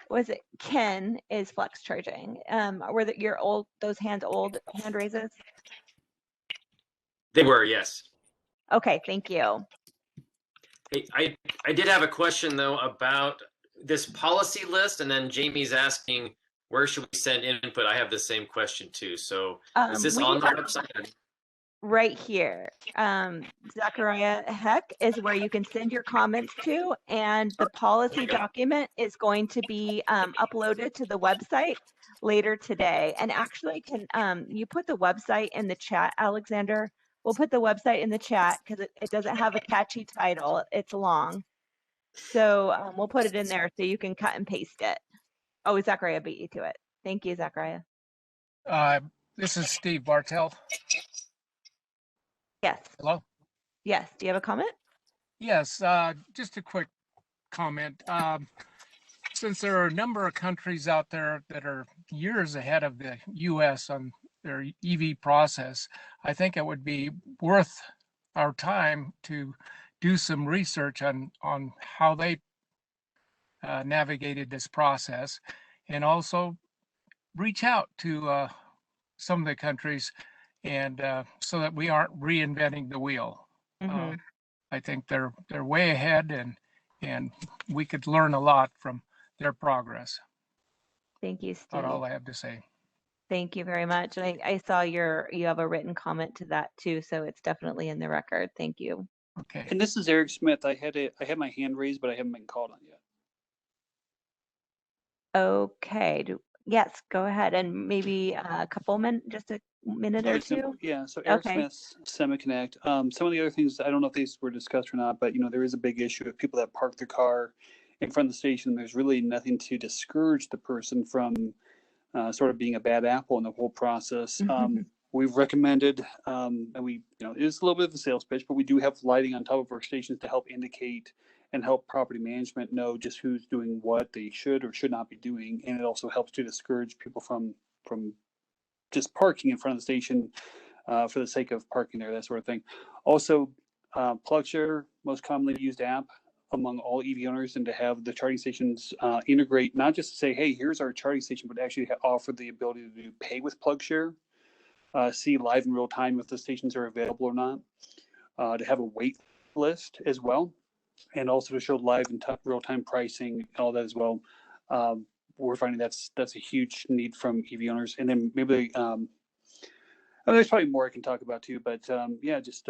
was it Ken is Flux Charging? Were those hand raises? They were, yes. Okay, thank you. Hey, I did have a question though about this policy list, and then Jamie's asking where should we send input. I have the same question too. So is this on the website? Right here. Zachariah Heck is where you can send your comments to, and the policy document is going to be uploaded to the website later today. And actually, can you put the website in the chat, Alexander? We'll put the website in the chat because it doesn't have a catchy title. It's long. So we'll put it in there so you can cut and paste it. Oh, Zachariah beat you to it. Thank you, Zachariah. This is Steve Bartell. Yes. Hello? Yes. Do you have a comment? Yes, just a quick comment. Since there are a number of countries out there that are years ahead of the US on their EV process, I think it would be worth our time to do some research on how they navigated this process, and also reach out to some of the countries, and so that we aren't reinventing the wheel. Mm-hmm. I think they're way ahead, and we could learn a lot from their progress. Thank you, Steve. That's all I have to say. Thank you very much. And I saw you have a written comment to that too, so it's definitely in the record. Thank you. Okay. And this is Eric Smith. I had my hand raised, but I haven't been called on yet. Okay. Yes, go ahead, and maybe a couple minutes, just a minute or Very two. simple. Yeah. So Eric Okay. Smith's Semiconnect. Some of the other things, I don't know if these were discussed or not, but there is a big issue of people that park their car in front of the station. There's really nothing to discourage the person from sort of being a bad apple in the whole process. We've recommended, and we, it is a little bit of a sales pitch, but we do have lighting on top of our stations to help indicate and help property management know just who's doing what they should or should not be doing. And it also helps to discourage people from just parking in front of the station for the sake of parking there, that sort of thing. Also, PlugShare, most commonly used app among all EV owners, and to have the charging stations integrate, not just to say, hey, here's our charging station, but actually offer the ability to do pay with PlugShare, see live in real time if the stations are available or not, to have a wait list as well, and also to show live and real time pricing, all that as well. We're finding that's a huge need from EV owners. And then maybe there's probably more I can talk about too, but yeah, just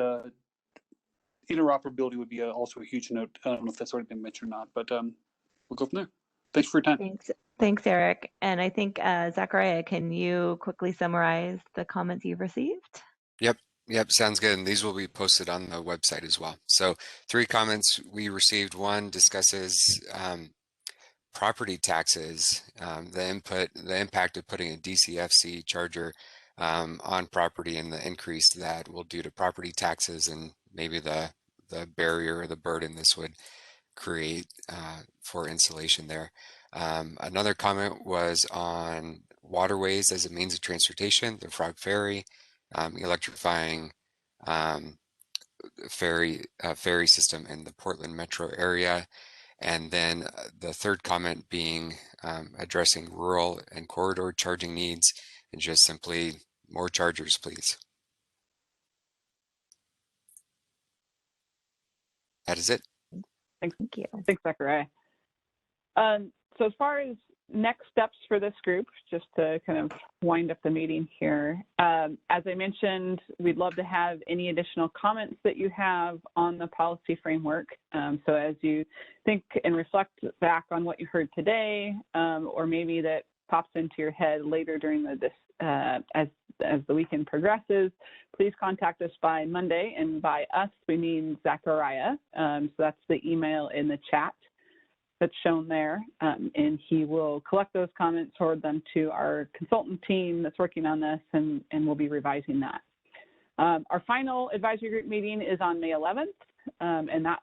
interoperability would be also a huge note. I don't know if that's already been mentioned or not, but we'll go from there. Thanks for your time. Thanks, Eric. And I think Zachariah, can you quickly summarize the comments you've received? Yep, sounds good. And these will be posted on the website as well. So 3 comments we received. One discusses property taxes, the impact of putting a DCFC charger on property and the increase that will do to property taxes and maybe the barrier or the burden this would create for installation there. Another comment was on waterways as a means of transportation, the Frog Ferry, electrifying ferry system in the Portland metro area. And then the third comment being addressing rural and corridor charging needs, and just simply more chargers, please. That is it. Thank you. Thanks, Zachariah. So as far as next steps for this group, just to kind of wind up the meeting here, as I mentioned, we'd love to have any additional comments that you have on the policy framework. So as you think and reflect back on what you heard today, or maybe that pops into your head later during as the weekend progresses, please contact us by Monday. And by us, we mean Zachariah. So that's the email in the chat that's shown there, and he will collect those comments, forward them to our consultant team that's working on this, and we'll be revising that. Our final advisory group meeting is on May 11th, and that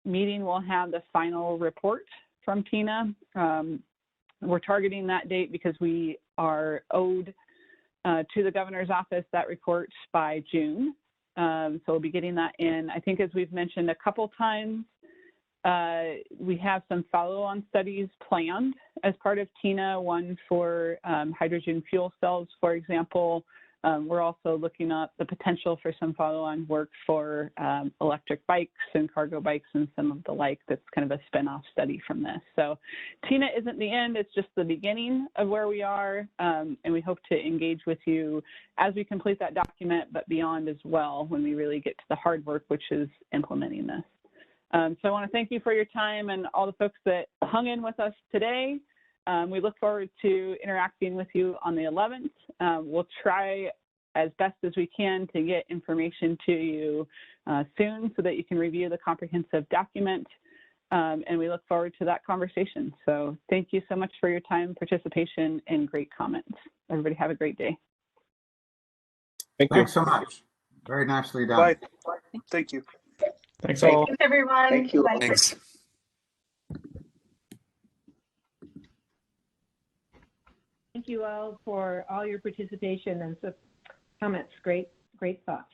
meeting will have the final report from TEINA. We're targeting that date because we are owed to the governor's office that report by June. So we'll be getting that in. I think as we've mentioned a couple times, we have some follow-on studies planned as part of TEINA, one for hydrogen fuel cells, for example. We're also looking at the potential for some follow-on work for electric bikes and cargo bikes and some of the like. That's kind of a spin-off study from this. So TEINA isn't the end, it's just the beginning of where we are, and we hope to engage with you as we complete that document, but beyond as well when we really get to the hard work, which is implementing this. So I want to thank you for your time and all the folks that hung in with us today. We look forward to interacting with you on the 11th. We'll try as best as we can to get information to you soon so that you can review the comprehensive document. And we look forward to that conversation. So thank you so much for your time, participation, and great comments. Everybody have a great day. Thanks so much. Very nicely done. Bye. Thank you. Thanks all. Thanks, everyone. Thank you. Bye. Thanks. Thank you all for all your participation and comments. Great thoughts.